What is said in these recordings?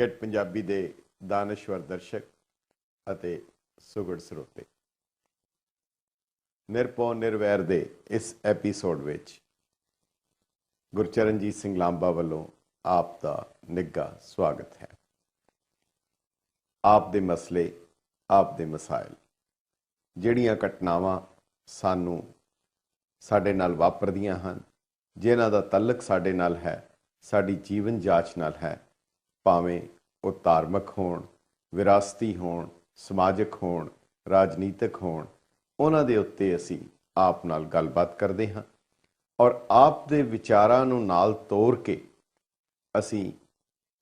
Gate Punjabi दे दानश्वर दर्शक ਅਤੇ सुगड़ ਸਰੋਤੇ ਨਿਰਭਉ ਨਿਰਵੈਰ ਦੇ ਇਸ ਐਪੀਸੋਡ ਵਿੱਚ ਗੁਰਚਰਨਜੀਤ ਸਿੰਘ ਲਾਂਬਾ ਵੱਲੋਂ ਆਪ ਦਾ ਨਿੱਘਾ ਸਵਾਗਤ ਹੈ। ਆਪ ਦੇ ਮਸਲੇ, ਆਪ ਦੇ ਮਸਾਇਲ, ਜਿਹੜੀਆਂ ਘਟਨਾਵਾਂ ਸਾਨੂੰ ਸਾਡੇ ਨਾਲ ਵਾਪਰਦੀਆਂ ਹਨ, ਜਿਨ੍ਹਾਂ ਦਾ ਤਲਕ ਸਾਡੇ ਨਾਲ ਹੈ, ਸਾਡੀ ਜੀਵਨ ਜਾਂਚ ਨਾਲ ਹੈ, ਭਾਵੇਂ ਉਹ ਧਾਰਮਿਕ ਹੋਣ, ਵਿਰਾਸਤੀ ਹੋਣ, ਸਮਾਜਿਕ ਹੋਣ, ਰਾਜਨੀਤਿਕ ਹੋਣ, ਉਹਨਾਂ ਦੇ ਉੱਤੇ ਅਸੀਂ ਆਪ ਨਾਲ ਗੱਲਬਾਤ ਕਰਦੇ ਹਾਂ ਔਰ ਆਪ ਦੇ ਵਿਚਾਰਾਂ ਨੂੰ ਨਾਲ ਤੋੜ ਕੇ ਅਸੀਂ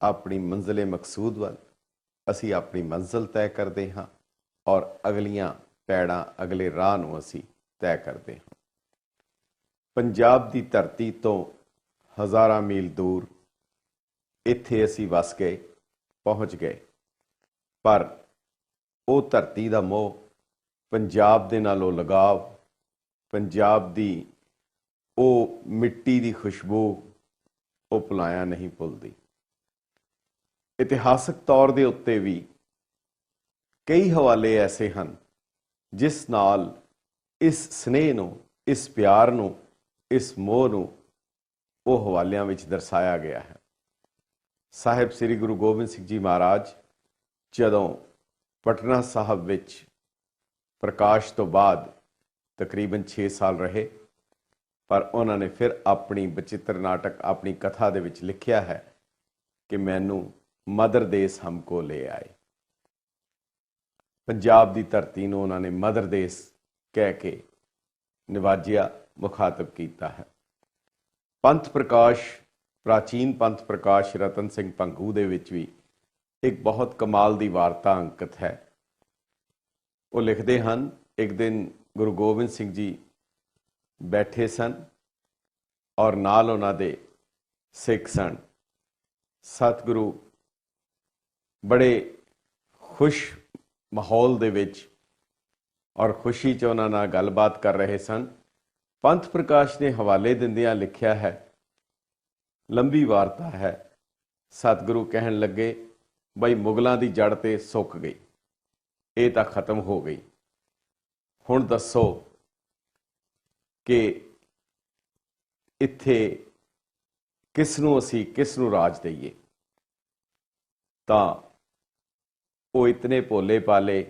ਆਪਣੀ ਮੰਜ਼ਿਲੇ ਮਕਸੂਦ ਵੱਲ ਅਸੀਂ ਆਪਣੀ ਮੰਜ਼ਿਲ ਤੈਅ ਕਰਦੇ ਹਾਂ ਔਰ ਅਗਲੀਆਂ ਪੈੜਾਂ, ਅਗਲੇ ਰਾਹ ਨੂੰ ਅਸੀਂ ਤੈਅ ਕਰਦੇ ਹਾਂ। ਪੰਜਾਬ ਦੀ ਧਰਤੀ ਤੋਂ ਹਜ਼ਾਰਾਂ ਮੀਲ ਦੂਰ ਇੱਥੇ ਅਸੀਂ ਵਸ ਗਏ, ਪਹੁੰਚ ਗਏ, ਪਰ ਉਹ ਧਰਤੀ ਦਾ ਮੋਹ, ਪੰਜਾਬ ਦੇ ਨਾਲ ਉਹ ਲਗਾਵ, ਪੰਜਾਬ ਦੀ ਉਹ ਮਿੱਟੀ ਦੀ ਖੁਸ਼ਬੂ, ਉਹ ਭੁਲਾਇਆ ਨਹੀਂ ਭੁੱਲਦੀ। ਇਤਿਹਾਸਕ ਤੌਰ ਦੇ ਉੱਤੇ ਵੀ ਕਈ ਹਵਾਲੇ ਐਸੇ ਹਨ ਜਿਸ ਨਾਲ ਇਸ ਸਨੇਹ ਨੂੰ, ਇਸ ਪਿਆਰ ਨੂੰ, ਇਸ ਮੋਹ ਨੂੰ ਉਹ ਹਵਾਲਿਆਂ ਵਿੱਚ ਦਰਸਾਇਆ ਗਿਆ ਹੈ। ਸਾਹਿਬ ਸ੍ਰੀ ਗੁਰੂ ਗੋਬਿੰਦ ਸਿੰਘ ਜੀ ਮਹਾਰਾਜ ਜਦੋਂ ਪਟਨਾ ਸਾਹਿਬ ਵਿੱਚ ਪ੍ਰਕਾਸ਼ ਤੋਂ ਬਾਅਦ ਤਕਰੀਬਨ 6 ਸਾਲ ਰਹੇ, ਪਰ ਉਹਨਾਂ ਨੇ ਫਿਰ ਆਪਣੀ ਬਚਿੱਤਰ ਨਾਟਕ, ਆਪਣੀ ਕਥਾ ਦੇ ਵਿੱਚ ਲਿਖਿਆ ਹੈ ਕਿ ਮੈਨੂੰ ਮਦਰ ਦੇਸ ਹਮਕੋ ਲੈ ਆਏ। ਪੰਜਾਬ ਦੀ ਧਰਤੀ ਨੂੰ ਉਹਨਾਂ ਨੇ ਮਦਰ ਦੇਸ ਕਹਿ ਕੇ ਨਿਵਾਜਿਆ, ਮੁਖਾਤਬ ਕੀਤਾ ਹੈ। ਪੰਥ ਪ੍ਰਕਾਸ਼, ਪ੍ਰਾਚੀਨ ਪੰਥ ਪ੍ਰਕਾਸ਼ ਰਤਨ ਸਿੰਘ ਭੰਗੂ ਦੇ ਵਿੱਚ ਵੀ ਇੱਕ ਬਹੁਤ ਕਮਾਲ ਦੀ ਵਾਰਤਾ ਅੰਕਿਤ ਹੈ। ਉਹ ਲਿਖਦੇ ਹਨ, ਇੱਕ ਦਿਨ ਗੁਰੂ ਗੋਬਿੰਦ ਸਿੰਘ ਜੀ ਬੈਠੇ ਸਨ ਔਰ ਨਾਲ ਉਹਨਾਂ ਦੇ ਸਿੱਖ ਸਨ। ਸਤਿਗੁਰੂ ਬੜੇ ਖੁਸ਼ ਮਾਹੌਲ ਦੇ ਵਿੱਚ ਔਰ ਖੁਸ਼ੀ 'ਚ ਉਹਨਾਂ ਨਾਲ ਗੱਲਬਾਤ ਕਰ ਰਹੇ ਸਨ। ਪੰਥ ਪ੍ਰਕਾਸ਼ ਨੇ ਹਵਾਲੇ ਦਿੰਦਿਆਂ ਲਿਖਿਆ ਹੈ, ਲੰਬੀ ਵਾਰਤਾ ਹੈ। ਸਤਿਗੁਰੂ ਕਹਿਣ ਲੱਗੇ, ਬਈ ਮੁਗਲਾਂ ਦੀ ਜੜ ਤੇ ਸੁੱਕ ਗਈ, ਇਹ ਤਾਂ ਖਤਮ ਹੋ ਗਈ, ਹੁਣ ਦੱਸੋ ਕਿ ਇੱਥੇ ਕਿਸ ਨੂੰ ਅਸੀਂ, ਕਿਸ ਨੂੰ ਰਾਜ ਦਈਏ। ਤਾਂ ਉਹ ਇਤਨੇ ਭੋਲੇ ਪਾਲੇ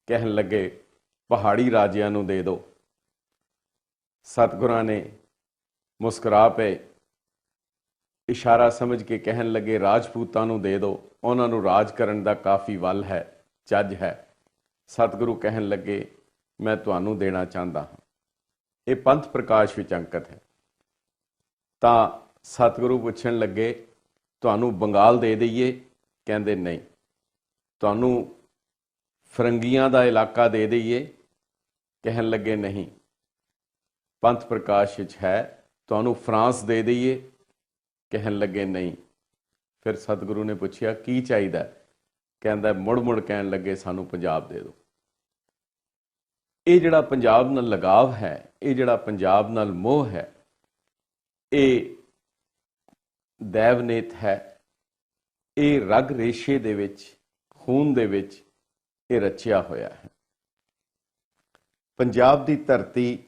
ਕਹਿਣ ਲੱਗੇ, ਪਹਾੜੀ ਰਾਜਿਆਂ ਨੂੰ ਦੇ ਦਿਓ। ਸਤਿਗੁਰਾਂ ਨੇ ਮੁਸਕਰਾ ਪਏ, ਇਸ਼ਾਰਾ ਸਮਝ ਕੇ ਕਹਿਣ ਲੱਗੇ, ਰਾਜਪੂਤਾਂ ਨੂੰ ਦੇ ਦਿਓ, ਉਹਨਾਂ ਨੂੰ ਰਾਜ ਕਰਨ ਦਾ ਕਾਫੀ ਵੱਲ ਹੈ, ਚੱਜ ਹੈ। ਸਤਿਗੁਰੂ ਕਹਿਣ ਲੱਗੇ, ਮੈਂ ਤੁਹਾਨੂੰ ਦੇਣਾ ਚਾਹੁੰਦਾ ਹਾਂ। ਇਹ ਪੰਥ ਪ੍ਰਕਾਸ਼ ਵਿੱਚ ਅੰਕਿਤ ਹੈ। ਤਾਂ ਸਤਿਗੁਰੂ ਪੁੱਛਣ ਲੱਗੇ, ਤੁਹਾਨੂੰ ਬੰਗਾਲ ਦੇ ਦਈਏ? ਕਹਿੰਦੇ ਨਹੀਂ। ਤੁਹਾਨੂੰ ਫਰੰਗੀਆਂ ਦਾ ਇਲਾਕਾ ਦੇ ਦਈਏ? ਕਹਿਣ ਲੱਗੇ ਨਹੀਂ। ਪੰਥ ਪ੍ਰਕਾਸ਼ ਵਿੱਚ ਹੈ, ਤੁਹਾਨੂੰ ਫਰਾਂਸ ਦੇ ਦਈਏ? ਕਹਿਣ ਲੱਗੇ ਨਹੀਂ। ਫਿਰ ਸਤਿਗੁਰੂ ਨੇ ਪੁੱਛਿਆ, ਕੀ ਚਾਹੀਦਾ? ਕਹਿੰਦਾ, ਮੁੜ ਕਹਿਣ ਲੱਗੇ, ਸਾਨੂੰ ਪੰਜਾਬ ਦੇ ਦਿਓ। ਇਹ ਜਿਹੜਾ ਪੰਜਾਬ ਨਾਲ ਲਗਾਵ ਹੈ, ਇਹ ਜਿਹੜਾ ਪੰਜਾਬ ਨਾਲ ਮੋਹ ਹੈ, ਇਹ ਦੈਵਨੇਤ ਹੈ। ਇਹ ਰਗ ਰੇਸ਼ੇ ਦੇ ਵਿੱਚ, ਖੂਨ ਦੇ ਵਿੱਚ ਇਹ ਰਚਿਆ ਹੋਇਆ ਹੈ। ਪੰਜਾਬ ਦੀ ਧਰਤੀ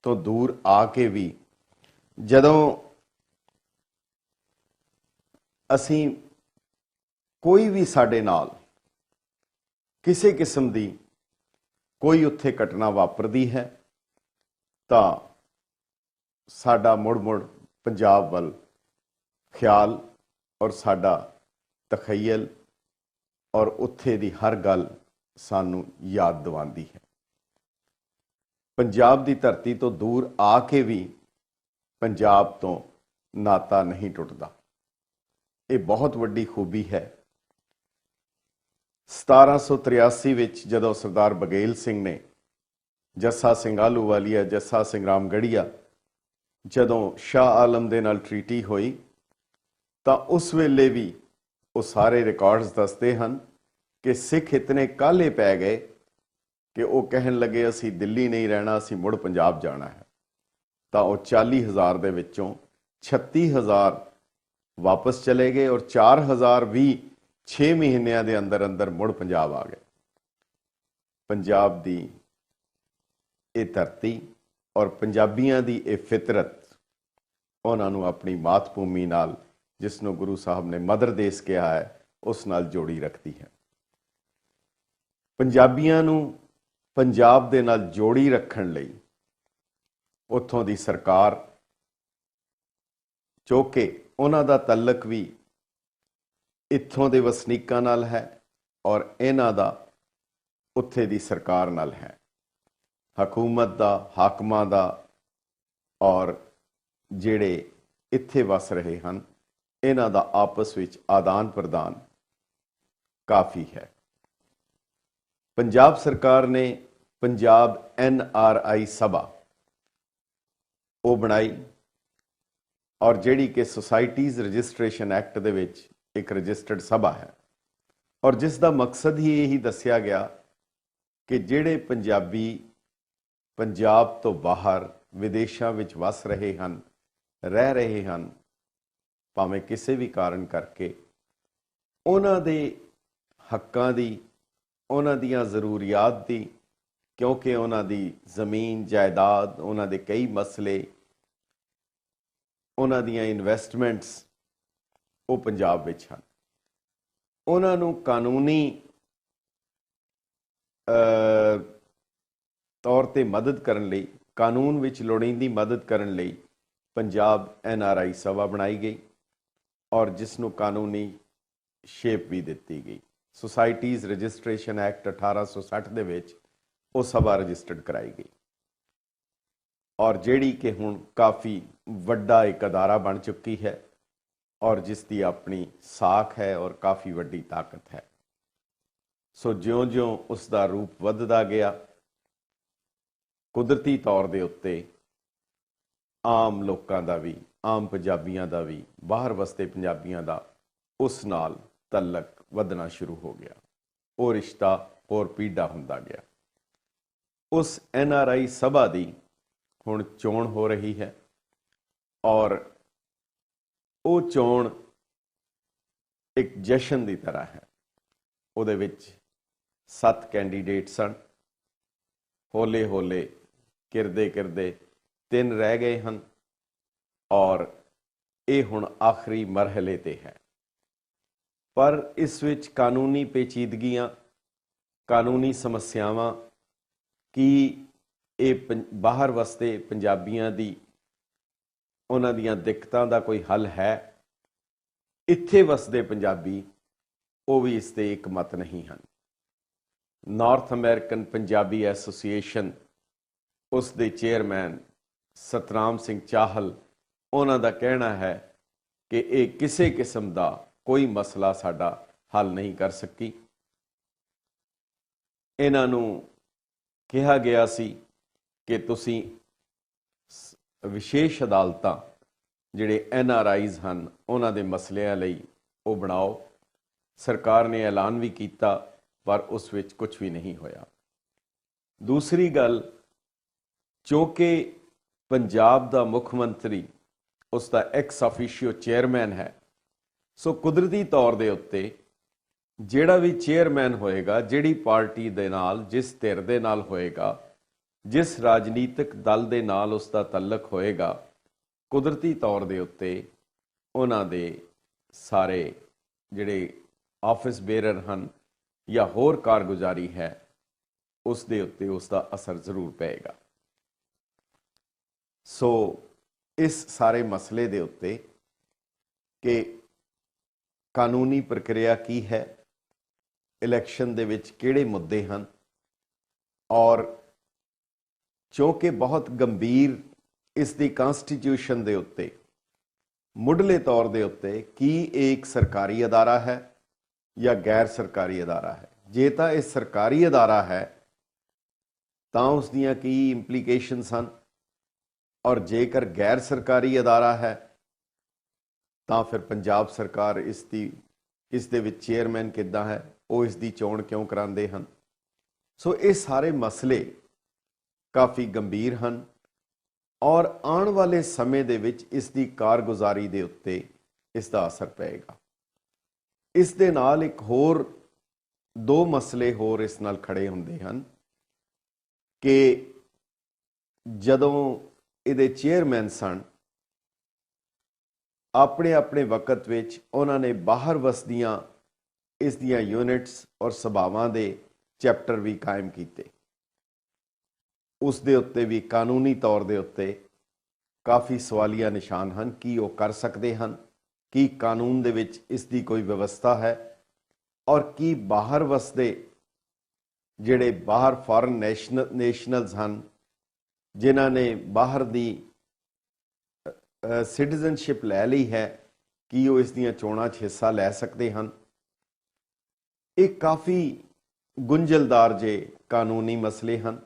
ਤੋਂ ਦੂਰ ਆ ਕੇ ਵੀ ਜਦੋਂ ਅਸੀਂ ਕੋਈ ਵੀ ਸਾਡੇ ਨਾਲ ਕਿਸੇ ਕਿਸਮ ਦੀ ਕੋਈ ਉੱਥੇ ਘਟਨਾ ਵਾਪਰਦੀ ਹੈ ਤਾਂ ਸਾਡਾ ਮੁੜ ਪੰਜਾਬ ਵੱਲ ਖਿਆਲ ਔਰ ਸਾਡਾ ਤਖਯਲ ਔਰ ਉੱਥੇ ਦੀ ਹਰ ਗੱਲ ਸਾਨੂੰ ਯਾਦ ਦਿਵਾਉਂਦੀ ਹੈ। ਪੰਜਾਬ ਦੀ ਧਰਤੀ ਤੋਂ ਦੂਰ ਆ ਕੇ ਵੀ ਪੰਜਾਬ ਤੋਂ ਨਾਤਾ ਨਹੀਂ ਟੁੱਟਦਾ। ਇਹ ਬਹੁਤ ਵੱਡੀ ਖੂਬੀ ਹੈ। 1783 ਵਿੱਚ ਜਦੋਂ ਸਰਦਾਰ ਬਘੇਲ ਸਿੰਘ ਨੇ ਜੱਸਾ ਸਿੰਘ ਆਹਲੂਵਾਲੀਆ, ਜੱਸਾ ਸਿੰਘ ਰਾਮਗੜੀਆ, ਜਦੋਂ ਸ਼ਾਹ ਆਲਮ ਦੇ ਨਾਲ ਟਰੀਟੀ ਹੋਈ ਤਾਂ ਉਸ ਵੇਲੇ ਵੀ ਉਹ ਸਾਰੇ ਰਿਕਾਰਡਸ ਦੱਸਦੇ ਹਨ ਕਿ ਸਿੱਖ ਇਤਨੇ ਕਾਹਲੇ ਪੈ ਗਏ ਕਿ ਉਹ ਕਹਿਣ ਲੱਗੇ, ਅਸੀਂ ਦਿੱਲੀ ਨਹੀਂ ਰਹਿਣਾ, ਅਸੀਂ ਮੁੜ ਪੰਜਾਬ ਜਾਣਾ ਹੈ। ਤਾਂ ਉਹ 40,000 ਦੇ ਵਿੱਚੋਂ 36,000 ਵਾਪਸ ਚਲੇ ਗਏ ਔਰ 4,000 ਵੀ 6 ਮਹੀਨਿਆਂ ਦੇ ਅੰਦਰ ਅੰਦਰ ਮੁੜ ਪੰਜਾਬ ਆ ਗਏ। ਪੰਜਾਬ ਦੀ ਇਹ ਧਰਤੀ ਔਰ ਪੰਜਾਬੀਆਂ ਦੀ ਇਹ ਫਿਤਰਤ ਉਹਨਾਂ ਨੂੰ ਆਪਣੀ ਮਾਤ ਭੂਮੀ ਨਾਲ, ਜਿਸ ਨੂੰ ਗੁਰੂ ਸਾਹਿਬ ਨੇ ਮਦਰ ਦੇਸ਼ ਕਿਹਾ ਹੈ, ਉਸ ਨਾਲ ਜੋੜੀ ਰੱਖਦੀ ਹੈ। ਪੰਜਾਬੀਆਂ ਨੂੰ ਪੰਜਾਬ ਦੇ ਨਾਲ ਜੋੜੀ ਰੱਖਣ ਲਈ ਉੱਥੋਂ ਦੀ ਸਰਕਾਰ, ਚੋਕੇ ਉਹਨਾਂ ਦਾ ਤਲਕ ਵੀ ਇੱਥੋਂ ਦੇ ਵਸਨੀਕਾਂ ਨਾਲ ਹੈ ਔਰ ਇਹਨਾਂ ਦਾ ਉੱਥੇ ਦੀ ਸਰਕਾਰ ਨਾਲ ਹੈ। ਹਕੂਮਤ ਦਾ, ਹਾਕਮਾਂ ਦਾ ਔਰ ਜਿਹੜੇ ਇੱਥੇ ਵਸ ਰਹੇ ਹਨ, ਇਹਨਾਂ ਦਾ ਆਪਸ ਵਿੱਚ ਆਦਾਨ ਪ੍ਰਦਾਨ ਕਾਫੀ ਹੈ। ਪੰਜਾਬ ਸਰਕਾਰ ਨੇ ਪੰਜਾਬ NRI ਸਭਾ ਉਹ ਬਣਾਈ ਔਰ ਜਿਹੜੀ ਕਿ ਸੁਸਾਇਟੀਜ਼ ਰਜਿਸਟ੍ਰੇਸ਼ਨ ਐਕਟ ਦੇ ਵਿੱਚ ਇੱਕ ਰਜਿਸਟਰਡ ਸਭਾ ਹੈ ਔਰ ਜਿਸ ਦਾ ਮਕਸਦ ਹੀ ਇਹੀ ਦੱਸਿਆ ਗਿਆ ਕਿ ਜਿਹੜੇ ਪੰਜਾਬੀ ਪੰਜਾਬ ਤੋਂ ਬਾਹਰ ਵਿਦੇਸ਼ਾਂ ਵਿੱਚ ਵਸ ਰਹੇ ਹਨ, ਰਹਿ ਰਹੇ ਹਨ, ਭਾਵੇਂ ਕਿਸੇ ਵੀ ਕਾਰਨ ਕਰਕੇ, ਉਹਨਾਂ ਦੇ ਹੱਕਾਂ ਦੀ, ਉਹਨਾਂ ਦੀਆਂ ਜ਼ਰੂਰੀਆਤ ਦੀ, ਕਿਉਂਕਿ ਉਹਨਾਂ ਦੀ ਜ਼ਮੀਨ ਜਾਇਦਾਦ, ਉਹਨਾਂ ਦੇ ਕਈ ਮਸਲੇ, ਉਹਨਾਂ ਦੀਆਂ ਇਨਵੈਸਟਮੈਂਟਸ ਉਹ ਪੰਜਾਬ ਵਿੱਚ ਹਨ, ਉਹਨਾਂ ਨੂੰ ਕਾਨੂੰਨੀ ਤੌਰ ਤੇ ਮਦਦ ਕਰਨ ਲਈ, ਕਾਨੂੰਨ ਵਿੱਚ ਲੋੜੀਂਦੀ ਮਦਦ ਕਰਨ ਲਈ ਪੰਜਾਬ NRI ਸਭਾ ਬਣਾਈ ਗਈ ਔਰ ਜਿਸ ਨੂੰ ਕਾਨੂੰਨੀ ਸ਼ੇਪ ਵੀ ਦਿੱਤੀ ਗਈ। ਸੁਸਾਇਟੀਜ਼ ਰਜਿਸਟ੍ਰੇਸ਼ਨ ਐਕਟ 1860 ਦੇ ਵਿੱਚ ਉਹ ਸਭਾ ਰਜਿਸਟਰਡ ਕਰਾਈ ਗਈ ਔਰ ਜਿਹੜੀ ਕਿ ਹੁਣ ਕਾਫੀ ਵੱਡਾ ਇੱਕ ਅਦਾਰਾ ਬਣ ਚੁੱਕੀ ਹੈ ਔਰ ਜਿਸ ਦੀ ਆਪਣੀ ਸਾਖ ਹੈ ਔਰ ਕਾਫੀ ਵੱਡੀ ਤਾਕਤ ਹੈ। ਸੋ ਜਿਉਂ-ਜਿਉਂ ਉਸ ਦਾ ਰੂਪ ਵੱਧਦਾ ਗਿਆ, ਕੁਦਰਤੀ ਤੌਰ ਦੇ ਉੱਤੇ ਆਮ ਲੋਕਾਂ ਦਾ ਵੀ, ਆਮ ਪੰਜਾਬੀਆਂ ਦਾ ਵੀ, ਬਾਹਰ ਵਸਦੇ ਪੰਜਾਬੀਆਂ ਦਾ ਉਸ ਨਾਲ ਤਲਕ ਵਧਣਾ ਸ਼ੁਰੂ ਹੋ ਗਿਆ। ਉਹ ਰਿਸ਼ਤਾ ਹੋਰ ਪੀੜਾ ਹੁੰਦਾ ਗਿਆ। ਉਸ NRI ਸਭਾ ਦੀ ਹੁਣ ਚੋਣ ਹੋ ਰਹੀ ਹੈ ਔਰ ਉਹ ਚੋਣ ਇੱਕ ਜਸ਼ਨ ਦੀ ਤਰ੍ਹਾਂ ਹੈ। ਉਹਦੇ ਵਿੱਚ 7 ਕੈਂਡੀਡੇਟ ਸਨ। ਹੌਲੇ-ਹੌਲੇ, ਕਿਰਦੇ-ਕਿਰਦੇ 3 ਰਹਿ ਗਏ ਹਨ ਔਰ ਇਹ ਹੁਣ ਆਖਰੀ ਮਰਹਲੇ ਤੇ ਹੈ। ਪਰ ਇਸ ਵਿੱਚ ਕਾਨੂੰਨੀ ਪੇਚੀਦਗੀਆਂ, ਕਾਨੂੰਨੀ ਸਮੱਸਿਆਵਾਂ, ਕੀ ਇਹ ਬਾਹਰ ਵਸਦੇ ਪੰਜਾਬੀਆਂ ਦੀ, ਉਹਨਾਂ ਦੀਆਂ ਦਿੱਕਤਾਂ ਦਾ ਕੋਈ ਹੱਲ ਹੈ? ਇੱਥੇ ਵਸਦੇ ਪੰਜਾਬੀ ਉਹ ਵੀ ਇਸ ਦੇ ਇੱਕ ਮਤ ਨਹੀਂ ਹਨ। ਨਾਰਥ ਅਮਰੀਕਨ ਪੰਜਾਬੀ ਐਸੋਸੀਏਸ਼ਨ, ਉਸ ਦੇ ਚੇਅਰਮੈਨ ਸਤਨਾਮ ਸਿੰਘ ਚਾਹਲ, ਉਹਨਾਂ ਦਾ ਕਹਿਣਾ ਹੈ ਕਿ ਇਹ ਕਿਸੇ ਕਿਸਮ ਦਾ ਕੋਈ ਮਸਲਾ ਸਾਡਾ ਹੱਲ ਨਹੀਂ ਕਰ ਸਕੀ। ਇਹਨਾਂ ਨੂੰ ਕਿਹਾ ਗਿਆ ਸੀ ਕਿ ਤੁਸੀਂ ਵਿਸ਼ੇਸ਼ ਅਦਾਲਤਾਂ, ਜਿਹੜੇ NRIs ਹਨ, ਉਹਨਾਂ ਦੇ ਮਸਲਿਆਂ ਲਈ ਉਹ ਬਣਾਓ। ਸਰਕਾਰ ਨੇ ਐਲਾਨ ਵੀ ਕੀਤਾ ਪਰ ਉਸ ਵਿੱਚ ਕੁਝ ਵੀ ਨਹੀਂ ਹੋਇਆ। ਦੂਸਰੀ ਗੱਲ, ਚੂੰਕਿ ਪੰਜਾਬ ਦਾ ਮੁੱਖ ਮੰਤਰੀ ਉਸ ਦਾ ਐਕਸ ਆਫੀਸ਼ੀਓ ਚੇਅਰਮੈਨ ਹੈ, ਸੋ ਕੁਦਰਤੀ ਤੌਰ ਦੇ ਉੱਤੇ ਜਿਹੜਾ ਵੀ ਚੇਅਰਮੈਨ ਹੋਏਗਾ, ਜਿਹੜੀ ਪਾਰਟੀ ਦੇ ਨਾਲ, ਜਿਸ ਧਿਰ ਦੇ ਨਾਲ ਹੋਏਗਾ, ਜਿਸ ਰਾਜਨੀਤਿਕ ਦਲ ਦੇ ਨਾਲ ਉਸ ਦਾ ਤਲਕ ਹੋਏਗਾ, ਕੁਦਰਤੀ ਤੌਰ ਦੇ ਉੱਤੇ ਉਹਨਾਂ ਦੇ ਸਾਰੇ ਜਿਹੜੇ ਆਫਿਸ ਬੇਰਰ ਹਨ ਜਾਂ ਹੋਰ ਕਾਰਗੁਜ਼ਾਰੀ ਹੈ, ਉਸ ਦੇ ਉੱਤੇ ਉਸ ਦਾ ਅਸਰ ਜ਼ਰੂਰ ਪਏਗਾ। ਸੋ ਇਸ ਸਾਰੇ ਮਸਲੇ ਦੇ ਉੱਤੇ ਕਿ ਕਾਨੂੰਨੀ ਪ੍ਰਕਿਰਿਆ ਕੀ ਹੈ, ਇਲੈਕਸ਼ਨ ਦੇ ਵਿੱਚ ਕਿਹੜੇ ਮੁੱਦੇ ਹਨ ਔਰ ਕਿਉਂਕਿ ਬਹੁਤ ਗੰਭੀਰ ਇਸ ਦੀ ਕਨਸਟੀਟਿਊਸ਼ਨ ਦੇ ਉੱਤੇ, ਮੁੱਢਲੇ ਤੌਰ ਦੇ ਉੱਤੇ ਕੀ ਇਹ ਇੱਕ ਸਰਕਾਰੀ ਅਦਾਰਾ ਹੈ ਜਾਂ ਗੈਰ ਸਰਕਾਰੀ ਅਦਾਰਾ ਹੈ। ਜੇ ਤਾਂ ਇਹ ਸਰਕਾਰੀ ਅਦਾਰਾ ਹੈ ਤਾਂ ਉਸ ਦੀਆਂ ਕੀ ਇੰਪਲੀਕੇਸ਼ਨਸ ਹਨ ਔਰ ਜੇਕਰ ਗੈਰ ਸਰਕਾਰੀ ਅਦਾਰਾ ਹੈ ਤਾਂ ਫਿਰ ਪੰਜਾਬ ਸਰਕਾਰ ਇਸ ਦੇ ਵਿੱਚ ਚੇਅਰਮੈਨ ਕਿੱਦਾਂ ਹੈ, ਉਹ ਇਸ ਦੀ ਚੋਣ ਕਿਉਂ ਕਰਾਉਂਦੇ ਹਨ। ਸੋ ਇਹ ਸਾਰੇ ਮਸਲੇ ਕਾਫੀ ਗੰਭੀਰ ਹਨ ਔਰ ਆਉਣ ਵਾਲੇ ਸਮੇਂ ਦੇ ਵਿੱਚ ਇਸ ਦੀ ਕਾਰਗੁਜ਼ਾਰੀ ਦੇ ਉੱਤੇ ਇਸ ਦਾ ਅਸਰ ਪਏਗਾ। ਇਸ ਦੇ ਨਾਲ ਇੱਕ ਹੋਰ ਦੋ ਮਸਲੇ ਹੋਰ ਇਸ ਨਾਲ ਖੜੇ ਹੁੰਦੇ ਹਨ ਕਿ ਜਦੋਂ ਇਹਦੇ ਚੇਅਰਮੈਨ ਸਨ, ਆਪਣੇ ਆਪਣੇ ਵਕਤ ਵਿੱਚ ਉਹਨਾਂ ਨੇ ਬਾਹਰ ਵਸਦੀਆਂ ਇਸ ਦੀਆਂ ਯੂਨਿਟਸ ਔਰ ਸਭਾਵਾਂ ਦੇ ਚੈਪਟਰ ਵੀ ਕਾਇਮ ਕੀਤੇ। ਉਸ ਦੇ ਉੱਤੇ ਵੀ ਕਾਨੂੰਨੀ ਤੌਰ ਦੇ ਉੱਤੇ ਕਾਫੀ ਸਵਾਲੀਆ ਨਿਸ਼ਾਨ ਹਨ। ਕੀ ਉਹ ਕਰ ਸਕਦੇ ਹਨ? ਕੀ ਕਾਨੂੰਨ ਦੇ ਵਿੱਚ ਇਸ ਦੀ ਕੋਈ ਵਿਵਸਥਾ ਹੈ? ਔਰ ਕੀ ਬਾਹਰ ਵਸਦੇ ਜਿਹੜੇ ਬਾਹਰ ਫੋਰਨ ਨੇਸ਼ਨਲਸ ਹਨ, ਜਿਨ੍ਹਾਂ ਨੇ ਬਾਹਰ ਦੀ ਸਿਟੀਜ਼ਨਸ਼ਿਪ ਲੈ ਲਈ ਹੈ, ਕੀ ਉਹ ਇਸ ਦੀਆਂ ਚੋਣਾਂ 'ਚ ਹਿੱਸਾ ਲੈ ਸਕਦੇ ਹਨ? ਇਹ ਕਾਫੀ ਗੁੰਝਲਦਾਰ ਜੇ ਕਾਨੂੰਨੀ ਮਸਲੇ ਹਨ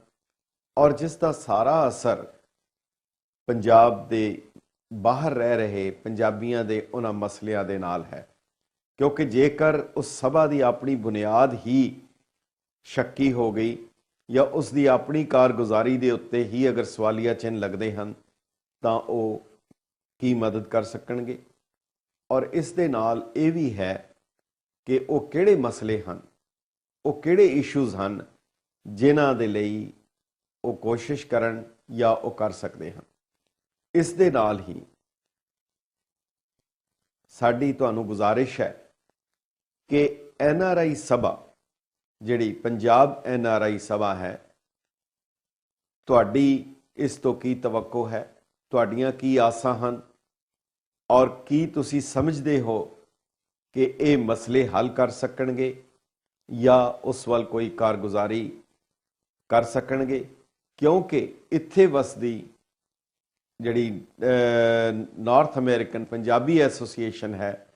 ਔਰ ਜਿਸ ਦਾ ਸਾਰਾ ਅਸਰ ਪੰਜਾਬ ਦੇ ਬਾਹਰ ਰਹਿ ਰਹੇ ਪੰਜਾਬੀਆਂ ਦੇ ਉਹਨਾਂ ਮਸਲਿਆਂ ਦੇ ਨਾਲ ਹੈ। ਕਿਉਂਕਿ ਜੇਕਰ ਉਸ ਸਭਾ ਦੀ ਆਪਣੀ ਬੁਨਿਆਦ ਹੀ ਸ਼ੱਕੀ ਹੋ ਗਈ ਜਾਂ ਉਸ ਦੀ ਆਪਣੀ ਕਾਰਗੁਜ਼ਾਰੀ ਦੇ ਉੱਤੇ ਹੀ ਅਗਰ ਸਵਾਲੀਆ ਚਿੰਨ੍ਹ ਲੱਗਦੇ ਹਨ ਤਾਂ ਉਹ ਕੀ ਮਦਦ ਕਰ ਸਕਣਗੇ? ਔਰ ਇਸ ਦੇ ਨਾਲ ਇਹ ਵੀ ਹੈ ਕਿ ਉਹ ਕਿਹੜੇ ਮਸਲੇ ਹਨ, ਉਹ ਕਿਹੜੇ ਇਸ਼ੂਜ਼ ਹਨ ਜਿਨ੍ਹਾਂ ਦੇ ਲਈ ਉਹ ਕੋਸ਼ਿਸ਼ ਕਰਨ ਜਾਂ ਉਹ ਕਰ ਸਕਦੇ ਹਨ। ਇਸ ਦੇ ਨਾਲ ਹੀ ਸਾਡੀ ਤੁਹਾਨੂੰ ਗੁਜ਼ਾਰਿਸ਼ ਹੈ ਕਿ NRI ਸਭਾ, ਜਿਹੜੀ ਪੰਜਾਬ NRI ਸਭਾ ਹੈ, ਤੁਹਾਡੀ ਇਸ ਤੋਂ ਕੀ ਤਵੱਕੋ ਹੈ? ਤੁਹਾਡੀਆਂ ਕੀ ਆਸਾਂ ਹਨ? ਔਰ ਕੀ ਤੁਸੀਂ ਸਮਝਦੇ ਹੋ ਕਿ ਇਹ ਮਸਲੇ ਹੱਲ ਕਰ ਸਕਣਗੇ ਜਾਂ ਉਸ ਵੱਲ ਕੋਈ ਕਾਰਗੁਜ਼ਾਰੀ ਕਰ ਸਕਣਗੇ? ਕਿਉਂਕਿ ਇੱਥੇ ਵਸਦੀ ਜਿਹੜੀ ਨਾਰਥ ਅਮਰੀਕਨ ਪੰਜਾਬੀ ਐਸੋਸੀਏਸ਼ਨ ਹੈ,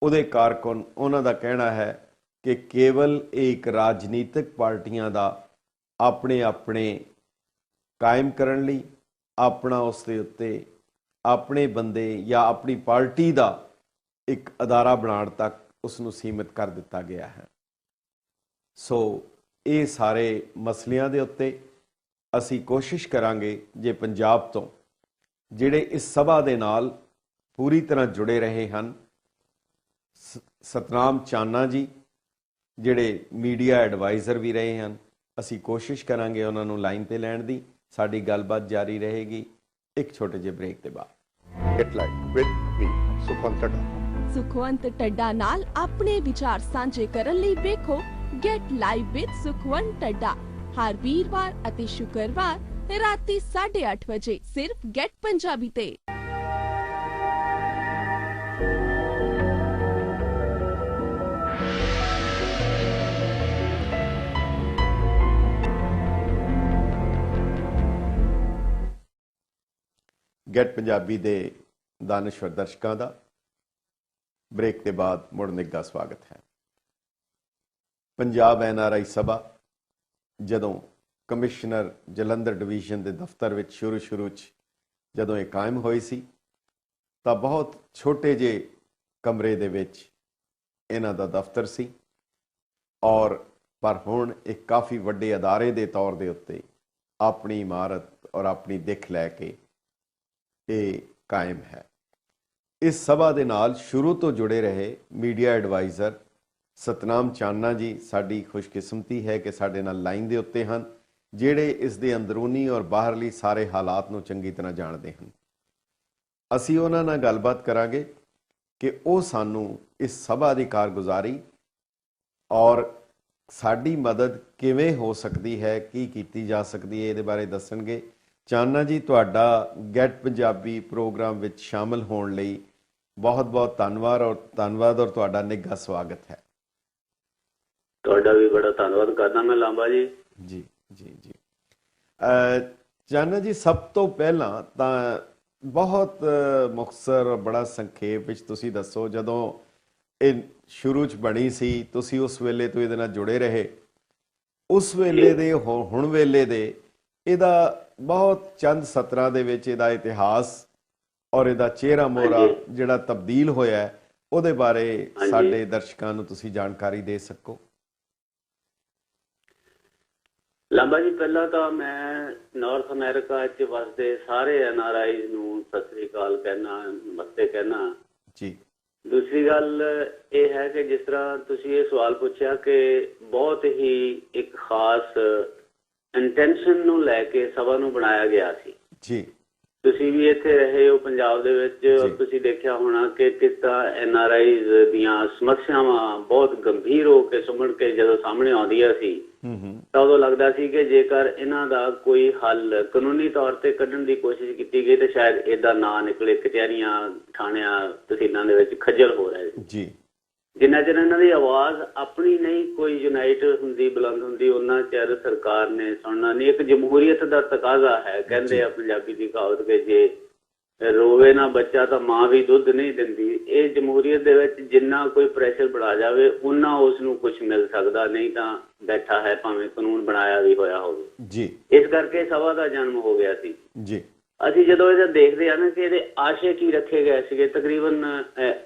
ਉਹਦੇ ਕਾਰਕੁਨ, ਉਹਨਾਂ ਦਾ ਕਹਿਣਾ ਹੈ ਕਿ ਕੇਵਲ ਇੱਕ ਰਾਜਨੀਤਿਕ ਪਾਰਟੀਆਂ ਦਾ ਆਪਣੇ ਆਪਣੇ ਕਾਇਮ ਕਰਨ ਲਈ, ਆਪਣਾ ਉਸ ਦੇ ਉੱਤੇ ਆਪਣੇ ਬੰਦੇ ਜਾਂ ਆਪਣੀ ਪਾਰਟੀ ਦਾ ਇੱਕ ਅਦਾਰਾ ਬਣਾਉਣ ਤੱਕ ਉਸ ਨੂੰ ਸੀਮਿਤ ਕਰ ਦਿੱਤਾ ਗਿਆ ਹੈ। ਸੋ ਇਹ ਸਾਰੇ ਮਸਲਿਆਂ ਦੇ ਉੱਤੇ ਅਸੀਂ ਕੋਸ਼ਿਸ਼ ਕਰਾਂਗੇ, ਜੇ ਪੰਜਾਬ ਤੋਂ ਜਿਹੜੇ ਇਸ ਸਭਾ ਦੇ ਨਾਲ ਪੂਰੀ ਤਰ੍ਹਾਂ ਜੁੜੇ ਰਹੇ ਹਨ, ਸਤਨਾਮ ਚਾਨਾ ਜੀ ਜਿਹੜੇ ਮੀਡੀਆ ਐਡਵਾਈਜ਼ਰ ਵੀ ਰਹੇ ਹਨ, ਅਸੀਂ ਕੋਸ਼ਿਸ਼ ਕਰਾਂਗੇ ਉਹਨਾਂ ਨੂੰ ਲਾਈਨ ਤੇ ਲੈਣ ਦੀ। ਸਾਡੀ ਗੱਲਬਾਤ ਜਾਰੀ ਰਹੇਗੀ ਇੱਕ ਛੋਟੇ ਜਿਹੇ ਬ੍ਰੇਕ ਦੇ ਬਾਅਦ। Get Live with me, Sukhwant ਟੱਡਾ। Sukhwant ਟੱਡਾ ਨਾਲ ਆਪਣੇ ਵਿਚਾਰ ਸਾਂਝੇ ਕਰਨ ਲਈ ਵੇਖੋ Get Live with ਸੁਖਵੰਤ ਟੱਡਾ ਹਰ ਵੀਰਵਾਰ ਅਤੇ ਸ਼ੁੱਕਰਵਾਰ ਰਾਤੀ 8:30 ਵਜੇ ਸਿਰਫ Get ਪੰਜਾਬੀ ਤੇ। ਗੈਟ ਪੰਜਾਬੀ ਦੇ ਦਾਨਸ਼ਵਰ ਦਰਸ਼ਕਾਂ ਦਾ ਬ੍ਰੇਕ ਦੇ ਬਾਅਦ ਮੁੜ ਨਿੱਘਾ ਸਵਾਗਤ ਹੈ। ਪੰਜਾਬ NRI ਸਭਾ ਜਦੋਂ ਕਮਿਸ਼ਨਰ ਜਲੰਧਰ ਡਿਵੀਜ਼ਨ ਦੇ ਦਫ਼ਤਰ ਵਿੱਚ ਸ਼ੁਰੂ 'ਚ ਜਦੋਂ ਇਹ ਕਾਇਮ ਹੋਈ ਸੀ ਤਾਂ ਬਹੁਤ ਛੋਟੇ ਜਿਹੇ ਕਮਰੇ ਦੇ ਵਿੱਚ ਇਹਨਾਂ ਦਾ ਦਫ਼ਤਰ ਸੀ ਔਰ ਪਰ ਹੁਣ ਇੱਕ ਕਾਫੀ ਵੱਡੇ ਅਦਾਰੇ ਦੇ ਤੌਰ ਦੇ ਉੱਤੇ ਆਪਣੀ ਇਮਾਰਤ ਔਰ ਆਪਣੀ ਦਿੱਖ ਲੈ ਕੇ ਇਹ ਕਾਇਮ ਹੈ। ਇਸ ਸਭਾ ਦੇ ਨਾਲ ਸ਼ੁਰੂ ਤੋਂ ਜੁੜੇ ਰਹੇ ਮੀਡੀਆ ਐਡਵਾਈਜ਼ਰ ਸਤਨਾਮ ਚਾਨਾ ਜੀ ਸਾਡੀ ਖੁਸ਼ਕਿਸਮਤੀ ਹੈ ਕਿ ਸਾਡੇ ਨਾਲ ਲਾਈਨ ਦੇ ਉੱਤੇ ਹਨ, ਜਿਹੜੇ ਇਸ ਦੇ ਅੰਦਰੂਨੀ ਔਰ ਬਾਹਰਲੀ ਸਾਰੇ ਹਾਲਾਤ ਨੂੰ ਚੰਗੀ ਤਰ੍ਹਾਂ ਜਾਣਦੇ ਹਨ। ਅਸੀਂ ਉਹਨਾਂ ਨਾਲ ਗੱਲਬਾਤ ਕਰਾਂਗੇ ਕਿ ਉਹ ਸਾਨੂੰ ਇਸ ਸਭਾ ਦੀ ਕਾਰਗੁਜ਼ਾਰੀ ਔਰ ਸਾਡੀ ਮਦਦ ਕਿਵੇਂ ਹੋ ਸਕਦੀ ਹੈ, ਕੀ ਕੀਤੀ ਜਾ ਸਕਦੀ ਹੈ, ਇਹਦੇ ਬਾਰੇ ਦੱਸਣਗੇ। ਚਾਨਾ ਜੀ, ਤੁਹਾਡਾ ਗੈਟ ਪੰਜਾਬੀ ਪ੍ਰੋਗਰਾਮ ਵਿੱਚ ਸ਼ਾਮਲ ਹੋਣ ਲਈ ਬਹੁਤ-ਬਹੁਤ ਧੰਨਵਾਦ ਔਰ ਤੁਹਾਡਾ ਨਿੱਘਾ ਸਵਾਗਤ ਹੈ। ਤੁਹਾਡਾ ਵੀ ਬੜਾ ਧੰਨਵਾਦ ਕਰਦਾ ਮੈਂ ਲਾਂਬਾ ਜੀ। ਜੀ ਜੀ ਜੀ ਚਾਨਾ ਜੀ, ਸਭ ਤੋਂ ਪਹਿਲਾਂ ਤਾਂ ਬਹੁਤ ਮੁਖਤਸਰ ਬੜਾ ਸੰਖੇਪ ਵਿੱਚ ਤੁਸੀਂ ਦੱਸੋ, ਜਦੋਂ ਇਹ ਸ਼ੁਰੂ 'ਚ ਬਣੀ ਸੀ, ਤੁਸੀਂ ਉਸ ਵੇਲੇ ਤੋਂ ਇਹਦੇ ਨਾਲ ਜੁੜੇ ਰਹੇ, ਉਸ ਵੇਲੇ ਦੇ ਹੁਣ ਵੇਲੇ ਦੇ ਇਹਦਾ ਬਹੁਤ ਚੰਦ ਸਤਰਾਂ ਦੇ ਵਿੱਚ ਇਹਦਾ ਇਤਿਹਾਸ ਔਰ ਇਹਦਾ ਚਿਹਰਾ ਮੋਹਰਾ ਜਿਹੜਾ ਤਬਦੀਲ ਹੋਇਆ, ਉਹਦੇ ਬਾਰੇ ਸਾਡੇ ਦਰਸ਼ਕਾਂ ਨੂੰ ਤੁਸੀਂ ਜਾਣਕਾਰੀ ਦੇ ਸਕੋ। ਲਾਂਬਾ ਜੀ, ਪਹਿਲਾਂ ਤਾਂ ਮੈਂ ਨਾਰਥ ਅਮਰੀਕਾ 'ਚ ਵਸਦੇ ਸਾਰੇ NRI ਨੂੰ ਸਤਿ ਸ੍ਰੀ ਅਕਾਲ ਕਹਿਣਾ, ਨਮਸਤੇ ਕਹਿਣਾ ਜੀ। ਦੂਸਰੀ ਗੱਲ ਇਹ ਹੈ ਕਿ ਜਿਸ ਤਰ੍ਹਾਂ ਤੁਸੀਂ ਇਹ ਸਵਾਲ ਪੁੱਛਿਆ ਕਿ ਬਹੁਤ ਹੀ ਇੱਕ ਖਾਸ ਇੰਟੈਂਸ਼ਨ ਨੂੰ ਲੈ ਕੇ ਸਭਾ ਨੂੰ ਬਣਾਇਆ ਗਿਆ ਸੀ ਜੀ। ਤੁਸੀਂ ਵੀ ਇੱਥੇ ਰਹੇ ਹੋ ਪੰਜਾਬ ਦੇ ਵਿੱਚ, ਔਰ ਤੁਸੀਂ ਦੇਖਿਆ ਹੋਣਾ ਕਿ ਕਿਸ ਤਰ੍ਹਾਂ NRIs ਦੀਆਂ ਸਮੱਸਿਆਵਾਂ ਬਹੁਤ ਗੰਭੀਰ ਹੋ ਕੇ ਸੁਣਨ ਕੇ ਜਦੋਂ ਸਾਹਮਣੇ ਆਉਂਦੀਆਂ ਸੀ ਤਾਂ ਉਦੋਂ ਲੱਗਦਾ ਸੀ ਕਿ ਜੇਕਰ ਇਹਨਾਂ ਦਾ ਕੋਈ ਹੱਲ ਕਾਨੂੰਨੀ ਤੌਰ ਤੇ ਕੱਢਣ ਦੀ ਕੋਸ਼ਿਸ਼ ਕੀਤੀ ਗਈ ਤਾਂ ਸ਼ਾਇਦ ਏਦਾਂ ਨਾ ਨਿਕਲੇ, ਕਚਹਿਰੀਆਂ, ਥਾਣਿਆਂ, ਤਹਿਸੀਲਾਂ ਦੇ ਵਿੱਚ ਖੱਜਲ ਹੋ ਰਹੇ ਜੀ। ਜਿੰਨਾ ਚਿਰ ਇਹਨਾਂ ਦੀ ਆਵਾਜ਼ ਆਪਣੀ ਨਹੀਂ ਕੋਈ ਯੂਨਾਈਟ ਹੁੰਦੀ, ਬੁਲੰਦ ਹੁੰਦੀ, ਉਹਨਾਂ ਚਿਰ ਸਰਕਾਰ ਨੇ ਸੁਣਨਾ ਨਹੀਂ। ਇੱਕ ਜਮਹੂਰੀਅਤ ਦਾ ਤਕਾਜ਼ਾ ਹੈ, ਕਹਿੰਦੇ ਆ ਪੰਜਾਬੀ ਦੀ ਕਹਾਵਤ ਕਿ ਜੇ ਰੋਵੇ ਨਾ ਬੱਚਾ ਤਾਂ ਮਾਂ ਵੀ ਦੁੱਧ ਨਹੀਂ ਦਿੰਦੀ। ਇਹ ਜਮਹੂਰੀਅਤ ਦੇ ਵਿੱਚ ਜਿੰਨਾ ਕੋਈ ਪ੍ਰੈਸ਼ਰ ਬਣਾ ਜਾਵੇ ਉਨਾ ਉਸ ਨੂੰ ਕੁਝ ਮਿਲ ਸਕਦਾ, ਨਹੀਂ ਤਾਂ ਬੈਠਾ ਹੈ ਭਾਵੇਂ ਕਾਨੂੰਨ ਬਣਾਇਆ ਵੀ ਹੋਇਆ ਹੋਵੇ ਜੀ। ਇਸ ਕਰਕੇ ਸਭਾ ਦਾ ਜਨਮ ਹੋ ਗਿਆ ਸੀ ਜੀ। ਅਸੀਂ ਜਦੋਂ ਇਹਦਾ ਦੇਖਦੇ ਆ ਨਾ ਕਿ ਇਹਦੇ ਆਸ਼ੇ ਕੀ ਰੱਖੇ ਗਏ ਸੀਗੇ, ਤਕਰੀਬਨ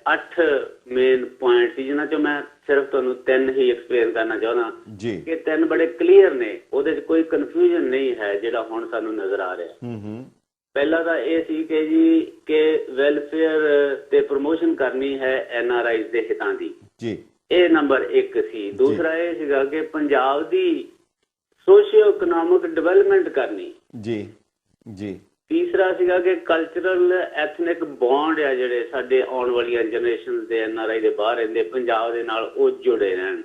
8 ਮੇਨ ਪੁਆਇੰਟ ਸੀ ਜਿਨ੍ਹਾਂ ਚੋਂ ਮੈਂ ਸਿਰਫ ਤੁਹਾਨੂੰ 3 ਹੀ ਐਕਸਪਲੇਨ ਕਰਨਾ ਚਾਹੁੰਦਾ ਜੀ ਕਿ 3 ਬੜੇ ਕਲੀਅਰ ਨੇ, ਉਹਦੇ 'ਚ ਕੋਈ ਕਨਫਿਊਜ਼ਨ ਨਹੀਂ ਹੈ ਜਿਹੜਾ ਹੁਣ ਸਾਨੂੰ ਨਜ਼ਰ ਆ ਰਿਹਾ। ਪਹਿਲਾ ਤਾਂ ਇਹ ਸੀ ਕਿ ਜੀ ਕਿ ਵੈਲਫੇਅਰ ਤੇ ਪ੍ਰਮੋਸ਼ਨ ਕਰਨੀ ਹੈ NRIs ਦੇ ਹਿੱਤਾਂ ਦੀ ਜੀ, ਇਹ ਨੰਬਰ 1 ਸੀ। ਦੂਸਰਾ ਇਹ ਸੀਗਾ ਕਿ ਪੰਜਾਬ ਦੀ ਸੋਸ਼ੀਓ ਇਕਨੋਮਿਕ ਡਿਵੈਲਪਮੈਂਟ ਕਰਨੀ ਜੀ ਜੀ। ਤੀਸਰਾ ਸੀਗਾ ਕਿ ਕਲਚਰਲ ਐਥਨਿਕ ਬੌਂਡ ਆ ਜਿਹੜੇ ਸਾਡੇ ਆਉਣ ਵਾਲੀਆਂ ਜਨਰੇਸ਼ਨ ਦੇ NRI ਦੇ ਬਾਹਰ ਰਹਿੰਦੇ ਪੰਜਾਬ ਦੇ ਨਾਲ ਉਹ ਜੁੜੇ ਰਹਿਣ।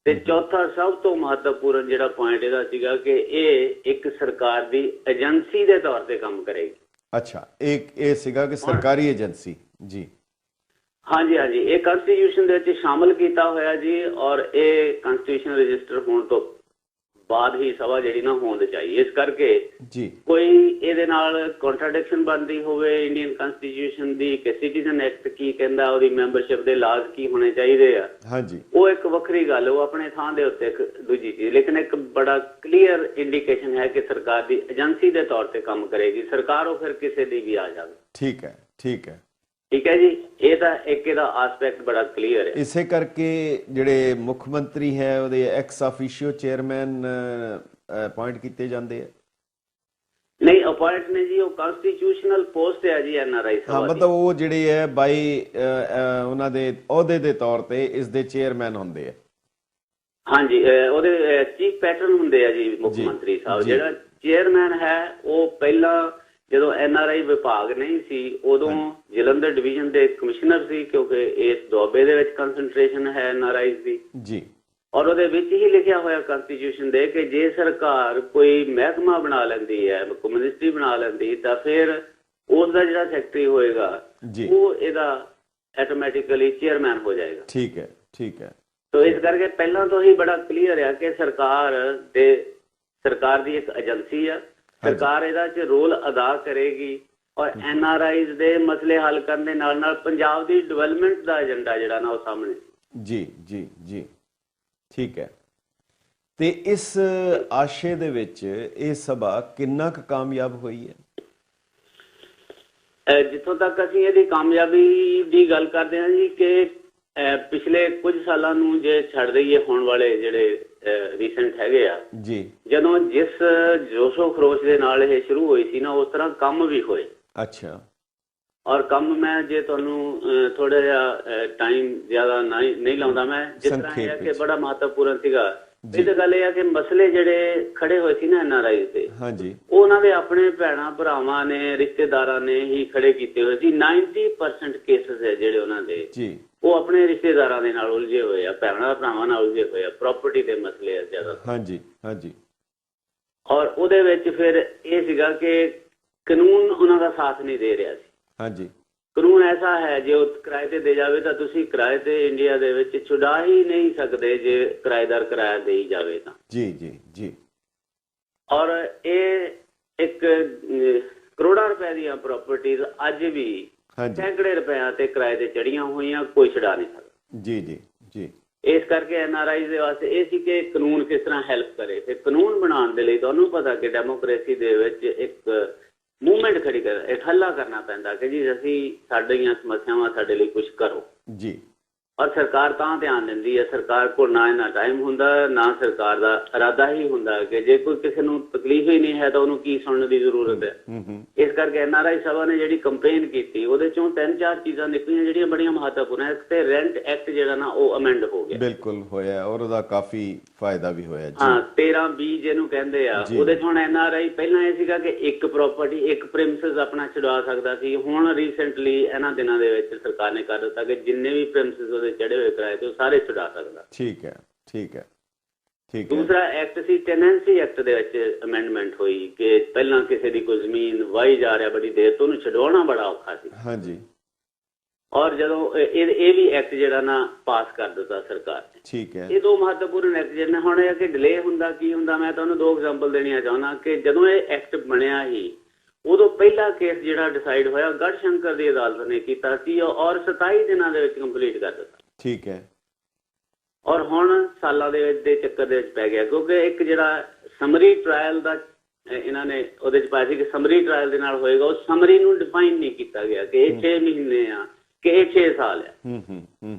ਤੇ ਚੌਥਾ ਸਭ ਤੋਂ ਮਹੱਤਵਪੂਰਨ ਜਿਹੜਾ ਪੁਆਇੰਟ ਇਹਦਾ ਸੀਗਾ ਕਿ ਇਹ ਇੱਕ ਸਰਕਾਰ ਦੀ ਏਜੰਸੀ ਦੇ ਤੌਰ ਤੇ ਕੰਮ ਕਰੇਗੀ। ਅੱਛਾ, ਇਹ ਸੀਗਾ ਕਿ ਸਰਕਾਰੀ ਏਜੰਸੀ। ਜੀ ਹਾਂਜੀ ਹਾਂਜੀ, ਇਹ ਕਨਸਟੀਟਿਊਸ਼ਨ ਦੇ ਵਿੱਚ ਸ਼ਾਮਲ ਕੀਤਾ ਹੋਇਆ ਜੀ, ਔਰ ਇਹ ਕਨਸਟੀਟਿਊਸ਼ਨ ਰਜਿਸਟਰ ਹੋਣ ਤੋਂ ਬਾਅਦ ਹੀ ਸਭਾ ਜਿਹੜੀ ਨਾ ਹੋਂਦ ਚਾਹੀਏ। ਇਸ ਕਰਕੇ ਜੀ ਕੋਈ ਇਹਦੇ ਨਾਲ ਕੰਟਰਾਡਿਕਸ਼ਨ ਬਣਦੀ ਹੋਵੇ ਇੰਡੀਅਨ ਕਨਸਟੀਟਿਊਸ਼ਨ ਦੀ ਕਿ ਸਿਟੀਜ਼ਨ ਐਕਟ ਕੀ ਕਹਿੰਦਾ, ਉਹਦੀ ਮੈਂਬਰਸ਼ਿਪ ਦੇ ਲਾਜ਼ ਕੀ ਹੋਣੇ ਚਾਹੀਦੇ ਆ, ਹਾਂਜੀ, ਉਹ ਇੱਕ ਵੱਖਰੀ ਗੱਲ, ਉਹ ਆਪਣੇ ਥਾਂ ਦੇ ਉੱਤੇ ਇੱਕ ਦੂਜੀ ਚੀਜ਼। ਲੇਕਿਨ ਇੱਕ ਬੜਾ ਕਲੀਅਰ ਇੰਡੀਕੇਸ਼ਨ ਹੈ ਕਿ ਸਰਕਾਰ ਦੀ ਏਜੰਸੀ ਦੇ ਤੌਰ ਤੇ ਕੰਮ ਕਰੇਗੀ। ਸਰਕਾਰ ਉਹ ਫਿਰ ਕਿਸੇ ਦੀ ਵੀ ਆ ਜਾਵੇ। ਠੀਕ ਹੈ, ਠੀਕ ਹੈ, ਠੀਕ ਹੈ ਜੀ। ਇਹ ਤਾਂ ਇੱਕ ਇਹਦਾ ਆਸਪੈਕਟ ਬੜਾ ਕਲੀਅਰ ਹੈ। ਇਸੇ ਕਰਕੇ ਜਿਹੜੇ ਮੁੱਖ ਮੰਤਰੀ ਹੈ ਉਹਦੇ ਐਕਸ ਆਫੀਸ਼ੀਓ ਚੇਅਰਮੈਨ ਅਪਾਇੰਟ ਕੀਤੇ ਜਾਂਦੇ ਆ। ਨਹੀਂ, ਅਪਾਇੰਟ ਨੇ ਜੀ, ਉਹ ਕਨਸਟੀਟਿਊਸ਼ਨਲ ਪੋਸਟ ਹੈ ਜੀ NRI ਸਭਾ ਦੀ। ਮਤਲਬ ਉਹ ਜਿਹੜੇ ਹੈ ਬਾਈ ਉਹਨਾਂ ਦੇ ਅਹੁਦੇ ਦੇ ਤੌਰ ਤੇ ਇਸ ਦੇ ਚੇਅਰਮੈਨ ਹੁੰਦੇ ਆ। ਹਾਂਜੀ, ਉਹਦੇ ਚੀਫ ਪੈਟਰਨ ਹੁੰਦੇ ਆ ਜੀ ਮੁੱਖ ਮੰਤਰੀ ਸਾਹਿਬ। ਜਿਹੜਾ ਚੇਅਰਮੈਨ ਹੈ ਉਹ ਪਹਿਲਾਂ ਜਦੋਂ NRI ਵਿਭਾਗ ਨਹੀਂ ਸੀ ਉਦੋਂ ਜਲੰਧਰ ਡਿਵੀਜ਼ਨ ਦੇ ਕਮਿਸ਼ਨਰ ਸੀ, ਕਿਉਂਕਿ ਇਸ ਦੁਆਬੇ ਦੇ ਵਿੱਚ ਕੰਸੈਂਟਰੇਸ਼ਨ ਹੈ NRIs ਦੀ ਜੀ। ਔਰ ਉਹਦੇ ਵਿੱਚ ਹੀ ਲਿਖਿਆ ਹੋਇਆ ਕਨਸਟੀਟਿਊਸ਼ਨ ਦੇ ਕਿ ਜੇ ਸਰਕਾਰ ਕੋਈ ਮਹਿਕਮਾ ਬਣਾ ਲੈਂਦੀ ਹੈ, ਮਿਨਿਸਟਰੀ ਬਣਾ ਲੈਂਦੀ, ਤਾਂ ਫਿਰ ਉਸ ਦਾ ਜਿਹੜਾ ਸੈਕਟਰੀ ਹੋਏਗਾ ਉਹ ਇਹਦਾ ਆਟੋਮੈਟਿਕਲੀ ਚੇਅਰਮੈਨ ਹੋ ਜਾਏਗਾ। ਠੀਕ ਹੈ, ਠੀਕ ਹੈ। ਤੋ ਇਸ ਕਰਕੇ ਪਹਿਲਾਂ ਤੋਂ ਹੀ ਬੜਾ ਕਲੀਅਰ ਆ ਕਿ ਸਰਕਾਰ ਦੀ ਇੱਕ ਏਜੰਸੀ ਆ, ਸਰਕਾਰ ਇਹਦਾ 'ਚ ਰੋਲ ਅਦਾ ਕਰੇਗੀ ਔਰ NRIs ਦੇ ਮਸਲੇ ਹੱਲ ਕਰਨ ਦੇ ਨਾਲ ਨਾਲ ਪੰਜਾਬ ਦੀ ਡਿਵੈਲਪਮੈਂਟ ਦਾ ਏਜੰਡਾ ਜਿਹੜਾ ਨਾ ਉਹ ਸਾਹਮਣੇ। ਜੀ ਜੀ ਜੀ, ਠੀਕ ਹੈ। ਤੇ ਇਸ ਆਸ਼ੇ ਦੇ ਵਿੱਚ ਇਹ ਸਭਾ ਕਿੰਨਾ ਕੁ ਕਾਮਯਾਬ ਹੋਈ ਹੈ? ਜਿੱਥੋਂ ਤੱਕ ਅਸੀਂ ਇਹਦੀ ਕਾਮਯਾਬੀ ਦੀ ਗੱਲ ਕਰਦੇ ਹਾਂ ਜੀ ਕਿ ਪਿਛਲੇ ਕੁਝ ਸਾਲਾਂ ਨੂੰ ਜੇ ਛੱਡ ਦਈਏ, ਹੋਣ ਵਾਲੇ ਜਿਹੜੇ ਰੀਸੈਂਟ ਹੈਗੇ ਆ ਜੀ, ਜਦੋਂ ਜਿਸ ਜੋਸ਼ੋ ਖਰੋਸ਼ ਦੇ ਨਾਲ ਇਹ ਸ਼ੁਰੂ ਹੋਈ ਸੀ ਨਾ, ਉਸ ਤਰ੍ਹਾਂ ਕੰਮ ਵੀ ਹੋਏ। ਅੱਛਾ। ਔਰ ਕੰਮ ਮੈਂ ਜੇ ਤੁਹਾਨੂੰ ਥੋੜਾ ਜਿਹਾ ਟਾਈਮ ਜ਼ਿਆਦਾ ਨਹੀਂ ਲਾਉਂਦਾ, ਮੈਂ ਜਿਸ ਤਰ੍ਹਾਂ ਹੈ ਕਿ ਬੜਾ ਮਹੱਤਵਪੂਰਨ ਸੀਗਾ। ਇਹ ਤਾਂ ਗੱਲ ਇਹ ਆ ਕਿ ਮਸਲੇ ਜਿਹੜੇ ਖੜੇ ਹੋਏ ਸੀ ਨਾ NRIs ਦੇ, ਹਾਂਜੀ, ਉਹਨਾਂ ਦੇ ਆਪਣੇ ਭੈਣਾਂ ਭਰਾਵਾਂ ਨੇ, ਰਿਸ਼ਤੇਦਾਰਾਂ ਨੇ ਹੀ ਖੜੇ ਕੀਤੇ ਹੋਏ ਸੀ। 90% ਕੇਸਿਸ ਹੈ ਜਿਹੜੇ ਉਹਨਾਂ ਦੇ ਜੀ, ਉਹ ਆਪਣੇ ਰਿਸ਼ਤੇਦਾਰਾਂ ਦੇ ਨਾਲ ਉਲਝੇ ਹੋਏ ਆ, ਭੈਣਾਂ ਭਰਾਵਾਂ ਨਾਲ ਉਲਝੇ ਹੋਏ ਆ, ਪ੍ਰਾਪਰਟੀ ਦੇ ਮਸਲੇ ਆ ਜ਼ਿਆਦਾ। ਹਾਂਜੀ ਹਾਂਜੀ। ਔਰ ਉਹਦੇ ਵਿੱਚ ਫਿਰ ਇਹ ਸੀਗਾ ਕਿ ਕਾਨੂੰਨ ਉਹਨਾਂ ਦਾ ਸਾਥ ਨਹੀਂ ਦੇ ਰਿਹਾ ਸੀ। ਹਾਂਜੀ, ਕਾਨੂੰਨ ਐਸਾ ਹੈ ਜੇ ਉਹ ਕਿਰਾਏ ਤੇ ਦੇ ਜਾਵੇ ਤਾਂ ਤੁਸੀਂ ਕਿਰਾਏ ਤੇ ਇੰਡੀਆ ਦੇ ਵਿੱਚ ਛੁਡਾ ਹੀ ਨਹੀਂ ਸਕਦੇ ਜੇ ਕਿਰਾਏਦਾਰ ਕਿਰਾਇਆ ਦੇਈ ਜਾਵੇ ਤਾਂ। ਜੀ ਜੀ ਜੀ। ਔਰ ਇਹ ਇੱਕ ਕਰੋੜਾਂ ਰੁਪਏ ਦੀਆਂ ਪ੍ਰਾਪਰਟੀਜ਼ ਅੱਜ ਵੀ ਸੈਂਕੜੇ ਰੁਪਇਆਂ ਤੇ ਕਿਰਾਏ ਤੇ ਚੜੀਆਂ ਹੋਈਆਂ, ਕੋਈ ਛੁਡਾ ਨਹੀਂ ਸਕਦਾ। ਜੀ ਜੀ ਜੀ। ਇਸ ਕਰਕੇ NRIs ਦੇ ਵਾਸਤੇ ਇਹ ਸੀ ਕਿ ਕਾਨੂੰਨ ਕਿਸ ਤਰ੍ਹਾਂ ਹੈਲਪ ਕਰੇ। ਤੇ ਕਾਨੂੰਨ ਬਣਾਉਣ ਦੇ ਲਈ ਤੁਹਾਨੂੰ ਪਤਾ ਕਿ ਡੈਮੋਕ੍ਰੇਸੀ ਦੇ ਵਿੱਚ ਇੱਕ ਮੂਵਮੈਂਟ ਖੜੀ ਕਰ, ਇੱਕ ਹੱਲਾ ਕਰਨਾ ਪੈਂਦਾ ਕਿ ਜੀ ਅਸੀਂ ਸਾਡੀਆਂ ਸਮੱਸਿਆਵਾਂ ਸਾਡੇ ਲਈ ਕੁਝ ਕਰੋ ਜੀ। ਔਰ ਸਰਕਾਰ ਤਾਂ ਧਿਆਨ ਦਿੰਦੀ ਹੈ। ਸਰਕਾਰ ਕੋਲ ਨਾ ਇੰਨਾ ਟਾਈਮ ਹੁੰਦਾ, ਨਾ ਸਰਕਾਰ ਦਾ ਇਰਾਦਾ ਹੀ ਹੁੰਦਾ ਕਿ ਜੇ ਕੋਈ ਕਿਸੇ ਨੂੰ ਤਕਲੀਫ ਹੀ ਨਹੀਂ ਹੈ ਤਾਂ ਉਹਨੂੰ ਕੀ ਸੁਣਨ ਦੀ ਜ਼ਰੂਰਤ ਹੈ। ਇਸ ਕਰਕੇ NRI ਸਭਾ ਨੇ ਜਿਹੜੀ ਕੰਪੇਨ ਕੀਤੀ ਉਹਦੇ ਚੋਂ 3-4 ਚੀਜ਼ਾਂ ਨਿਕਲੀਆਂ ਜਿਹੜੀਆਂ ਬੜੀਆਂ ਮਹੱਤਵਪੂਰਨ ਹੈ। ਇੱਕ ਤੇ ਰੈਂਟ ਐਕਟ ਜਿਹੜਾ ਨਾ ਉਹ ਅਮੈਂਡ ਹੋ ਗਿਆ, ਬਿਲਕੁਲ ਹੋਇਆ, ਔਰ ਉਹਦਾ ਕਾਫੀ ਫਾਇਦਾ ਵੀ ਹੋਇਆ ਜੀ। ਹਾਂ 13-20 ਜਿਹਨੂੰ ਕਹਿੰਦੇ ਆ, ਉਹਦੇ ਚ ਹੁਣ NRI ਪਹਿਲਾਂ ਇਹ ਸੀਗਾ ਕਿ ਇੱਕ ਪ੍ਰਾਪਰਟੀ ਇੱਕ ਪ੍ਰੀਮਿਸਿਸ ਆਪਣਾ ਛੁਡਵਾ ਸਕਦਾ ਸੀ। ਹੁਣ ਰੀਸੈਂਟਲੀ ਇਹਨਾਂ ਦਿਨਾਂ ਦੇ ਵਿੱਚ ਸਰਕਾਰ ਨੇ ਕਰ ਦਿੱਤਾ ਕਿ ਜਿੰਨੇ ਵੀ ਪ੍ਰੀਮਿਸਿਸ ਉਹਦੇ ਚੜੇ ਹੋਏ ਕਿਰਾਏ ਤੇ ਉਹ ਸਾਰੇ ਛੁਡਾ ਸਕਦਾ। ਠੀਕ ਹੈ, ਠੀਕ ਹੈ, ਠੀਕ ਹੈ। ਦੂਸਰਾ ਐਕਟ ਸੀ ਟੈਨੈਂਸੀ ਐਕਟ ਦੇ ਵਿੱਚ ਅਮੈਂਡਮੈਂਟ ਹੋਈ ਕਿ ਪਹਿਲਾਂ ਕਿਸੇ ਦੀ ਕੋਈ ਜ਼ਮੀਨ ਵਾਹੀ ਜਾ ਰਿਹਾ ਬੜੀ ਦੇਰ ਤੋਂ ਉਹਨੂੰ ਛਡਵਾਉਣਾ ਬੜਾ ਔਖਾ ਸੀ। ਹਾਂਜੀ। ਔਰ ਜਦੋਂ ਇਹ ਵੀ ਐਕਟ ਜਿਹੜਾ ਨਾ ਪਾਸ ਕਰ ਦਿੱਤਾ ਸਰਕਾਰ ਨੇ। ਠੀਕ ਹੈ। ਇਹ ਦੋ ਮਹੱਤਵਪੂਰਨ ਐਕਟ ਜਿਹੜੇ ਹੁਣ ਇਹ ਕਿ ਡਿਲੇ ਹੁੰਦਾ ਕੀ ਹੁੰਦਾ, ਮੈਂ ਤੁਹਾਨੂੰ 2 ਐਗਜ਼ਾਮਪਲ ਦੇਣੀਆਂ ਚਾਹੁੰਦਾ ਕਿ ਜਦੋਂ ਇਹ ਐਕਟ ਬਣਿਆ ਹੀ ਉਦੋਂ ਪਹਿਲਾ ਕੇਸ ਜਿਹੜਾ ਡਿਸਾਈਡ ਹੋਇਆ ਗੜਸ਼ੰਕਰ ਦੀ ਅਦਾਲਤ ਨੇ ਕੀਤਾ ਸੀ ਔਰ 27 ਦਿਨਾਂ ਦੇ ਵਿੱਚ ਕੰਪਲੀਟ ਕਰ ਦਿੱਤਾ। ਠੀਕ ਹੈ। ਔਰ ਹੁਣ ਸਾਲਾਂ ਦੇ ਵਿੱਚ ਦੇ ਚੱਕਰ ਦੇ ਵਿੱਚ ਪੈ ਗਿਆ ਕਿਉਂਕਿ ਇੱਕ ਜਿਹੜਾ ਸਮਰੀ ਟ੍ਰਾਇਲ ਦਾ ਇਹਨਾਂ ਨੇ ਉਹਦੇ ਚ ਪਾਇਆ ਸੀ ਕਿ ਸਮਰੀ ਟ੍ਰਾਇਲ ਦੇ ਨਾਲ ਹੋਏਗਾ, ਉਹ ਸਮਰੀ ਨੂੰ ਡਿਫਾਈਨ ਨਹੀਂ ਕੀਤਾ ਗਿਆ ਕਿ ਇਹ 6 ਮਹੀਨੇ ਆ ਕਿ ਇਹ 6 ਸਾਲ ਆ।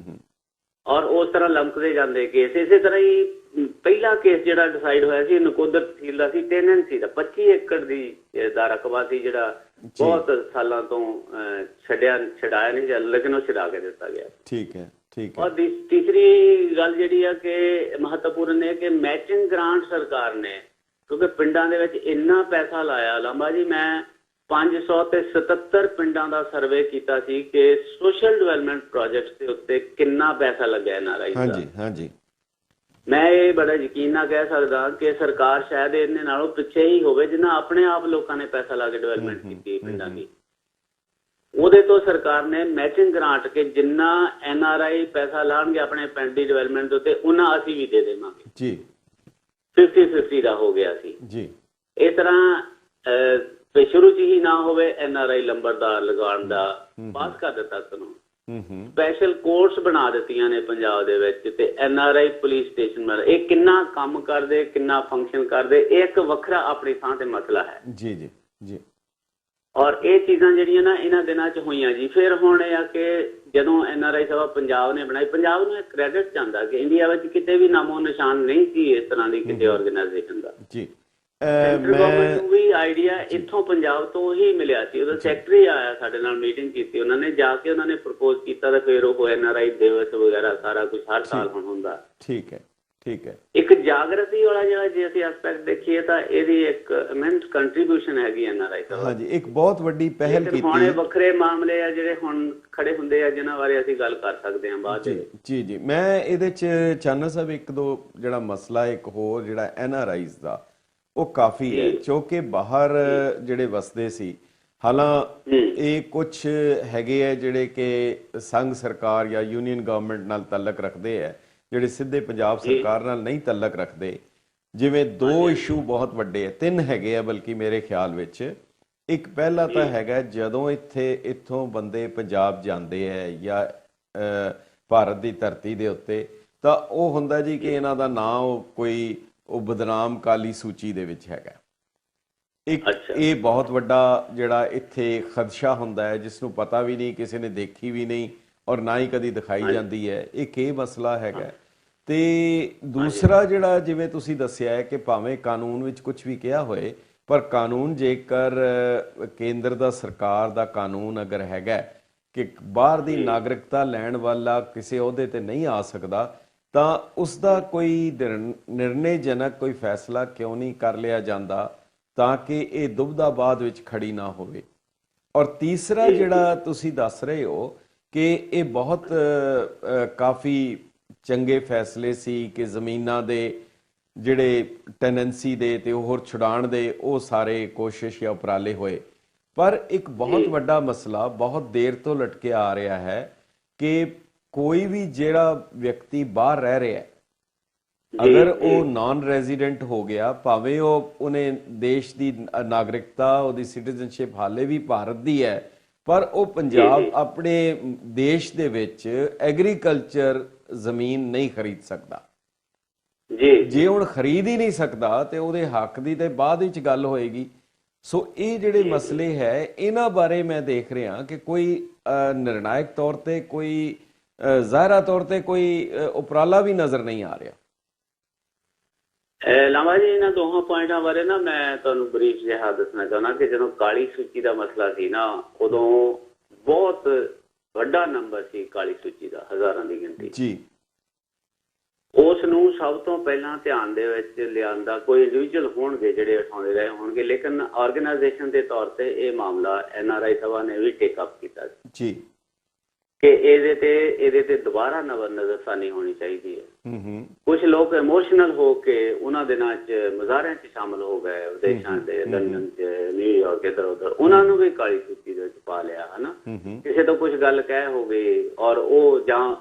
ਔਰ ਉਸ ਤਰ੍ਹਾਂ ਲੰਕਦੇ ਜਾਂਦੇ ਕੇਸ। ਇਸੇ ਤਰ੍ਹਾਂ ਹੀ ਪਹਿਲਾ ਕੇਸ ਜਿਹੜਾ ਡਿਸਾਈਡ ਹੋਇਆ ਸੀ ਨਕੋਦਰ ਤਹਿਸੀਲ ਦਾ ਸੀ, ਟੈਨੈਂਸੀ ਦਾ 25 ਏਕੜ ਦਾ ਰਕਬਾ ਸੀ ਜਿਹੜਾ ਬਹੁਤ ਸਾਲਾਂ ਤੋਂ ਛਡਾਇਆ ਨਹੀਂ ਜਾਂਦਾ, ਲੇਕਿਨ ਉਹ ਛਡਾ ਕੇ ਦਿੱਤਾ ਗਿਆ। ਠੀਕ ਹੈ, ਠੀਕ ਹੈ। ਔਰ ਤੀਸਰੀ ਗੱਲ ਜਿਹੜੀ ਆ ਕਿ ਮਹੱਤਵਪੂਰਨ ਹੈ ਕਿ ਮੈਚਿੰਗ ਗ੍ਰਾਂਟ ਸਰਕਾਰ ਨੇ, ਕਿਉਂਕਿ ਪਿੰਡਾਂ ਦੇ ਵਿੱਚ ਇੰਨਾ ਪੈਸਾ ਲਾਇਆ। ਲਾਂਬਾ ਜੀ ਮੈਂ 577 ਪਿੰਡਾਂ ਦਾ ਸਰਵੇ ਕੀਤਾ ਸੀ ਕਿ ਸੋਸ਼ਲ ਡਿਵੈਲਪਮੈਂਟ ਪ੍ਰੋਜੈਕਟਸ ਦੇ ਉੱਤੇ ਕਿੰਨਾ ਪੈਸਾ ਲੱਗਿਆ NRI ਦਾ। ਹਾਂਜੀ, ਹਾਂਜੀ। ਮੈਂ ਇਹ ਬੜਾ ਯਕੀਨ ਨਾਲ ਕਹਿ ਸਕਦਾ ਕਿ ਸਰਕਾਰ ਸ਼ਾਇਦ ਇਹਨੇ ਨਾਲੋਂ ਪਿੱਛੇ ਹੀ ਹੋਵੇ ਜਿੰਨਾ ਆਪਣੇ ਆਪ ਲੋਕਾਂ ਨੇ ਪੈਸਾ ਲਾ ਕੇ ਡਿਵੈਲਪਮੈਂਟ ਕੀਤੀ ਪਿੰਡਾਂ ਦੀ। ਉਹਦੇ ਤੋਂ ਸਰਕਾਰ ਨੇ ਮੈਚਿੰਗ ਗ੍ਰਾਂਟ ਕੇ ਜਿੰਨਾ NRI ਪੈਸਾ ਲਾਣਗੇ ਆਪਣੇ ਪਿੰਡ ਦੀ ਡਿਵੈਲਪਮੈਂਟ ਦੇ ਉੱਤੇ ਉਹਨਾਂ ਅਸੀਂ ਵੀ ਦੇ ਦੇਵਾਂਗੇ ਜੀ। 50-50 ਦਾ ਹੋ ਗਿਆ ਸੀ ਜੀ। ਇਸ ਤਰ੍ਹਾਂ ਸ਼ੁਰੂ ਚ ਹੀ ਨਾ ਹੋਵੇ NRI ਲੰਬਰਦਾਰ ਲਗਾਉਣ ਦਾ ਪਾਸ ਕਰ ਦਿੱਤਾ ਕਾਨੂੰਨ। ਸਪੈਸ਼ਲ ਕੋਰਟਸ ਬਣਾ ਦਿੱਤੀਆਂ ਨੇ ਪੰਜਾਬ ਦੇ ਵਿੱਚ ਤੇ NRI ਪੁਲਿਸ ਸਟੇਸ਼ਨ ਬਣਾ। ਇਹ ਕਿੰਨਾ ਕੰਮ ਕਰਦੇ, ਕਿੰਨਾ ਫੰਕਸ਼ਨ ਕਰਦੇ, ਇਹ ਇੱਕ ਵੱਖਰਾ ਆਪਣੀ ਥਾਂ ਤੇ ਮਸਲਾ ਹੈ ਜੀ ਜੀ ਜੀ। ਔਰ ਇਹ ਚੀਜ਼ਾਂ ਜਿਹੜੀਆਂ ਨਾ ਇਹਨਾਂ ਦਿਨਾਂ ਚ ਹੋਈਆਂ ਜੀ। ਫਿਰ ਹੁਣ ਇਹ ਆ ਕਿ ਜਦੋਂ NRI ਸਭਾ ਪੰਜਾਬ ਨੇ ਬਣਾਈ, ਪੰਜਾਬ ਨੂੰ ਇਹ ਕ੍ਰੈਡਿਟ ਜਾਂਦਾ ਕਿ ਇੰਡੀਆ ਵਿੱਚ ਕਿਤੇ ਵੀ ਨਾਮੋ ਨਿਸ਼ਾਨ ਨਹੀਂ ਸੀ ਇਸ ਤਰ੍ਹਾਂ ਦੀ ਕਿਸੇ ਆਰਗੇਨਾਈਜੇਸ਼ਨ ਦਾ ਜੀ। ਗਵਰਨਮੈਂਟ ਨੂੰ ਵੀ ਆਈਡੀਆ ਇੱਥੋਂ ਪੰਜਾਬ ਤੋਂ ਹੀ ਮਿਲਿਆ ਸੀ। ਉਹਦਾ ਸੈਕਟਰੀ ਆਇਆ ਸਾਡੇ ਨਾਲ ਮੀਟਿੰਗ ਕੀਤੀ, ਉਹਨਾਂ ਨੇ ਜਾ ਕੇ ਉਹਨਾਂ ਨੇ ਪ੍ਰਪੋਜ਼ ਕੀਤਾ ਤੇ ਫਿਰ ਉਹ NRI ਦਿਵਸ ਵਗੈਰਾ ਸਾਰਾ ਕੁਝ ਹਰ ਸਾਲ ਹੁਣ ਹੁੰਦਾ। ਠੀਕ ਹੈ, ਠੀਕ ਹੈ। ਇੱਕ ਜਾਗਰਤੀ ਵਾਲਾ ਜਿਹੜਾ ਜੇ ਅਸੀਂ ਐਸਪੈਕਟ ਦੇਖੀਏ ਤਾਂ ਇਹਦੀ ਇੱਕ ਇਮੈਂਸ ਕੰਟਰੀਬਿਊਸ਼ਨ ਹੈਗੀ NRI ਦਾ। ਹਾਂਜੀ, ਇੱਕ ਬਹੁਤ ਵੱਡੀ ਪਹਿਲ ਕੀਤੀ। ਹੁਣ ਇਹ ਵੱਖਰੇ ਮਾਮਲੇ ਆ ਜਿਹੜੇ ਹੁਣ ਖੜੇ ਹੁੰਦੇ ਆ ਜਿਨ੍ਹਾਂ ਬਾਰੇ ਅਸੀਂ ਗੱਲ ਕਰ ਸਕਦੇ ਹਾਂ ਬਾਅਦ ਵਿੱਚ। ਜੀ ਜੀ। ਮੈਂ ਇਹਦੇ ਚ ਚਾਨਣਾ ਸਾਹਿਬ ਇੱਕ ਦੋ ਜਿਹੜਾ ਮਸਲਾ ਇੱਕ ਹੋਰ ਜਿਹੜਾ NRIs ਦਾ ਉਹ ਕਾਫੀ ਹੈ ਕਿਉਂਕਿ ਬਾਹਰ ਜਿਹੜੇ ਵਸਦੇ ਸੀ। ਹਾਲਾਂ ਇਹ ਕੁਝ ਹੈਗੇ ਆ ਜਿਹੜੇ ਕਿ ਸੰਘ ਸਰਕਾਰ ਜਾਂ ਯੂਨੀਅਨ ਗਵਰਨਮੈਂਟ ਨਾਲ ਤਾਲੁਕ ਰੱਖਦੇ ਆ, ਜਿਹੜੇ ਸਿੱਧੇ ਪੰਜਾਬ ਸਰਕਾਰ ਨਾਲ ਨਹੀਂ ਤਾਲੁਕ ਰੱਖਦੇ। ਜਿਵੇਂ 2 ਇਸ਼ੂ ਬਹੁਤ ਵੱਡੇ ਆ, 3 ਹੈਗੇ ਆ ਬਲਕਿ ਮੇਰੇ ਖਿਆਲ ਵਿੱਚ। ਇੱਕ ਪਹਿਲਾ ਤਾਂ ਹੈਗਾ ਜਦੋਂ ਇੱਥੋਂ ਬੰਦੇ ਪੰਜਾਬ ਜਾਂਦੇ ਆ ਜਾਂ ਭਾਰਤ ਦੀ ਧਰਤੀ ਦੇ ਉੱਤੇ ਤਾਂ ਉਹ ਹੁੰਦਾ ਜੀ ਕਿ ਇਹਨਾਂ ਦਾ ਨਾਂ ਕੋਈ ਉਹ ਬਦਨਾਮ ਕਾਲੀ ਸੂਚੀ ਦੇ ਵਿੱਚ ਹੈਗਾ। ਇੱਕ ਇਹ ਬਹੁਤ ਵੱਡਾ ਜਿਹੜਾ ਇੱਥੇ ਖਦਸ਼ਾ ਹੁੰਦਾ ਹੈ ਜਿਸ ਨੂੰ ਪਤਾ ਵੀ ਨਹੀਂ, ਕਿਸੇ ਨੇ ਦੇਖੀ ਵੀ ਨਹੀਂ ਔਰ ਨਾ ਹੀ ਕਦੀ ਦਿਖਾਈ ਜਾਂਦੀ ਹੈ। ਇੱਕ ਇਹ ਮਸਲਾ ਹੈਗਾ। ਤੇ ਦੂਸਰਾ ਜਿਹੜਾ ਜਿਵੇਂ ਤੁਸੀਂ ਦੱਸਿਆ ਹੈ ਕਿ ਭਾਵੇਂ ਕਾਨੂੰਨ ਵਿੱਚ ਕੁਝ ਵੀ ਕਿਹਾ ਹੋਏ ਪਰ ਕਾਨੂੰਨ ਜੇਕਰ ਕੇਂਦਰ ਦਾ ਸਰਕਾਰ ਦਾ ਕਾਨੂੰਨ ਅਗਰ ਹੈਗਾ ਕਿ ਬਾਹਰ ਦੀ ਨਾਗਰਿਕਤਾ ਲੈਣ ਵਾਲਾ ਕਿਸੇ ਅਹੁਦੇ ਤੇ ਨਹੀਂ ਆ ਸਕਦਾ ਤਾਂ ਉਸ ਦਾ ਕੋਈ ਨਿਰਣੇਜਨਕ ਕੋਈ ਫੈਸਲਾ ਕਿਉਂ ਨਹੀਂ ਕਰ ਲਿਆ ਜਾਂਦਾ ਤਾਂ ਕਿ ਇਹ ਦੁਬਦਾ ਬਾਅਦ ਵਿੱਚ ਖੜੀ ਨਾ ਹੋਵੇ। ਔਰ ਤੀਸਰਾ ਜਿਹੜਾ ਤੁਸੀਂ ਦੱਸ ਰਹੇ ਹੋ ਕਿ ਇਹ ਬਹੁਤ ਕਾਫੀ ਚੰਗੇ ਫੈਸਲੇ ਸੀ ਕਿ ਜ਼ਮੀਨਾਂ ਦੇ ਜਿਹੜੇ ਟੈਨੈਂਸੀ ਦੇ ਤੇ ਹੋਰ ਛੁਡਾਉਣ ਦੇ ਉਹ ਸਾਰੇ ਕੋਸ਼ਿਸ਼ ਜਾਂ ਉਪਰਾਲੇ ਹੋਏ। ਪਰ ਇੱਕ ਬਹੁਤ ਵੱਡਾ ਮਸਲਾ ਬਹੁਤ ਦੇਰ ਤੋਂ ਲਟਕੇ ਆ ਰਿਹਾ ਹੈ ਕਿ ਕੋਈ ਵੀ ਜਿਹੜਾ ਵਿਅਕਤੀ ਬਾਹਰ ਰਹਿ ਰਿਹਾ ਅਗਰ ਉਹ ਨਾਨ ਰੈਜ਼ੀਡੈਂਟ ਹੋ ਗਿਆ, ਭਾਵੇਂ ਉਹਨੇ ਦੇਸ਼ ਦੀ ਨਾਗਰਿਕਤਾ ਉਹਦੀ ਸਿਟੀਜ਼ਨਸ਼ਿਪ ਹਾਲੇ ਵੀ ਭਾਰਤ ਦੀ ਹੈ, ਪਰ ਉਹ ਪੰਜਾਬ ਆਪਣੇ ਦੇਸ਼ ਦੇ ਵਿੱਚ ਐਗਰੀਕਲਚਰ ਜ਼ਮੀਨ ਨਹੀਂ ਖਰੀਦ ਸਕਦਾ। ਜੇ ਹੁਣ ਖਰੀਦ ਹੀ ਨਹੀਂ ਸਕਦਾ ਤੇ ਉਹਦੇ ਹੱਕ ਦੀ ਤੇ ਬਾਅਦ ਵਿੱਚ ਗੱਲ ਹੋਏਗੀ। ਸੋ ਇਹ ਜਿਹੜੇ ਮਸਲੇ ਹੈ ਇਹਨਾਂ ਬਾਰੇ ਮੈਂ ਦੇਖ ਰਿਹਾ ਕਿ ਕੋਈ ਨਿਰਣਾਇਕ ਤੌਰ ਤੇ ਕੋਈ ਜ਼ਾਹਿਰਾ ਤੌਰ ਤੇ ਕੋਈ ਉਪਰਾਲਾ ਵੀ ਨਜ਼ਰ ਨਹੀਂ ਆ ਰਿਹਾ। ਲਾਂਬਾ ਜੀ ਇਹਨਾਂ ਦੋਹਾਂ ਪੁਆਇੰਟਾਂ ਬਾਰੇ ਨਾ ਮੈਂ ਤੁਹਾਨੂੰ ਬਰੀਫ ਜਿਹਾ ਦੱਸਣਾ ਚਾਹੁੰਦਾ ਕਿ ਜਦੋਂ ਕਾਲੀ ਸੂਚੀ ਦਾ ਮਸਲਾ ਸੀ ਨਾ, ਉਦੋਂ ਬਹੁਤ ਵੱਡਾ ਨੰਬਰ ਸੀ ਕਾਲੀ ਸੂਚੀ ਦਾ, ਹਜ਼ਾਰਾਂ ਦੀ ਗਿਣਤੀ ਜੀ। ਉਸ ਨੂੰ ਸਭ ਤੋਂ ਪਹਿਲਾਂ ਧਿਆਨ ਦੇ ਵਿੱਚ ਲਿਆਂਦਾ ਕੋਈ ਇੰਡੀਵਿਜੂਅਲ ਹੋਣਗੇ ਜਿਹੜੇ ਉਠਾਉਂਦੇ ਰਹੇ ਹੋਣਗੇ, ਲੇਕਿਨ ਆਰਗੇਨਾਈਜੇਸ਼ਨ ਦੇ ਤੌਰ ਤੇ ਇਹ ਮਾਮਲਾ NRI ਸਭਾ ਨੇ ਵੀ ਟੇਕ ਅਪ ਕੀਤਾ ਜੀ ਕਿ ਇਹਦੇ ਤੇ ਦੁਬਾਰਾ ਨਜ਼ਰਸਾਨੀ ਹੋਣੀ ਚਾਹੀਦੀ ਹੈ। ਕੁਝ ਲੋਕ ਇਮੋਸ਼ਨਲ ਹੋ ਕੇ ਉਹਨਾਂ ਦਿਨਾਂ 'ਚ ਮੁਜ਼ਾਹਰਿਆਂ 'ਚ ਸ਼ਾਮਲ ਹੋ ਗਏ, ਵਿਦੇਸ਼ਾਂ ਦੇ, ਲੰਡਨ 'ਚ, ਨਿਊਯਾਰਕ, ਇੱਧਰ ਉੱਧਰ, ਉਹਨਾਂ ਨੂੰ ਵੀ ਕਾਲੀ ਸੂਚੀ ਦੇ ਵਿੱਚ ਪਾ ਲਿਆ ਹੈ ਨਾ। ਕਿਸੇ ਤੋਂ ਕੁਝ ਗੱਲ ਕਹਿ ਹੋ ਗਈ ਔਰ ਉਹ ਜਾਂ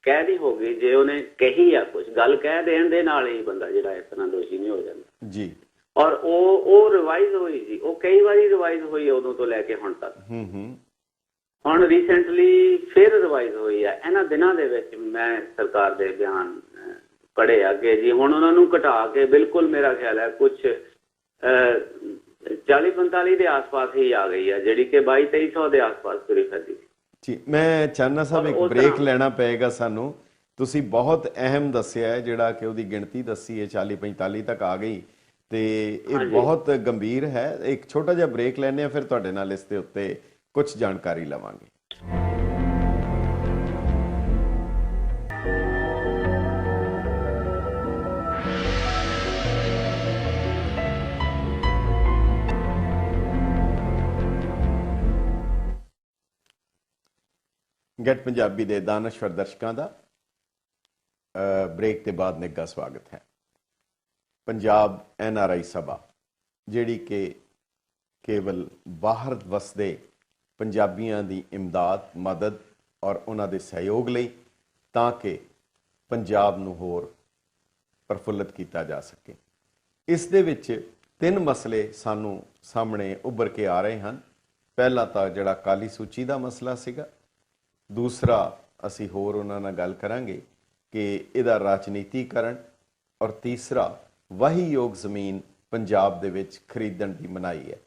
ਕਹਿ ਦੀ ਹੋ ਗਈ, ਜੇ ਉਹਨੇ ਕਹੀ ਆ ਕੁਝ ਗੱਲ ਕਹਿ ਦੇਣ ਦੇ ਨਾਲ ਹੀ ਬੰਦਾ ਜਿਹੜਾ ਇਸ ਤਰ੍ਹਾਂ ਦੋਸ਼ੀ ਨਹੀਂ ਹੋ ਜਾਂਦਾ ਜੀ। ਔਰ ਉਹ ਰਿਵਾਈਜ਼ ਹੋਈ ਜੀ, ਉਹ ਕਈ ਵਾਰੀ ਰਿਵਾਈਜ਼ ਹੋਈ ਉਦੋਂ ਤੋਂ ਲੈ ਕੇ ਹੁਣ ਤੱਕ। ਹੁਣ ਰੀਸੈਂਟਲੀ ਫਿਰ ਰਿਵਾਈਜ਼ ਹੋਈ ਆ ਇਹਨਾਂ ਦਿਨਾਂ ਦੇ ਵਿੱਚ। ਮੈਂ ਸਰਕਾਰ ਦੇ ਬਿਆਨ ਪੜ੍ਹੇ ਅੱਗੇ ਜੀ, ਹੁਣ ਉਹਨਾਂ ਨੂੰ ਘਟਾ ਕੇ ਬਿਲਕੁਲ ਮੇਰਾ ਖਿਆਲ ਹੈ ਕੁਝ 40-45 ਦੇ ਆਸ-ਪਾਸ ਹੀ ਆ ਗਈ ਆ, ਜਿਹੜੀ ਕਿ 2200-2300 ਦੇ ਆਸ-ਪਾਸ ਤੁਰੀ ਫਿਰਦੀ ਜੀ। ਮੈਂ ਚਾਹਨਾ ਸਾਹਿਬ ਇੱਕ ਬ੍ਰੇਕ ਲੈਣਾ ਪਏਗਾ ਸਾਨੂੰ। ਤੁਸੀਂ ਬਹੁਤ ਅਹਿਮ ਦੱਸਿਆ ਹੈ ਜਿਹੜਾ ਕਿ ਉਹਦੀ ਗਿਣਤੀ ਦੱਸੀ ਹੈ 40-45 ਤੱਕ ਆ ਗਈ ਤੇ ਇਹ ਬਹੁਤ ਗੰਭੀਰ ਹੈ। ਇੱਕ ਛੋਟਾ ਜਿਹਾ ਬ੍ਰੇਕ ਲੈਣੇ ਆ, ਫਿਰ ਤੁਹਾਡੇ ਨਾਲ ਇਸ ਦੇ ਉੱਤੇ ਕੁਝ ਜਾਣਕਾਰੀ ਲਵਾਂਗੇ। ਗੈਟ ਪੰਜਾਬੀ ਦੇ ਦਾਨਸ਼ਵਰ ਦਰਸ਼ਕਾਂ ਦਾ ਬ੍ਰੇਕ ਦੇ ਬਾਅਦ ਨਿੱਘਾ ਸਵਾਗਤ ਹੈ। ਪੰਜਾਬ NRI ਸਭਾ ਜਿਹੜੀ ਕਿ ਕੇਵਲ ਬਾਹਰ ਵਸਦੇ ਪੰਜਾਬੀਆਂ ਦੀ ਇਮਦਾਦ, ਮਦਦ ਔਰ ਉਹਨਾਂ ਦੇ ਸਹਿਯੋਗ ਲਈ, ਤਾਂ ਕਿ ਪੰਜਾਬ ਨੂੰ ਹੋਰ ਪ੍ਰਫੁੱਲਤ ਕੀਤਾ ਜਾ ਸਕੇ। ਇਸ ਦੇ ਵਿੱਚ 3 ਮਸਲੇ ਸਾਨੂੰ ਸਾਹਮਣੇ ਉੱਭਰ ਕੇ ਆ ਰਹੇ ਹਨ। ਪਹਿਲਾ ਤਾਂ ਜਿਹੜਾ ਕਾਲੀ ਸੂਚੀ ਦਾ ਮਸਲਾ ਸੀਗਾ, ਦੂਸਰਾ ਅਸੀਂ ਹੋਰ ਉਹਨਾਂ ਨਾਲ ਗੱਲ ਕਰਾਂਗੇ ਕਿ ਇਹਦਾ ਰਾਜਨੀਤੀਕਰਨ, ਔਰ ਤੀਸਰਾ ਵਾਹੀਯੋਗ ਜ਼ਮੀਨ ਪੰਜਾਬ ਦੇ ਵਿੱਚ ਖਰੀਦਣ ਦੀ ਮਨਾਹੀ ਹੈ।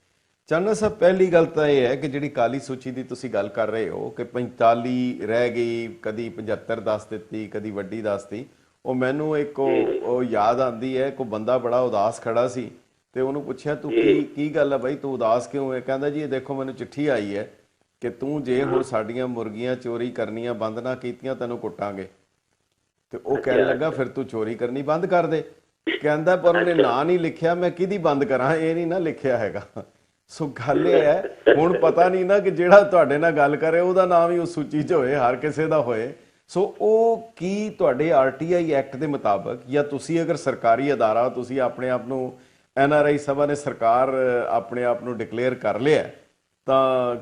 ਚਾਨਣਾ ਸਾਹਿਬ, ਪਹਿਲੀ ਗੱਲ ਤਾਂ ਇਹ ਹੈ ਕਿ ਜਿਹੜੀ ਕਾਲੀ ਸੂਚੀ ਦੀ ਤੁਸੀਂ ਗੱਲ ਕਰ ਰਹੇ ਹੋ ਕਿ 45 ਰਹਿ ਗਈ, ਕਦੀ 75 ਦੱਸ ਦਿੱਤੀ, ਕਦੀ ਵੱਡੀ ਦੱਸਤੀ, ਉਹ ਮੈਨੂੰ ਇੱਕ ਉਹ ਯਾਦ ਆਉਂਦੀ ਹੈ। ਕੋਈ ਬੰਦਾ ਬੜਾ ਉਦਾਸ ਖੜਾ ਸੀ ਤੇ ਉਹਨੂੰ ਪੁੱਛਿਆ ਤੂੰ ਕੀ ਗੱਲ ਹੈ ਬਾਈ, ਤੂੰ ਉਦਾਸ ਕਿਉਂ ਹੈ? ਕਹਿੰਦਾ ਜੀ ਇਹ ਦੇਖੋ ਮੈਨੂੰ ਚਿੱਠੀ ਆਈ ਹੈ ਕਿ ਤੂੰ ਜੇ ਹੁਣ ਸਾਡੀਆਂ ਮੁਰਗੀਆਂ ਚੋਰੀ ਕਰਨੀਆਂ ਬੰਦ ਨਾ ਕੀਤੀਆਂ ਤੈਨੂੰ ਕੁੱਟਾਂਗੇ। ਤੇ ਉਹ ਕਹਿਣ ਲੱਗਾ ਫਿਰ ਤੂੰ ਚੋਰੀ ਕਰਨੀ ਬੰਦ ਕਰ ਦੇ। ਕਹਿੰਦਾ ਪਰ ਉਹਨੇ ਨਾਂ ਨਹੀਂ ਲਿਖਿਆ, ਮੈਂ ਕਿਹਦੀ ਬੰਦ ਕਰਾਂ, ਇਹ ਨਹੀਂ ਨਾ ਲਿਖਿਆ ਹੈਗਾ। ਸੋ ਗੱਲ ਇਹ ਹੈ, ਹੁਣ ਪਤਾ ਨਹੀਂ ਨਾ ਕਿ ਜਿਹੜਾ ਤੁਹਾਡੇ ਨਾਲ ਗੱਲ ਕਰੇ ਉਹਦਾ ਨਾਮ ਹੀ ਉਸ ਸੂਚੀ 'ਚ ਹੋਏ, ਹਰ ਕਿਸੇ ਦਾ ਹੋਏ। ਸੋ ਉਹ ਕੀ ਤੁਹਾਡੇ RTI ਐਕਟ ਦੇ ਮੁਤਾਬਕ, ਜਾਂ ਤੁਸੀਂ ਅਗਰ ਸਰਕਾਰੀ ਅਦਾਰਾ, ਤੁਸੀਂ ਆਪਣੇ ਆਪ ਨੂੰ NRI ਸਭਾ ਨੇ ਸਰਕਾਰ ਆਪਣੇ ਆਪ ਨੂੰ ਡਿਕਲੇਅਰ ਕਰ ਲਿਆ, ਤਾਂ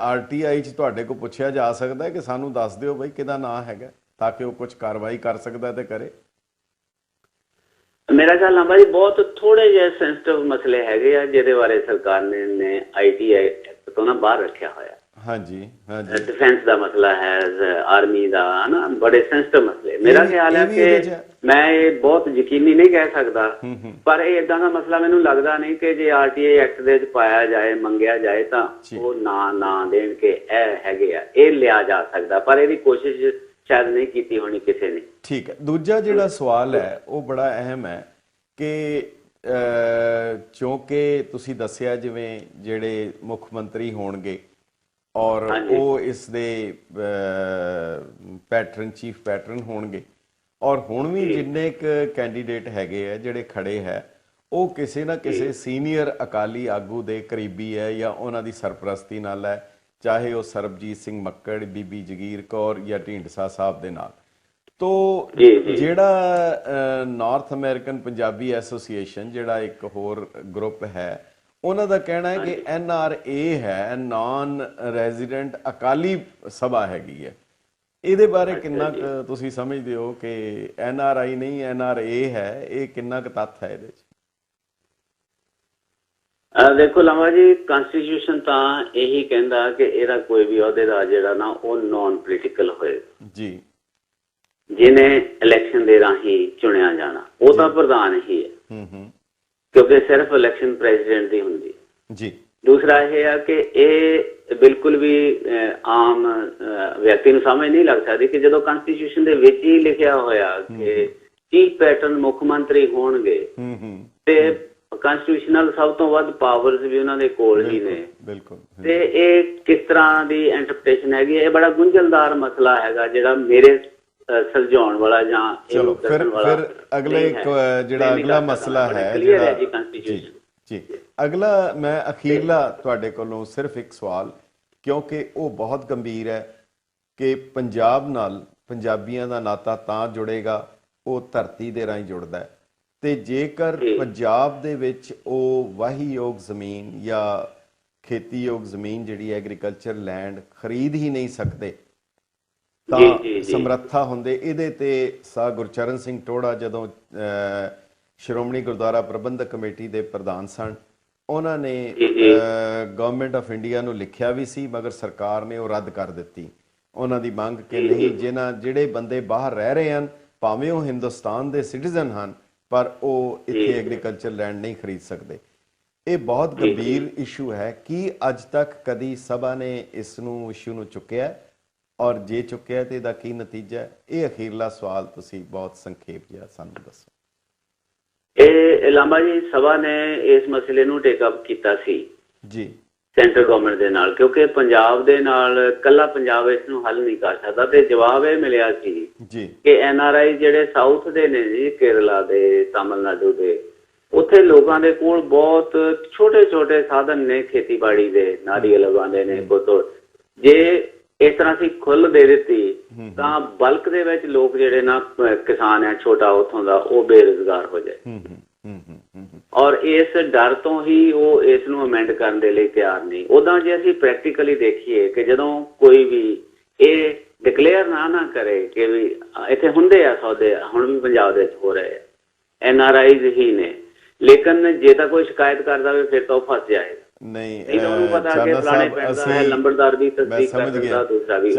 RTI 'ਚ ਤੁਹਾਡੇ ਕੋਲ ਪੁੱਛਿਆ ਜਾ ਸਕਦਾ ਕਿ ਸਾਨੂੰ ਦੱਸ ਦਿਓ ਬਈ ਕਿਹਦਾ ਨਾਂ ਹੈਗਾ, ਤਾਂ ਕਿ ਉਹ ਕੁਝ ਕਾਰਵਾਈ ਕਰ ਸਕਦਾ ਤੇ ਕਰੇ? ਮੇਰਾ ਖਿਆਲ ਲਾਂਬਾ ਜੀ ਬਹੁਤ ਥੋੜੇ ਜਿਹੇ ਸੈਂਸਿਟਿਵ ਮਸਲੇ ਹੈਗੇ ਆ ਜਿਹਦੇ ਬਾਰੇ ਸਰਕਾਰ ਨੇ ITI ਐਕਟ ਤੋਂ ਨਾ ਬਾਹਰ ਰੱਖਿਆ ਹੋਇਆ। ਹਾਂਜੀ ਹਾਂਜੀ, ਡਿਫੈਂਸ ਦਾ ਮਸਲਾ ਹੈ, ਆਰਮੀ ਦਾ, ਹਨਾ, ਬੜੇ ਸੈਂਸਿਟਿਵ ਮਸਲੇ। ਮੇਰਾ ਖਿਆਲ ਹੈ ਕਿ ਮੈਂ ਇਹ ਬਹੁਤ ਯਕੀਨੀ ਨਹੀਂ ਕਹਿ ਸਕਦਾ, ਪਰ ਇਹ ਏਦਾਂ ਦਾ ਮਸਲਾ ਮੈਨੂੰ ਲੱਗਦਾ ਨਹੀਂ ਕਿ ਜੇ RTI ਐਕਟ ਦੇ ਵਿੱਚ ਪਾਇਆ ਜਾਏ, ਮੰਗਿਆ ਜਾਏ, ਤਾਂ ਉਹ ਨਾ ਦੇਣ ਕੇ ਇਹ ਹੈਗੇ ਆ, ਇਹ ਲਿਆ ਜਾ ਸਕਦਾ, ਪਰ ਇਹਦੀ ਕੋਸ਼ਿਸ਼ ਸ਼ਾਇਦ ਨਹੀਂ ਕੀਤੀ ਹੋਣੀ ਕਿਸੇ ਨੇ। ਠੀਕ ਹੈ। ਦੂਜਾ ਜਿਹੜਾ ਸਵਾਲ ਹੈ ਉਹ ਬੜਾ ਅਹਿਮ ਹੈ ਕਿ ਕਿਉਂਕਿ ਤੁਸੀਂ ਦੱਸਿਆ ਜਿਵੇਂ ਜਿਹੜੇ ਮੁੱਖ ਮੰਤਰੀ ਹੋਣਗੇ ਔਰ ਉਹ ਇਸ ਦੇ ਪੈਟਰਨ, ਚੀਫ ਪੈਟਰਨ ਹੋਣਗੇ, ਔਰ ਹੁਣ ਵੀ ਜਿੰਨੇ ਕੁ ਕੈਂਡੀਡੇਟ ਹੈਗੇ ਆ ਜਿਹੜੇ ਖੜੇ ਹੈ, ਉਹ ਕਿਸੇ ਨਾ ਕਿਸੇ ਸੀਨੀਅਰ ਅਕਾਲੀ ਆਗੂ ਦੇ ਕਰੀਬੀ ਹੈ ਜਾਂ ਉਹਨਾਂ ਦੀ ਸਰਪ੍ਰਸਤੀ ਨਾਲ ਹੈ, ਚਾਹੇ ਉਹ ਸਰਬਜੀਤ ਸਿੰਘ ਮੱਕੜ, ਬੀਬੀ ਜਗੀਰ ਕੌਰ ਜਾਂ ਢੀਂਡਸਾ ਸਾਹਿਬ ਦੇ ਨਾਲ। ਤੋ ਜਿਹੜਾ ਨਾਰਥ ਅਮਰੀਕਨ ਪੰਜਾਬੀ ਐਸੋਸੀਏਸ਼ਨ, ਜਿਹੜਾ ਇੱਕ ਹੋਰ ਗਰੁੱਪ ਹੈ, ਉਹਨਾਂ ਦਾ ਕਹਿਣਾ ਹੈ ਕਿ NRA ਹੈ, ਨਾਨ ਰੈਜ਼ੀਡੈਂਟ ਅਕਾਲੀ ਸਭਾ ਹੈਗੀ ਹੈ। ਇਹਦੇ ਬਾਰੇ ਕਿੰਨਾ ਕੁ ਤੁਸੀਂ ਸਮਝਦੇ ਹੋ ਕਿ NRI ਨਹੀਂ NRA ਹੈ, ਇਹ ਕਿੰਨਾ ਕੁ ਤੱਥ ਹੈ ਇਹਦੇ 'ਚ? ਦੇਖੋ ਲਾਂਬਾ ਜੀ, ਕਨਸਟੀਟਿਊਸ਼ਨ ਤਾਂ ਇਹੀ ਕਹਿੰਦਾ ਕਿ ਇਹਦਾ ਕੋਈ ਵੀ ਅਹੁਦੇਦਾਰ ਜਿਹੜਾ ਨਾ ਉਹ ਨਾਨ ਪੋਲੀਟੀਕਲ ਹੋਏ ਜੀ, ਜਿਹਨੇ ਇਲੈਕਸ਼ਨ ਦੇ ਰਾਹੀਂ ਚੁਣਿਆ ਜਾਣਾ, ਉਹ ਤਾਂ ਪ੍ਰਧਾਨ ਹੀ ਹੈ, ਕਿਉਂਕਿ ਸਿਰਫ ਇਲੈਕਸ਼ਨ ਪ੍ਰੈਜ਼ੀਡੈਂਟ ਦੀ ਹੁੰਦੀ ਜੀ। ਦੂਸਰਾ ਇਹ ਆ ਕਿ ਇਹ ਬਿਲਕੁਲ ਵੀ ਆਮ ਵਿਅਕਤੀ ਨੂੰ ਸਮਝ ਨਹੀਂ ਲੱਗ ਸਕਦੀ ਕਿ ਜਦੋਂ ਕਨਸਟੀਟਿਊਸ਼ਨ ਦੇ ਵਿੱਚ ਹੀ ਲਿਖਿਆ ਹੋਇਆ ਕਿ ਚੀਫ ਪੈਟਰਨ ਮੁੱਖ ਮੰਤਰੀ ਹੋਣਗੇ ਤੇ ਕਨਸਟੀਟਿਊਸ਼ਨਲ ਸਭ ਤੋਂ ਵੱਧ ਪਾਵਰਸ ਵੀ ਉਹਨਾਂ ਦੇ ਕੋਲ ਹੀ ਨੇ। ਬਿਲਕੁਲ। ਤੇ ਇਹ ਕਿਸ ਤਰ੍ਹਾਂ ਦੀ ਇੰਟਰਪ੍ਰੀਟੇਸ਼ਨ ਹੈਗੀ, ਇਹ ਬੜਾ ਗੁੰਝਲਦਾਰ ਮਸਲਾ ਹੈਗਾ ਜਿਹੜਾ ਮੇਰੇ ਸੁਲਝਾਉਣ ਵਾਲਾ ਜਾਂ ਚਲੋ ਫਿਰ ਅਗਲੇ ਜਿਹੜਾ ਅਗਲਾ ਮਸਲਾ ਹੈ ਜੀ ਅਗਲਾ ਮੈਂ ਅਖੀਰਲਾ ਤੁਹਾਡੇ ਕੋਲੋਂ ਸਿਰਫ ਇੱਕ ਸਵਾਲ, ਕਿਉਂਕਿ ਉਹ ਬਹੁਤ ਗੰਭੀਰ ਹੈ ਕਿ ਪੰਜਾਬ ਨਾਲ ਪੰਜਾਬੀਆਂ ਦਾ ਨਾਤਾ ਤਾਂ ਜੁੜੇਗਾ ਉਹ ਧਰਤੀ ਦੇ ਰਾਹੀਂ ਜੁੜਦਾ ਹੈ, ਤੇ ਜੇਕਰ ਪੰਜਾਬ ਦੇ ਵਿੱਚ ਉਹ ਵਾਹੀਯੋਗ ਜ਼ਮੀਨ ਜਾਂ ਖੇਤੀਯੋਗ ਜ਼ਮੀਨ ਜਿਹੜੀ ਐਗਰੀਕਲਚਰ ਲੈਂਡ ਖਰੀਦ ਹੀ ਨਹੀਂ ਸਕਦੇ ਤਾਂ ਸਮਰੱਥਾ ਹੁੰਦੇ। ਇਹਦੇ ਤੇ ਸਾਹ ਗੁਰਚਰਨ ਸਿੰਘ ਟੋੜਾ ਜਦੋਂ ਸ਼੍ਰੋਮਣੀ ਗੁਰਦੁਆਰਾ ਪ੍ਰਬੰਧਕ ਕਮੇਟੀ ਦੇ ਪ੍ਰਧਾਨ ਸਨ, ਉਹਨਾਂ ਨੇ ਗਵਰਨਮੈਂਟ ਆਫ ਇੰਡੀਆ ਨੂੰ ਲਿਖਿਆ ਵੀ ਸੀ, ਮਗਰ ਸਰਕਾਰ ਨੇ ਉਹ ਰੱਦ ਕਰ ਦਿੱਤੀ। ਉਹਨਾਂ ਦੀ ਮੰਗ ਕਿ ਨਹੀਂ, ਜਿਹੜੇ ਬੰਦੇ ਬਾਹਰ ਰਹਿ ਰਹੇ ਹਨ ਭਾਵੇਂ ਉਹ ਹਿੰਦੁਸਤਾਨ ਦੇ ਸਿਟੀਜ਼ਨ ਹਨ ਪਰ ਉਹ ਇੱਥੇ ਐਗਰੀਕਲਚਰ ਲੈਂਡ ਨਹੀਂ ਖਰੀਦ ਸਕਦੇ। ਇਹ ਬਹੁਤ ਗੰਭੀਰ ਇਸ਼ੂ ਹੈ। ਕੀ ਅੱਜ ਤੱਕ ਕਦੀ ਸਭਾ ਨੇ ਇਸ ਨੂੰ ਇਸ਼ੂ ਨੂੰ ਚੁੱਕਿਆ, ਔਰ ਜੇ ਚੁੱਕਿਆ ਤੇ ਇਹਦਾ ਕੀ ਨਤੀਜਾ ਹੈ? ਇਹ ਅਖੀਰਲਾ ਸਵਾਲ ਤੁਸੀਂ ਬਹੁਤ ਸੰਖੇਪ ਜਿਹਾ ਸਾਨੂੰ ਦੱਸੋ। ਇਹ ਲਾਂਬਾ ਜੀ, ਸਭਾ ਨੇ ਇਸ ਮਸਲੇ ਨੂੰ ਟੇਕ ਅਪ ਕੀਤਾ ਸੀ ਜੀ ਸੈਂਟਰ ਗਵਰਨਮੈਂਟ ਦੇ ਨਾਲ, ਕਿਉਂਕਿ ਪੰਜਾਬ ਦੇ ਨਾਲ ਕੱਲਾ ਪੰਜਾਬ ਇਸ ਨੂੰ ਹੱਲ ਨਹੀਂ ਕਰ ਸਕਦਾ। ਤੇ ਜਵਾਬ ਇਹ ਮਿਲਿਆ ਸੀ ਜੀ ਕਿ NRI ਜਿਹੜੇ ਸਾਊਥ ਦੇ ਨੇ ਜੀ, ਕੇਰਲਾ ਦੇ, ਤਾਮਿਲਨਾਡੂ ਦੇ, ਉੱਥੇ ਲੋਕਾਂ ਦੇ ਕੋਲ ਬਹੁਤ ਛੋਟੇ ਛੋਟੇ ਸਾਧਨ ਨੇ ਖੇਤੀਬਾੜੀ ਦੇ, ਨਾਰੀਅਲ ਲਗਾਉਂਦੇ ਨੇ ਕੋਤੋ। ਜੇ ਇਸ ਤਰ੍ਹਾਂ ਅਸੀਂ ਖੁੱਲ੍ਹ ਦੇ ਦਿੱਤੀ ਤਾਂ ਬਲਕ ਦੇ ਵਿੱਚ ਲੋਕ ਜਿਹੜੇ ਨਾ ਕਿਸਾਨ ਹੈ ਛੋਟਾ ਉੱਥੋਂ ਦਾ, ਉਹ ਬੇਰੁਜ਼ਗਾਰ ਹੋ ਜਾਏ। ਔਰ ਇਸ ਡਰ ਤੋਂ ਹੀ ਉਹ ਇਸ ਨੂੰ ਅਮੈਂਡ ਕਰਨ ਦੇ ਲਈ ਤਿਆਰ ਨਹੀਂ। ਉੱਦਾਂ ਜੇ ਅਸੀਂ ਪ੍ਰੈਕਟੀਕਲੀ ਦੇਖੀਏ ਕਿ ਜਦੋਂ ਕੋਈ ਵੀ ਇਹ ਡਿਕਲੇਅਰ ਨਾ ਕਰੇ ਕਿ ਵੀ ਇੱਥੇ ਹੁੰਦੇ ਆ ਸੌਦੇ, ਹੁਣ ਵੀ ਪੰਜਾਬ ਦੇ ਵਿੱਚ ਹੋ ਰਹੇ ਆ, NRIs ਹੀ ਨੇ, ਲੇਕਿਨ ਜੇ ਤਾਂ ਕੋਈ ਸ਼ਿਕਾਇਤ ਕਰਦਾ ਹੋਵੇ ਫਿਰ ਤਾਂ ਉਹ ਫਸ ਜਾਏਗਾ। ਨਹੀਂ ਪਤਾ ਕਿ ਫਲਾਣੇ ਪਿੰਡ ਦਾ ਹੈ, ਲੰਬੜਦਾਰ ਵੀ ਤਸਦੀਕ ਕਰ ਦਿੰਦਾ, ਦੂਸਰਾ ਵੀ।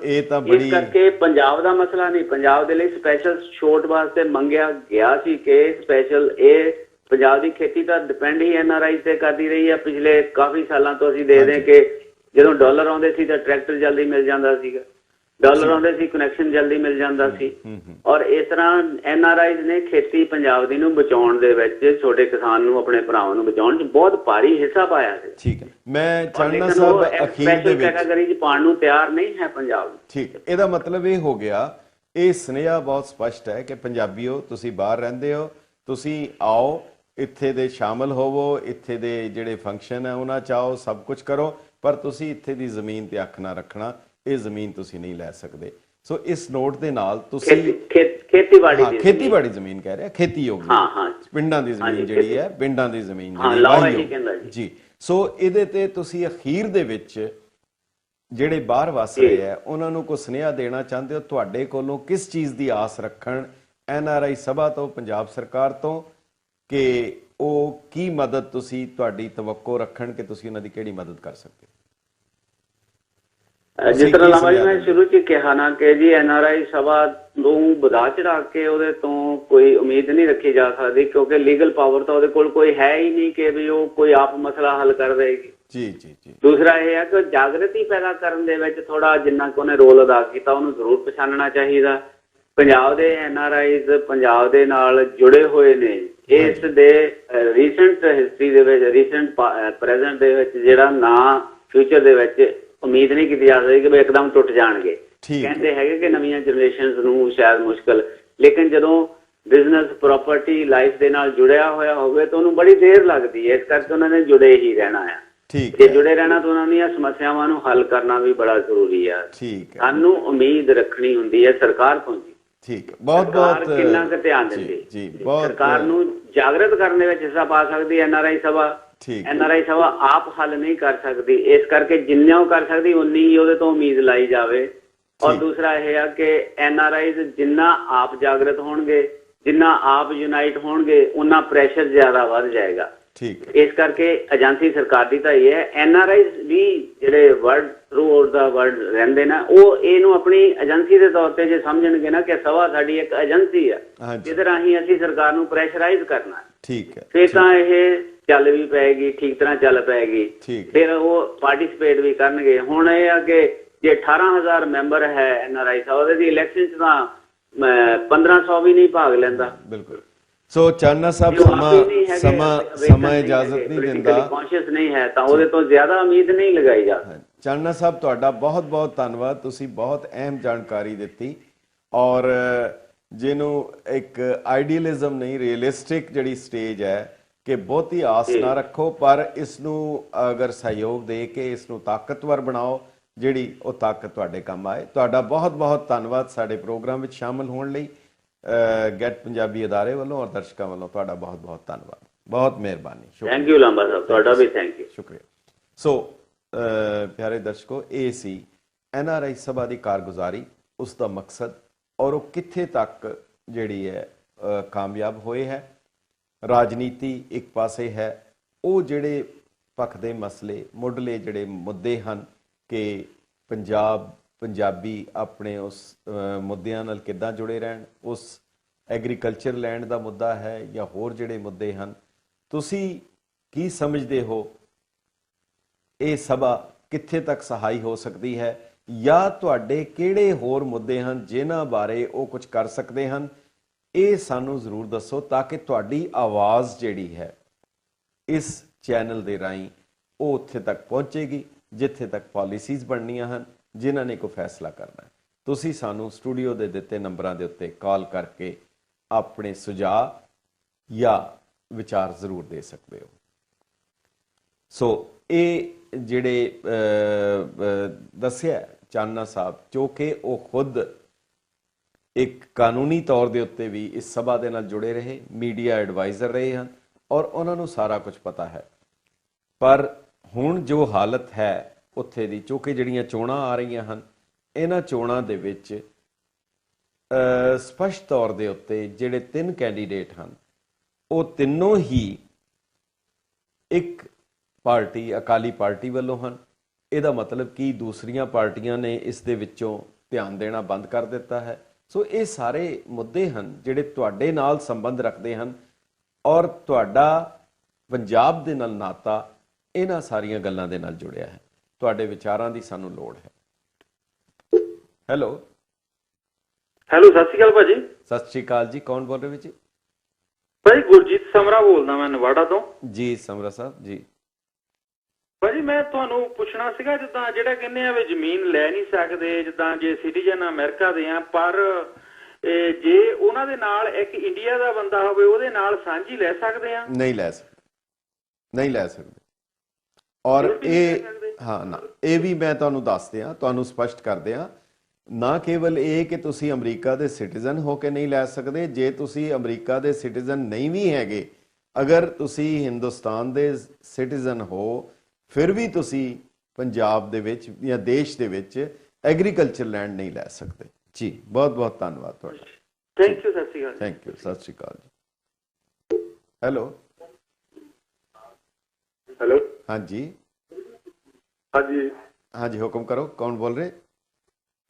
ਇਹ ਤਾਂ ਬੜੀ ਇਸ ਕਰਕੇ ਪੰਜਾਬ ਦਾ ਮਸਲਾ ਨਹੀਂ, ਪੰਜਾਬ ਦੇ ਲਈ ਸਪੈਸ਼ਲ ਛੋਟ ਵਾਸਤੇ ਮੰਗਿਆ ਗਿਆ ਸੀ ਕਿ ਸਪੈਸ਼ਲ ਇਹ ਪੰਜਾਬ ਦੀ ਖੇਤੀ ਤਾਂ ਡਿਪੈਂਡ ਹੀ NRI ਤੇ ਕਰਦੀ ਰਹੀ ਹੈ ਪਿਛਲੇ ਕਾਫੀ ਸਾਲਾਂ ਤੋਂ। ਅਸੀਂ ਦੇਖਦੇ ਕਿ ਜਦੋਂ ਡਾਲਰ ਆਉਂਦੇ ਸੀ ਤਾਂ ਟਰੈਕਟਰ ਜਲਦੀ ਮਿਲ ਜਾਂਦਾ ਸੀਗਾ, ਡਾਲਰ ਆਉਂਦੇ ਸੀ ਕਨੈਕਸ਼ਨ ਜਲਦੀ ਮਿਲ ਜਾਂਦਾ ਸੀ। ਔਰ ਇਸ ਤਰ੍ਹਾਂ NRIs ਨੇ ਖੇਤੀ ਪੰਜਾਬ ਦੀ ਨੂੰ ਬਚਾਉਣ ਦੇ ਵਿੱਚ, ਛੋਟੇ ਕਿਸਾਨ ਨੂੰ, ਆਪਣੇ ਭਰਾਵਾਂ ਨੂੰ ਬਚਾਉਣ 'ਚ ਬਹੁਤ ਭਾਰੀ ਹਿੱਸਾ ਪਾਇਆ ਸੀ। ਠੀਕ ਹੈ, ਮੈਂ ਚਾਨਣਾ ਸਾਹਿਬ ਅਖੀਰ ਦੇ ਵਿੱਚ ਕੈਟਾਗਰੀ 'ਚ ਪਾਉਣ ਨੂੰ ਤਿਆਰ ਨਹੀਂ ਹੈ ਪੰਜਾਬ। ਠੀਕ ਹੈ, ਇਹਦਾ ਮਤਲਬ ਇਹ ਹੋ ਗਿਆ, ਇਹ ਸੁਨੇਹਾ ਬਹੁਤ ਸਪਸ਼ਟ ਹੈ ਕਿ ਪੰਜਾਬੀਓ, ਤੁਸੀਂ ਬਾਹਰ ਰਹਿੰਦੇ ਹੋ, ਤੁਸੀਂ ਆਓ, ਇੱਥੇ ਦੇ ਸ਼ਾਮਲ ਹੋਵੋ, ਇੱਥੇ ਦੇ ਜਿਹੜੇ ਫੰਕਸ਼ਨ ਹੈ ਉਹਨਾਂ 'ਚ ਆਓ, ਸਭ ਕੁਝ ਕਰੋ, ਪਰ ਤੁਸੀਂ ਇੱਥੇ ਦੀ ਜ਼ਮੀਨ ਤੇ ਅੱਖ ਨਾ ਰੱਖਣਾ, ਇਹ ਜ਼ਮੀਨ ਤੁਸੀਂ ਨਹੀਂ ਲੈ ਸਕਦੇ। ਸੋ ਇਸ ਨੋਟ ਦੇ ਨਾਲ ਤੁਸੀਂ ਖੇਤੀਬਾੜੀ ਜ਼ਮੀਨ ਕਹਿ ਰਿਹਾ, ਖੇਤੀਯੋਗ ਪਿੰਡਾਂ ਦੀ ਜ਼ਮੀਨ ਜਿਹੜੀ ਹੈ, ਪਿੰਡਾਂ ਦੀ ਜ਼ਮੀਨ ਜੀ। ਸੋ ਇਹਦੇ ਤੇ ਤੁਸੀਂ ਅਖੀਰ ਦੇ ਵਿੱਚ ਜਿਹੜੇ ਬਾਹਰ ਵਸ ਰਹੇ ਆ ਉਹਨਾਂ ਨੂੰ ਕੋਈ ਸੁਨੇਹਾ ਦੇਣਾ ਚਾਹੁੰਦੇ ਹੋ? ਤੁਹਾਡੇ ਕੋਲੋਂ ਕਿਸ ਚੀਜ਼ ਦੀ ਆਸ ਰੱਖਣ NRI ਸਭਾ ਤੋਂ, ਪੰਜਾਬ ਸਰਕਾਰ ਤੋਂ, ਕਿ ਉਹ ਕੀ ਮਦਦ ਤੁਸੀਂ, ਤੁਹਾਡੀ ਤਵੱਕੋ ਰੱਖਣ ਕਿ ਤੁਸੀਂ ਉਹਨਾਂ ਦੀ ਕਿਹੜੀ ਮਦਦ ਕਰ ਸਕਦੇ ਹੋ? ਜਿਸ ਤਰ੍ਹਾਂ ਲਾਮਾ ਜੀ ਮੈਂ ਸ਼ੁਰੂ 'ਚ ਕਿਹਾ ਨਾ ਕਿ ਜੀ NRI ਸਭਾ ਨੂੰ ਵਧਾ ਚੜਾ ਕੇ ਉਹਦੇ ਤੋਂ ਕੋਈ ਉਮੀਦ ਨਹੀਂ ਰੱਖੀ ਜਾ ਸਕਦੀ, ਕਿਉਂਕਿ ਲੀਗਲ ਪਾਵਰ ਤਾਂ ਉਹਦੇ ਕੋਲ ਕੋਈ ਹੈ ਹੀ ਨਹੀਂ ਕਿ ਵੀ ਉਹ ਕੋਈ ਆਪ ਮਸਲਾ ਹੱਲ ਕਰ ਦੇਗੀ। ਜੀ ਜੀ ਜੀ। ਦੂਸਰਾ ਇਹ ਹੈ ਕਿ ਜਾਗਰਤੀ ਪੈਦਾ ਕਰਨ ਦੇ ਵਿੱਚ ਥੋੜਾ ਜਿੰਨਾ ਕੁ ਉਹਨੇ ਰੋਲ ਅਦਾ ਕੀਤਾ ਉਹਨੂੰ ਜ਼ਰੂਰ ਪਛਾਣਨਾ ਚਾਹੀਦਾ। ਪੰਜਾਬ ਦੇ NRIs ਪੰਜਾਬ ਦੇ ਨਾਲ ਜੁੜੇ ਹੋਏ ਨੇ। ਇਸ ਦੇ ਰੀਸੈਂਟ ਹਿਸਟਰੀ ਦੇ ਵਿੱਚ, ਰੀਸੈਂਟ ਪ੍ਰੈਜ਼ੈਂਟ ਦੇ ਵਿੱਚ ਜਿਹੜਾ ਨਾ ਫਿਊਚਰ ਦੇ ਵਿੱਚ ਉਮੀਦ ਨਹੀਂ ਕੀਤੀ ਜਾ ਸਕਦੀ ਕਿ ਵੀ ਇੱਕਦਮ ਟੁੱਟ ਜਾਣਗੇ। ਕਹਿੰਦੇ ਹੈਗੇ ਕਿ ਨਵੀਆਂ ਜਨਰੇਸ਼ਨਸ ਨੂੰ ਸ਼ਾਇਦ ਮੁਸ਼ਕਲ, ਲੇਕਿਨ ਜਦੋਂ ਬਿਜ਼ਨਸ, ਪ੍ਰਾਪਰਟੀ, ਲਾਈਫ ਦੇ ਨਾਲ ਜੁੜਿਆ ਹੋਇਆ ਹੋਵੇ ਤਾਂ ਉਹਨੂੰ ਬੜੀ ਦੇਰ ਲੱਗਦੀ ਹੈ। ਇਸ ਕਰਕੇ ਉਹਨਾਂ ਨੇ ਜੁੜੇ ਹੀ ਰਹਿਣਾ ਆ। ਜੇ ਜੁੜੇ ਰਹਿਣਾ ਤਾਂ ਉਹਨਾਂ ਦੀਆਂ ਸਮੱਸਿਆਵਾਂ ਨੂੰ ਹੱਲ ਕਰਨਾ ਵੀ ਬੜਾ ਜ਼ਰੂਰੀ ਆ। ਸਾਨੂੰ ਉਮੀਦ ਰੱਖਣੀ ਹੁੰਦੀ ਹੈ ਸਰਕਾਰ ਤੋਂ ਜੀ। ਠੀਕ, ਬਹੁਤ ਬਹੁਤ ਕਿੰਨਾ ਕੁ ਧਿਆਨ ਦਿੰਦੀ ਜੀ। ਸਰਕਾਰ ਨੂੰ ਜਾਗਰਤ ਕਰਨ ਦੇ ਵਿੱਚ ਹਿੱਸਾ ਪਾ ਸਕਦੀ NRI ਸਭਾ। NRI ਸਭਾ ਆਪ ਹੱਲ ਨਹੀਂ ਕਰ ਸਕਦੀ, ਇਸ ਕਰਕੇ ਜਿੰਨਾ ਉਹ ਕਰ ਸਕਦੀ ਉਨੀ ਹੀ ਉਹਦੇ ਤੋਂ ਉਮੀਦ ਲਾਈ ਜਾਵੇ। ਔਰ ਦੂਸਰਾ ਇਹ ਆ ਕਿ NRIs ਜਿੰਨਾ ਆਪ ਜਾਗਰਤ ਹੋਣਗੇ, ਜਿੰਨਾ ਆਪ ਯੂਨਾਈਟ ਹੋਣਗੇ, ਉਨਾ ਪ੍ਰੈਸ਼ਰ ਜ਼ਿਆਦਾ ਵੱਧ ਜਾਏਗਾ। ਇਸ ਕਰਕੇ ਏਜੰਸੀ ਸਰਕਾਰ ਦੀ ਤਾਂ ਇਹ ਹੈ। NRIs ਵੀ ਜਿਹੜੇ ਵਰਲਡ ਥਰੂ ਆਊਟ ਦਾ ਵਰਲਡ ਰਹਿੰਦੇ ਨਾ, ਉਹ ਇਹਨੂੰ ਆਪਣੀ ਏਜੰਸੀ ਦੇ ਤੌਰ ਤੇ ਜੇ ਸਮਝਣਗੇ ਨਾ ਕਿ ਸਭਾ ਸਾਡੀ ਇੱਕ ਏਜੰਸੀ ਆ ਜਿਹਦੇ ਰਾਹੀਂ ਅਸੀਂ ਸਰਕਾਰ ਨੂੰ ਪ੍ਰੈਸ਼ਰਾਈਜ਼ ਕਰਨਾ, ਫਿਰ ਤਾਂ ਇਹ ਚੱਲ ਵੀ ਪਏਗੀ, ਠੀਕ ਤਰ੍ਹਾਂ ਚੱਲ ਪਏਗੀ, ਫਿਰ ਉਹ ਪਾਰਟਿਸਿਪੇਟ ਵੀ ਕਰਨਗੇ। ਹੁਣ ਇਹ ਆ ਕਿ ਜੇ 18,000 ਮੈਂਬਰ ਹੈ NRI ਸਾਹਿਬ, ਉਹਦੇ ਦੀ ਇਲੈਕਸ਼ਨ 'ਚ ਤਾਂ 1500 ਵੀ ਨਹੀਂ ਭਾਗ ਲੈਂਦਾ। ਬਿਲਕੁਲ। ਸੋ ਚਾਨਣਾ ਸਾਹਿਬ ਸਮਾਂ ਇਜਾਜ਼ਤ ਨਹੀਂ ਦਿੰਦਾ, ਕੌਨਸ਼ੀਅਸ ਨਹੀਂ ਹੈ ਤਾਂ ਉਹਦੇ ਤੋਂ ਜ਼ਿਆਦਾ ਉਮੀਦ ਨਹੀਂ ਲਗਾਈ ਜਾ ਸਕਦੀ। ਚਾਨਣਾ ਸਾਹਿਬ ਤੁਹਾਡਾ ਬਹੁਤ ਬਹੁਤ ਧੰਨਵਾਦ, ਤੁਸੀਂ ਬਹੁਤ ਅਹਿਮ ਜਾਣਕਾਰੀ ਦਿੱਤੀ। ਔਰ ਜਿਹਨੂੰ ਇੱਕ ਆਈਡੀਅਲਿਜ਼ਮ ਨਹੀਂ, ਰੀਅਲਿਸਟਿਕ ਜਿਹੜੀ ਸਟੇਜ ਹੈ ਕਿ ਬਹੁਤੀ ਆਸ ਨਾ ਰੱਖੋ, ਪਰ ਇਸ ਨੂੰ ਅਗਰ ਸਹਿਯੋਗ ਦੇ ਕੇ ਇਸ ਨੂੰ ਤਾਕਤਵਰ ਬਣਾਓ, ਜਿਹੜੀ ਉਹ ਤਾਕਤ ਤੁਹਾਡੇ ਕੰਮ ਆਏ। ਤੁਹਾਡਾ ਬਹੁਤ ਬਹੁਤ ਧੰਨਵਾਦ ਸਾਡੇ ਪ੍ਰੋਗਰਾਮ ਵਿੱਚ ਸ਼ਾਮਲ ਹੋਣ ਲਈ। ਗੈਟ ਪੰਜਾਬੀ ਅਦਾਰੇ ਵੱਲੋਂ ਔਰ ਦਰਸ਼ਕਾਂ ਵੱਲੋਂ ਤੁਹਾਡਾ ਬਹੁਤ ਬਹੁਤ ਧੰਨਵਾਦ, ਬਹੁਤ ਮਿਹਰਬਾਨੀ। ਥੈਂਕ ਯੂ ਲਾਂਬਾ ਸਾਹਿਬ, ਤੁਹਾਡਾ ਵੀ ਥੈਂਕ ਯੂ, ਸ਼ੁਕਰੀਆ। ਸੋ ਪਿਆਰੇ ਦਰਸ਼ਕੋ, ਇਹ ਸੀ NRI ਸਭਾ ਦੀ ਕਾਰਗੁਜ਼ਾਰੀ, ਉਸ ਦਾ ਮਕਸਦ ਔਰ ਉਹ ਕਿੱਥੇ ਤੱਕ ਜਿਹੜੀ ਹੈ ਕਾਮਯਾਬ ਹੋਏ ਹੈ। ਰਾਜਨੀਤੀ ਇੱਕ ਪਾਸੇ ਹੈ, ਉਹ ਜਿਹੜੇ ਭਖਦੇ ਮਸਲੇ, ਮੁੱਢਲੇ ਜਿਹੜੇ ਮੁੱਦੇ ਹਨ ਕਿ ਪੰਜਾਬੀ ਆਪਣੇ ਉਸ ਮੁੱਦਿਆਂ ਨਾਲ ਕਿੱਦਾਂ ਜੁੜੇ ਰਹਿਣ, ਉਸ ਐਗਰੀਕਲਚਰ ਲੈਂਡ ਦਾ ਮੁੱਦਾ ਹੈ ਜਾਂ ਹੋਰ ਜਿਹੜੇ ਮੁੱਦੇ ਹਨ, ਤੁਸੀਂ ਕੀ ਸਮਝਦੇ ਹੋ ਇਹ ਸਭਾ ਕਿੱਥੇ ਤੱਕ ਸਹਾਈ ਹੋ ਸਕਦੀ ਹੈ, ਜਾਂ ਤੁਹਾਡੇ ਕਿਹੜੇ ਹੋਰ ਮੁੱਦੇ ਹਨ ਜਿਨ੍ਹਾਂ ਬਾਰੇ ਉਹ ਕੁਝ ਕਰ ਸਕਦੇ ਹਨ? ਇਹ ਸਾਨੂੰ ਜ਼ਰੂਰ ਦੱਸੋ, ਤਾਂ ਕਿ ਤੁਹਾਡੀ ਆਵਾਜ਼ ਜਿਹੜੀ ਹੈ ਇਸ ਚੈਨਲ ਦੇ ਰਾਹੀਂ ਉਹ ਉੱਥੇ ਤੱਕ ਪਹੁੰਚੇਗੀ ਜਿੱਥੇ ਤੱਕ ਪਾਲਿਸੀਜ਼ ਬਣਨੀਆਂ ਹਨ, ਜਿਨ੍ਹਾਂ ਨੇ ਕੋਈ ਫੈਸਲਾ ਕਰਨਾ ਹੈ। ਤੁਸੀਂ ਸਾਨੂੰ ਸਟੂਡੀਓ ਦੇ ਦਿੱਤੇ ਨੰਬਰਾਂ ਦੇ ਉੱਤੇ ਕਾਲ ਕਰਕੇ ਆਪਣੇ ਸੁਝਾਅ ਜਾਂ ਵਿਚਾਰ ਜ਼ਰੂਰ ਦੇ ਸਕਦੇ ਹੋ। ਸੋ ਇਹ ਜਿਹੜੇ ਦੱਸਿਆ ਚਾਨਣਾ ਸਾਹਿਬ, ਜੋ ਕਿ ਉਹ ਖੁਦ ਇੱਕ ਕਾਨੂੰਨੀ ਤੌਰ ਦੇ ਉੱਤੇ ਵੀ ਇਸ ਸਭਾ ਦੇ ਨਾਲ ਜੁੜੇ ਰਹੇ, ਮੀਡੀਆ ਐਡਵਾਈਜ਼ਰ ਰਹੇ ਹਨ ਔਰ ਉਹਨਾਂ ਨੂੰ ਸਾਰਾ ਕੁਝ ਪਤਾ ਹੈ। ਪਰ ਹੁਣ ਜੋ ਹਾਲਤ ਹੈ ਉੱਥੇ ਦੀ, ਕਿਉਂਕਿ ਜਿਹੜੀਆਂ ਚੋਣਾਂ ਆ ਰਹੀਆਂ ਹਨ, ਇਹਨਾਂ ਚੋਣਾਂ ਦੇ ਵਿੱਚ ਸਪਸ਼ਟ ਤੌਰ ਦੇ ਉੱਤੇ ਜਿਹੜੇ 3 ਕੈਂਡੀਡੇਟ ਹਨ, ਉਹ ਤਿੰਨੋਂ ਹੀ ਇੱਕ ਪਾਰਟੀ, ਅਕਾਲੀ ਪਾਰਟੀ ਵੱਲੋਂ ਹਨ। ਇਹਦਾ ਮਤਲਬ ਕਿ ਦੂਸਰੀਆਂ ਪਾਰਟੀਆਂ ਨੇ ਇਸ ਦੇ ਵਿੱਚੋਂ ਧਿਆਨ ਦੇਣਾ ਬੰਦ ਕਰ ਦਿੱਤਾ ਹੈ। ਸੋ ਇਹ ਸਾਰੇ ਮੁੱਦੇ ਹਨ ਜਿਹੜੇ ਤੁਹਾਡੇ ਨਾਲ ਸੰਬੰਧ ਰੱਖਦੇ ਹਨ ਔਰ ਤੁਹਾਡਾ ਪੰਜਾਬ ਦੇ ਨਾਲ ਨਾਤਾ ਇਹਨਾਂ ਸਾਰੀਆਂ ਗੱਲਾਂ ਦੇ ਨਾਲ ਜੁੜਿਆ ਹੈ। ਤੁਹਾਡੇ ਵਿਚਾਰਾਂ ਦੀ ਸਾਨੂੰ ਲੋੜ ਹੈ। ਹੈਲੋ, ਸਤਿ ਸ਼੍ਰੀ ਅਕਾਲ ਭਾਜੀ। ਸਤਿ ਸ਼੍ਰੀ ਅਕਾਲ ਜੀ, ਕੌਣ ਬੋਲ ਰਹੇ ਵਿੱਚ? ਭਾਜੀ ਗੁਰਜੀਤ ਸਮਰਾ ਬੋਲਦਾ ਮੈਂ, ਨਵਾੜਾ ਤੋਂ। ਜੀ ਸਮਰਾ ਸਾਹਿਬ ਜੀ। ਭਾਜੀ ਮੈਂ ਤੁਹਾਨੂੰ ਪੁੱਛਣਾ ਸੀਗਾ, ਜਿੱਦਾਂ ਜਿਹੜਾ ਕਹਿੰਦੇ ਆ ਵੀ ਜ਼ਮੀਨ ਲੈ ਨਹੀਂ ਸਕਦੇ, ਜਿੱਦਾਂ ਜੇ ਸਿਟੀਜ਼ਨ ਅਮਰੀਕਾ ਦੇ ਆ, ਪਰ ਜੇ ਉਹਨਾਂ ਦੇ ਨਾਲ ਇੱਕ ਇੰਡੀਆ ਦਾ ਬੰਦਾ ਹੋਵੇ ਉਹਦੇ ਨਾਲ ਸਾਂਝੀ ਲੈ ਸਕਦੇ ਆ? ਨਹੀਂ ਲੈ ਸਕਦੇ, ਨਹੀਂ ਲੈ ਸਕਦੇ। ਔਰ ਇਹ ਹਾਂ ਨਾ, ਇਹ ਵੀ ਮੈਂ ਤੁਹਾਨੂੰ ਦੱਸਦੇ ਹਾਂ, ਤੁਹਾਨੂੰ ਸਪਸ਼ਟ ਕਰਦੇ ਹਾਂ। ਨਾ ਕੇਵਲ ਇਹ ਕਿ ਤੁਸੀਂ ਅਮਰੀਕਾ ਦੇ ਸਿਟੀਜ਼ਨ ਹੋ ਕੇ ਨਹੀਂ ਲੈ ਸਕਦੇ, ਜੇ ਤੁਸੀਂ ਅਮਰੀਕਾ ਦੇ ਸਿਟੀਜ਼ਨ ਨਹੀਂ ਵੀ ਹੈਗੇ, ਅਗਰ ਤੁਸੀਂ ਹਿੰਦੁਸਤਾਨ ਦੇ ਸਿਟੀਜ਼ਨ ਹੋ, ਫਿਰ ਵੀ ਤੁਸੀਂ ਪੰਜਾਬ ਦੇ ਵਿੱਚ ਜਾਂ ਦੇਸ਼ ਦੇ ਵਿੱਚ ਐਗਰੀਕਲਚਰ ਲੈਂਡ ਨਹੀਂ ਲੈ ਸਕਦੇ। ਜੀ ਬਹੁਤ ਬਹੁਤ ਧੰਨਵਾਦ ਤੁਹਾਡਾ। ਥੈਂਕ ਯੂ, ਸਤਿ ਸ਼੍ਰੀ ਅਕਾਲ। ਥੈਂਕ ਯੂ, ਸਤਿ ਸ਼੍ਰੀ ਅਕਾਲ ਜੀ। ਹੈਲੋ, ਹੈਲੋ, ਹਾਂਜੀ ਹਾਂਜੀ ਹਾਂਜੀ, ਹੁਕਮ ਕਰੋ, ਕੌਣ ਬੋਲ ਰਹੇ?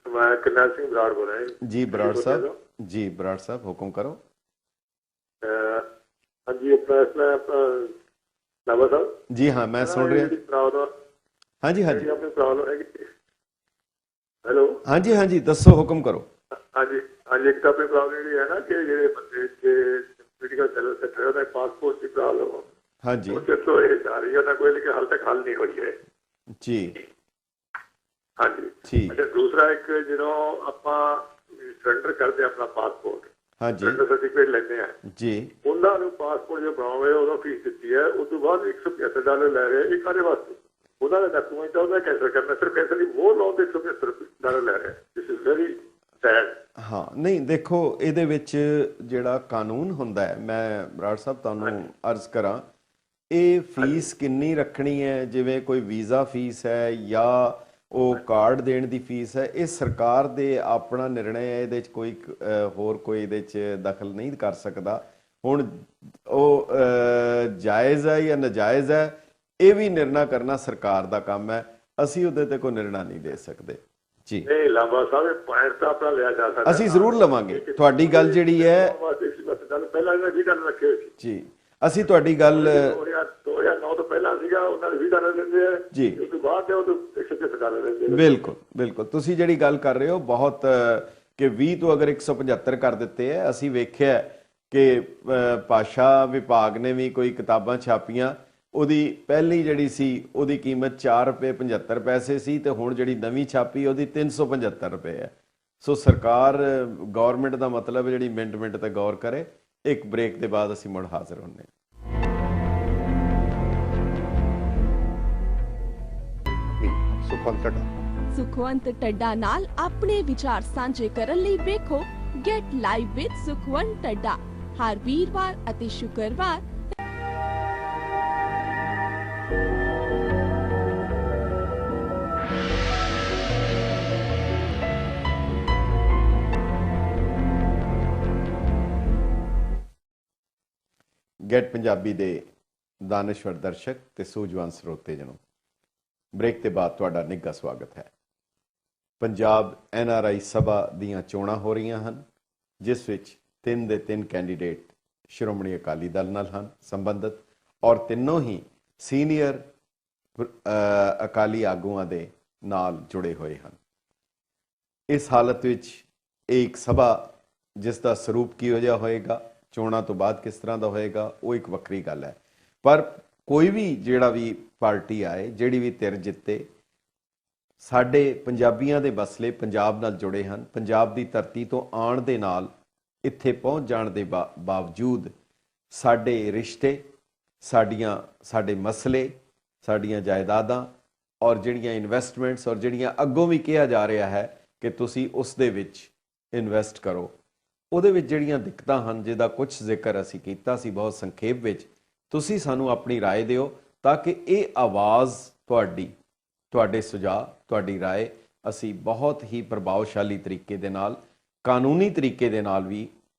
ਮੈਂ ਕਰਨੈਲ ਸਿੰਘ ਬਰਾੜ ਬੋਲ ਰਿਹਾ ਜੀ। ਬਰਾੜ ਸਾਹਿਬ ਜੀ, ਬਰਾੜ ਸਾਹਿਬ ਹੁਕਮ ਕਰੋ। ਹਾਂਜੀ, ਆਪਣਾ ਲਾਂਬਾ ਸਾਹਿਬ ਜੀ ਹਾਂ, ਮੈਂ ਸੁਣ ਰਿਹਾ। ਹਾਂਜੀ ਹਾਂਜੀ, ਆਪਣੀ ਪ੍ਰੋਬਲਮ ਹੈਗੀ। ਹੈਲੋ, ਹਾਂਜੀ ਹਾਂਜੀ, ਦੱਸੋ, ਹੁਕਮ ਕਰੋ। ਹਾਂਜੀ ਹਾਂਜੀ, ਇੱਕ ਤਾਂ ਆਪਣੀ ਪ੍ਰੋਬਲਮ ਜਿਹੜੀ ਹੈ ਨਾ ਕਿ ਜਿਹੜੇ ਬੰਦੇ ਪੋਲੀਟੀਕਲ ਸੈਕਟਰ ਉਹਦਾ ਪਾਸਪੋਰਟ ਦੀ ਪ੍ਰੋਬਲਮ, ਹਾਂਜੀ, ਉਹ ਤੋਂ ਇਹ ਜਾ ਰਹੀ ਹੈ ਨਾ, ਕੋਈ ਲੇਕਿਨ ਹਾਲ ਤੱਕ ਹੱਲ ਨਹੀਂ ਹੋਈ ਹੈ। ਜੀ ਹਾਂਜੀ ਠੀਕ। ਅੱਛਾ, ਦੂਸਰਾ ਇੱਕ ਜਦੋਂ ਆਪਾਂ ਸਰੈਂਡਰ ਕਰਦੇ ਆਪਣਾ ਪਾਸਪੋਰਟ, ਹਾਂਜੀ, ਸਰਟੀਫਿਕੇਟ ਲੈਂਦੇ ਆ ਜੀ, ਉਹਨਾਂ ਨੂੰ ਪਾਸਪੋਰਟ ਜੋ ਬਣਾਉਣੇ ਉਦੋਂ ਫੀਸ ਦਿੱਤੀ ਹੈ, ਉਸ ਤੋਂ ਬਾਅਦ $175 ਲੈ ਰਹੇ ਇਹ ਕਾਹਦੇ ਵਾਸਤੇ? ਉਹਨਾਂ ਦਾ ਡਾਕੂਮੈਂਟ ਆ, ਉਹਦਾ ਕੈਂਸਲ ਕਰਨਾ, ਸਿਰਫ ਕੈਂਸਲ ਦੀ ਮੋਹਰ ਲਾਉਣ ਦੇ $175 ਲੈ ਰਹੇ। This is very sad. ਹਾਂ, ਨਹੀਂ ਦੇਖੋ, ਇਹਦੇ ਵਿੱਚ ਜਿਹੜਾ ਕਾਨੂੰਨ ਹੁੰਦਾ ਹੈ, ਮੈਂ ਬਰਾੜ ਸਾਹਿਬ ਤੁਹਾਨੂੰ ਅਰਜ਼ ਕਰਾਂ, ਇਹ ਫੀਸ ਕਿੰਨੀ ਰੱਖਣੀ ਹੈ, ਜਿਵੇਂ ਕੋਈ ਵੀਜ਼ਾ ਫੀਸ ਹੈ ਜਾਂ ਉਹ ਕਾਰਡ ਦੇਣ ਦੀ ਫੀਸ ਹੈ, ਇਹ ਸਰਕਾਰ ਦੇ ਆਪਣਾ ਨਿਰਣਾ ਹੈ। ਇਹਦੇ 'ਚ ਕੋਈ ਹੋਰ ਕੋਈ ਇਹਦੇ 'ਚ ਦਖਲ ਨਹੀਂ ਕਰ ਸਕਦਾ। ਹੁਣ ਉਹ ਜਾਇਜ਼ ਹੈ ਜਾਂ ਨਾਜਾਇਜ਼ ਹੈ, ਇਹ ਵੀ ਨਿਰਣਾ ਕਰਨਾ ਸਰਕਾਰ ਦਾ ਕੰਮ ਹੈ। ਅਸੀਂ ਉਹਦੇ ਤੇ ਕੋਈ ਨਿਰਣਾ ਨਹੀਂ ਦੇ ਸਕਦੇ। ਜੀ ਨਹੀਂ, ਲਾਂਬਾ ਸਾਹਿਬ ਪੁਆਇੰਟ ਤਾਂ ਆਪਣਾ ਲਿਆ ਜਾ ਸਕਦਾ, ਅਸੀਂ ਜ਼ਰੂਰ ਲਵਾਂਗੇ। ਤੁਹਾਡੀ ਗੱਲ ਜਿਹੜੀ ਹੈ, ਪਹਿਲਾਂ ਇਹਨਾਂ 20 ਰੱਖੇ ਹੋਏ ਸੀ ਜੀ, ਅਸੀਂ ਤੁਹਾਡੀ ਗੱਲ ਜੀ ਉਸ ਤੋਂ ਬਾਅਦ ਉਹ 175 ਡਾਲਰ ਰਹਿੰਦੇ ਨੇ। ਬਿਲਕੁਲ ਬਿਲਕੁਲ, ਤੁਸੀਂ ਜਿਹੜੀ ਗੱਲ ਕਰ ਰਹੇ ਹੋ ਬਹੁਤ ਕਿ 20 ਤੋਂ ਅਗਰ 175 ਕਰ ਦਿੱਤੇ ਹੈ। ਅਸੀਂ ਵੇਖਿਆ ਕਿ ਭਾਸ਼ਾ ਵਿਭਾਗ ਨੇ ਵੀ ਕੋਈ ਕਿਤਾਬਾਂ ਛਾਪੀਆਂ, ਉਹਦੀ ਪਹਿਲੀ ਜਿਹੜੀ ਸੀ ਉਹਦੀ ਕੀਮਤ 4 ਰੁਪਏ 75 ਪੈਸੇ ਸੀ ਤੇ ਹੁਣ ਜਿਹੜੀ ਨਵੀਂ ਛਾਪੀ ਉਹਦੀ 375 ਰੁਪਏ ਹੈ। ਸੋ ਸਰਕਾਰ ਗਵਰਨਮੈਂਟ ਦਾ ਮਤਲਬ ਹੈ ਜਿਹੜੀ ਮਿੰਟ ਮਿੰਟ ਤੇ ਗੌਰ ਕਰੇ। ਇੱਕ ਬ੍ਰੇਕ ਦੇ ਬਾਅਦ ਅਸੀਂ ਮੁੜ ਹਾਜ਼ਰ ਹੁੰਦੇ ਹਾਂ। ਸੁਖਵੰਤ ਟੱਡਾ ਨਾਲ ਆਪਣੇ ਵਿਚਾਰ ਸਾਂਝੇ ਕਰਨ ਲਈ ਵੇਖੋ ਗੈਟ ਲਾਈਵ ਵਿਦ ਸੁਖਵੰਤ ਟੱਡਾ ਹਰ ਵੀਰਵਾਰ ਅਤੇ ਸ਼ੁੱਕਰਵਾਰ। ਗੈਟ ਪੰਜਾਬੀ ਦੇ ਦਾਨਿਸ਼ਵਰ ਦਰਸ਼ਕ ਤੇ ਸੂਝਵਾਨ ਸਰੋਤੇ ਜਣੋ, ਬ੍ਰੇਕ ਦੇ ਬਾਅਦ ਤੁਹਾਡਾ ਨਿੱਘਾ ਸਵਾਗਤ ਹੈ। ਪੰਜਾਬ NRI ਸਭਾ ਦੀਆਂ ਚੋਣਾਂ ਹੋ ਰਹੀਆਂ ਹਨ, ਜਿਸ ਵਿੱਚ 3 ਦੇ 3 ਕੈਂਡੀਡੇਟ ਸ਼੍ਰੋਮਣੀ ਅਕਾਲੀ ਦਲ ਨਾਲ ਹਨ ਸੰਬੰਧਿਤ ਔਰ ਤਿੰਨੋਂ ਹੀ ਸੀਨੀਅਰ ਅਕਾਲੀ ਆਗੂਆਂ ਦੇ ਨਾਲ ਜੁੜੇ ਹੋਏ ਹਨ। ਇਸ ਹਾਲਤ ਵਿੱਚ ਇਹ ਇੱਕ ਸਭਾ ਜਿਸ ਦਾ ਸਰੂਪ ਕਿਹੋ ਜਿਹਾ ਹੋਏਗਾ, ਚੋਣਾਂ ਤੋਂ ਬਾਅਦ ਕਿਸ ਤਰ੍ਹਾਂ ਦਾ ਹੋਏਗਾ, ਉਹ ਇੱਕ ਵੱਖਰੀ ਗੱਲ ਹੈ। ਪਰ ਕੋਈ ਵੀ ਜਿਹੜਾ ਵੀ ਪਾਰਟੀ ਆਏ, ਜਿਹੜੀ ਵੀ ਧਿਰ ਜਿੱਤੇ, ਸਾਡੇ ਪੰਜਾਬੀਆਂ ਦੇ ਮਸਲੇ ਪੰਜਾਬ ਨਾਲ ਜੁੜੇ ਹਨ। ਪੰਜਾਬ ਦੀ ਧਰਤੀ ਤੋਂ ਆਉਣ ਦੇ ਨਾਲ ਇੱਥੇ ਪਹੁੰਚ ਜਾਣ ਦੇ ਬਾਵਜੂਦ ਸਾਡੇ ਰਿਸ਼ਤੇ, ਸਾਡੇ ਮਸਲੇ, ਸਾਡੀਆਂ ਜਾਇਦਾਦਾਂ ਔਰ ਜਿਹੜੀਆਂ ਇਨਵੈਸਟਮੈਂਟਸ ਔਰ ਜਿਹੜੀਆਂ ਅੱਗੋਂ ਵੀ ਕਿਹਾ ਜਾ ਰਿਹਾ ਹੈ ਕਿ ਤੁਸੀਂ ਉਸ ਦੇ ਵਿੱਚ ਇਨਵੈਸਟ ਕਰੋ, ਉਹਦੇ ਵਿੱਚ ਜਿਹੜੀਆਂ ਦਿੱਕਤਾਂ ਹਨ, ਜਿਹਦਾ ਕੁਝ ਜ਼ਿਕਰ ਅਸੀਂ ਕੀਤਾ ਸੀ ਬਹੁਤ ਸੰਖੇਪ ਵਿੱਚ। ਤੁਸੀਂ ਸਾਨੂੰ ਆਪਣੀ ਰਾਏ ਦਿਓ ਤਾਂ ਕਿ ਇਹ ਆਵਾਜ਼ ਤੁਹਾਡੇ ਸੁਝਾਅ, ਤੁਹਾਡੀ ਰਾਏ ਅਸੀਂ ਬਹੁਤ ਹੀ ਪ੍ਰਭਾਵਸ਼ਾਲੀ ਤਰੀਕੇ ਦੇ ਨਾਲ, ਕਾਨੂੰਨੀ ਤਰੀਕੇ ਦੇ ਨਾਲ ਵੀ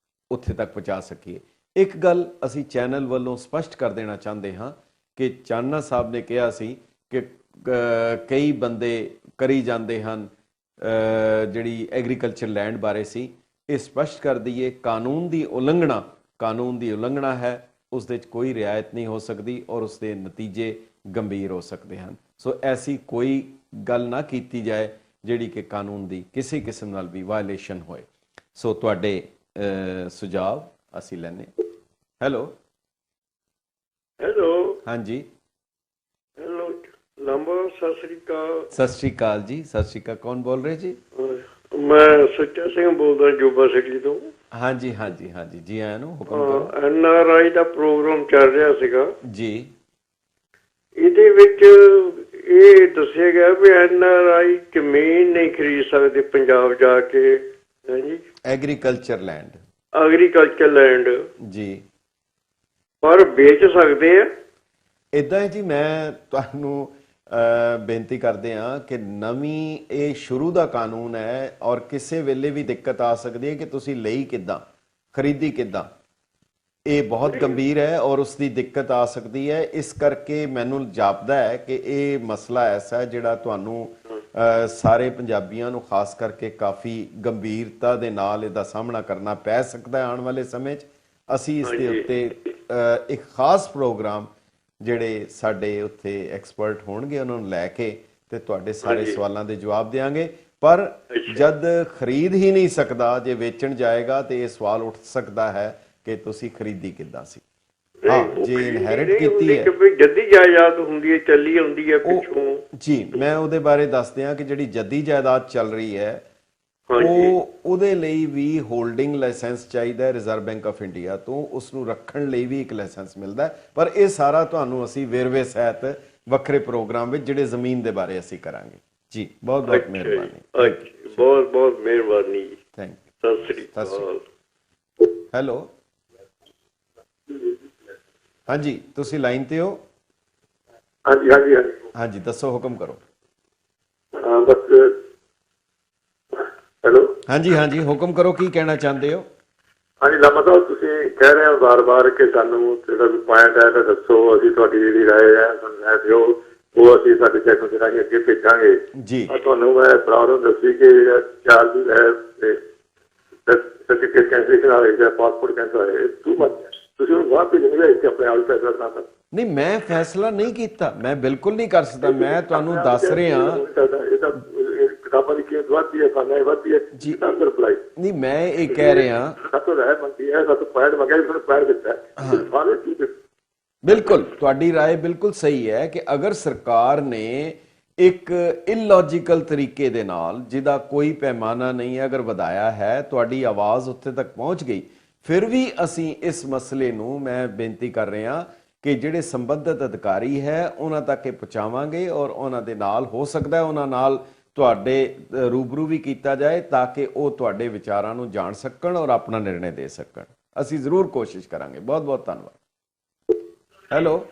ਉੱਥੇ ਤੱਕ ਪਹੁੰਚਾ ਸਕੀਏ। ਇੱਕ ਗੱਲ ਅਸੀਂ ਚੈਨਲ ਵੱਲੋਂ ਸਪਸ਼ਟ ਕਰ ਦੇਣਾ ਚਾਹੁੰਦੇ ਹਾਂ ਕਿ ਚਾਨਣਾ ਸਾਹਿਬ ਨੇ ਕਿਹਾ ਸੀ ਕਿ ਕਈ ਬੰਦੇ ਕਰੀ ਜਾਂਦੇ ਹਨ, ਜਿਹੜੀ ਐਗਰੀਕਲਚਰ ਲੈਂਡ ਬਾਰੇ ਸੀ। ਇਹ ਸਪਸ਼ਟ ਕਰ ਦਈਏ, ਕਾਨੂੰਨ ਦੀ ਉਲੰਘਣਾ ਹੈ, ਉਸ ਦੇ 'ਚ ਕੋਈ ਰਿਆਇਤ ਨਹੀਂ ਹੋ ਸਕਦੀ ਔਰ ਉਸ ਦੇ ਨਤੀਜੇ ਗੰਭੀਰ ਹੋ ਸਕਦੇ ਹਨ। ਸੋ ਐਸੀ ਕੋਈ ਗੱਲ ਨਾ ਕੀਤੀ ਜਾਏ ਜਿਹੜੀ ਕਿ ਕਾਨੂੰਨ ਦੀ ਕਿਸੇ ਕਿਸਮ ਨਾਲ ਵੀ ਵਾਇਲੇਸ਼ਨ ਹੋਏ। ਸੋ ਤੁਹਾਡੇ ਸੁਝਾਅ ਅਸੀਂ ਲੈਣੇ। ਹੈਲੋ ਹਾਂਜੀ, ਹੈਲੋ ਨੰਬਰ। ਸਤਿ ਸ੍ਰੀ ਅਕਾਲ। ਸਤਿ ਸ੍ਰੀ ਅਕਾਲ ਜੀ, ਸਤਿ ਸ੍ਰੀ ਅਕਾਲ। ਕੌਣ ਬੋਲ ਰਹੇ ਜੀ? ਮੈਂ ਸੁੱਚਾ ਸਿੰਘ ਬੋਲਦਾ ਜੋਬਾ ਸਿਟੀ ਤੋਂ। ਹਾਂਜੀ ਹਾਂਜੀ ਹਾਂਜੀ, ਜੀ ਆਇਆਂ ਨੂੰ, ਹੁਕਮ ਕਰੋ। NRI ਦਾ ਪ੍ਰੋਗਰਾਮ ਚੱਲ ਰਿਹਾ ਸੀਗਾ ਜੀ। ਇਹਦੇ ਵਿੱਚ ਇਹ ਦੱਸਿਆ ਗਿਆ ਵੀ NRI ਜ਼ਮੀਨ ਨਹੀਂ ਖਰੀਦ ਸਕਦੇ ਪੰਜਾਬ ਜਾ ਕੇ। ਹਾਂਜੀ, ਐਗਰੀਕਲਚਰ ਲੈਂਡ ਜੀ, ਪਰ ਵੇਚ ਸਕਦੇ ਆ। ਇਦਾਂ ਹੈ ਜੀ, ਮੈਂ ਤੁਹਾਨੂੰ ਬੇਨਤੀ ਕਰਦੇ ਹਾਂ ਕਿ ਨਵੀਂ ਇਹ ਸ਼ੁਰੂ ਦਾ ਕਾਨੂੰਨ ਹੈ ਔਰ ਕਿਸੇ ਵੇਲੇ ਵੀ ਦਿੱਕਤ ਆ ਸਕਦੀ ਹੈ ਕਿ ਤੁਸੀਂ ਲਈ ਕਿੱਦਾਂ, ਖਰੀਦੀ ਕਿੱਦਾਂ। ਇਹ ਬਹੁਤ ਗੰਭੀਰ ਹੈ ਔਰ ਉਸ ਦੀ ਦਿੱਕਤ ਆ ਸਕਦੀ ਹੈ। ਇਸ ਕਰਕੇ ਮੈਨੂੰ ਜਾਪਦਾ ਹੈ ਕਿ ਇਹ ਮਸਲਾ ਐਸਾ ਹੈ ਜਿਹੜਾ ਤੁਹਾਨੂੰ ਸਾਰੇ ਪੰਜਾਬੀਆਂ ਨੂੰ ਖਾਸ ਕਰਕੇ ਕਾਫੀ ਗੰਭੀਰਤਾ ਦੇ ਨਾਲ ਇਹਦਾ ਸਾਹਮਣਾ ਕਰਨਾ ਪੈ ਸਕਦਾ ਹੈ ਆਉਣ ਵਾਲੇ ਸਮੇਂ 'ਚ। ਅਸੀਂ ਇਸ ਦੇ ਉੱਤੇ ਇੱਕ ਖਾਸ ਪ੍ਰੋਗਰਾਮ, ਜਿਹੜੇ ਸਾਡੇ ਉੱਥੇ ਐਕਸਪਰਟ ਹੋਣਗੇ, ਉਹਨਾਂ ਨੂੰ ਲੈ ਕੇ ਤੇ ਤੁਹਾਡੇ ਸਾਰੇ ਸਵਾਲਾਂ ਦੇ ਜਵਾਬ ਦੇਵਾਂਗੇ। ਪਰ ਜਦ ਖਰੀਦ ਹੀ ਨਹੀਂ ਸਕਦਾ, ਜੇ ਵੇਚਣ ਜਾਏਗਾ ਤੇ ਇਹ ਸਵਾਲ ਉੱਠ ਸਕਦਾ ਹੈ ਕਿ ਤੁਸੀਂ ਖਰੀਦੀ ਕਿੱਦਾਂ ਸੀ। ਹਾਂ, ਜੇ ਇਨਹੈਰਿਟ ਕੀਤੀ ਹੈ, ਜੱਦੀ ਜਾਇਦਾਦ ਹੁੰਦੀ ਹੈ, ਚੱਲੀ ਆਉਂਦੀ ਹੈ ਪਿੱਛੋਂ। ਜੀ, ਮੈਂ ਉਹਦੇ ਬਾਰੇ ਦੱਸਦੇ ਹਾਂ ਕਿ ਜਿਹੜੀ ਜੱਦੀ ਜਾਇਦਾਦ ਚੱਲ ਰਹੀ ਹੈ ਉਹਦੇ ਲਈ ਵੀ ਹੋਲਡਿੰਗ ਲਾਇਸੈਂਸ ਚਾਹੀਦਾ ਹੈ ਰਿਜ਼ਰਵ ਬੈਂਕ ਆਫ ਇੰਡੀਆ ਤੋਂ। ਉਸ ਨੂੰ ਰੱਖਣ ਲਈ ਵੀ ਇੱਕ ਲਾਇਸੈਂਸ ਮਿਲਦਾ ਹੈ। ਪਰ ਇਹ ਸਾਰਾ ਤੁਹਾਨੂੰ ਅਸੀਂ ਵੇਰਵੇ ਸਹਿਤ ਵੱਖਰੇ ਪ੍ਰੋਗਰਾਮ ਵਿੱਚ ਜਿਹੜੇ ਜ਼ਮੀਨ ਦੇ ਬਾਰੇ ਅਸੀਂ ਕਰਾਂਗੇ। ਜੀ, ਬਹੁਤ ਬਹੁਤ ਮਿਹਰਬਾਨੀ। ਬਹੁਤ ਬਹੁਤ ਮਿਹਰਬਾਨੀ। Thank you. Sat Sri Akal. Hello ਹਾਂਜੀ, ਤੁਸੀਂ ਲਾਈਨ ਤੇ ਹੋ? ਹਾਂਜੀ ਹਾਂਜੀ ਹਾਂਜੀ, ਦੱਸੋ, ਹੁਕਮ ਕਰੋ। ਬਸ ਹੈਲੋ ਹਾਂਜੀ ਹਾਂਜੀ, ਹੁਕਮ ਕਰੋ, ਕੀ ਕਹਿਣਾ ਚਾਹੁੰਦੇ ਹੋ? ਹਾਂਜੀ ਲਾਮਾ ਸਾਹਿਬ, ਤੁਸੀਂ ਕਹਿ ਰਹੇ ਹੋ ਬਾਰ-ਬਾਰ ਕਿ ਸਾਨੂੰ ਜਿਹੜਾ ਵੀ ਪੁਆਇੰਟ ਹੈ ਤਾਂ ਦੱਸੋ, ਅਸੀਂ ਤੁਹਾਡੀ ਜਿਹੜੀ ਰਾਏ ਹੈ ਸਾਨੂੰ ਲੈ ਦਿਓ, ਉਹ ਅਸੀਂ ਸਾਡੇ ਚੈਨਲ ਦੇ ਰਾਹੀਂ ਅੱਗੇ ਭੇਜਾਂਗੇ ਜੀ। ਤੁਹਾਨੂੰ ਮੈਂ ਪ੍ਰੋਬਲਮ ਦੱਸੀ ਕਿ ਚਾਰਜ ਹੈ ਸਰਟੀਫਿਕੇਟ ਕੈਂਸਲੇਸ਼ਨ ਆ ਰਹੀ ਹੈ, ਪਾਸਪੋਰਟ ਕੈਂਸਲ ਆ ਰਿਹਾ, ਤੁਸੀਂ ਹੁਣ ਬਾਹਰ ਭੇਜਣਗੇ ਇੱਥੇ ਆਪਣੇ ਆਪ ਫੈਸਲਾ ਕਰਨਾ। ਨਹੀਂ, ਮੈਂ ਫੈਸਲਾ ਨਹੀਂ ਕੀਤਾ, ਮੈਂ ਬਿਲਕੁਲ ਨਹੀਂ ਕਰ ਸਕਦਾ। ਮੈਂ ਤੁਹਾਨੂੰ ਦੱਸ ਰਿਹਾ ਕਿਤਾਬਾਂ ਦੀ ਕੀਮਤ ਵੱਧਦੀ ਹੈ, ਖਾਣਾ ਵੱਧਦੀ ਹੈ ਜੀ, ਰਿਪਲਾਈ ਨਹੀਂ, ਮੈਂ ਇਹ ਕਹਿ ਰਿਹਾ ਸਾਤੋਂ ਰਹਿ ਮੰਦੀ ਹੈ, ਸਾਤੋਂ ਪੈਡ ਮੰਗਿਆ, ਤੁਹਾਨੂੰ ਪੈਡ ਦਿੱਤਾ ਹੈ। ਬਿਲਕੁਲ ਤੁਹਾਡੀ ਰਾਏ ਬਿਲਕੁਲ ਸਹੀ ਹੈ ਕਿ ਅਗਰ ਸਰਕਾਰ ਨੇ ਇੱਕ ਇਲੌਜੀਕਲ ਤਰੀਕੇ ਦੇ ਨਾਲ, ਜਿਹਦਾ ਕੋਈ ਪੈਮਾਨਾ ਨਹੀਂ ਹੈ, ਅਗਰ ਵਧਾਇਆ ਹੈ, ਤੁਹਾਡੀ ਆਵਾਜ਼ ਉੱਥੇ ਤੱਕ ਪਹੁੰਚ ਗਈ, ਫਿਰ ਵੀ ਅਸੀਂ ਇਸ ਮਸਲੇ ਨੂੰ, ਮੈਂ ਬੇਨਤੀ ਕਰ ਰਿਹਾ ਕਿ ਜਿਹੜੇ ਸੰਬੰਧਿਤ ਅਧਿਕਾਰੀ ਹੈ ਉਹਨਾਂ ਤੱਕ ਇਹ ਪਹੁੰਚਾਵਾਂਗੇ ਔਰ ਉਹਨਾਂ ਦੇ ਨਾਲ ਹੋ ਸਕਦਾ ਉਹਨਾਂ ਨਾਲ ਤੁਹਾਡੇ ਰੂਬਰੂ ਵੀ ਕੀਤਾ ਜਾਏ ਤਾਂ ਕਿ ਉਹ ਤੁਹਾਡੇ ਵਿਚਾਰਾਂ ਨੂੰ ਜਾਣ ਸਕਣ ਔਰ ਆਪਣਾ ਨਿਰਣੇ ਦੇ ਸਕਣ। ਅਸੀਂ ਜ਼ਰੂਰ ਕੋਸ਼ਿਸ਼ ਕਰਾਂਗੇ। ਬਹੁਤ ਬਹੁਤ ਧੰਨਵਾਦ। ਹੈਲੋ,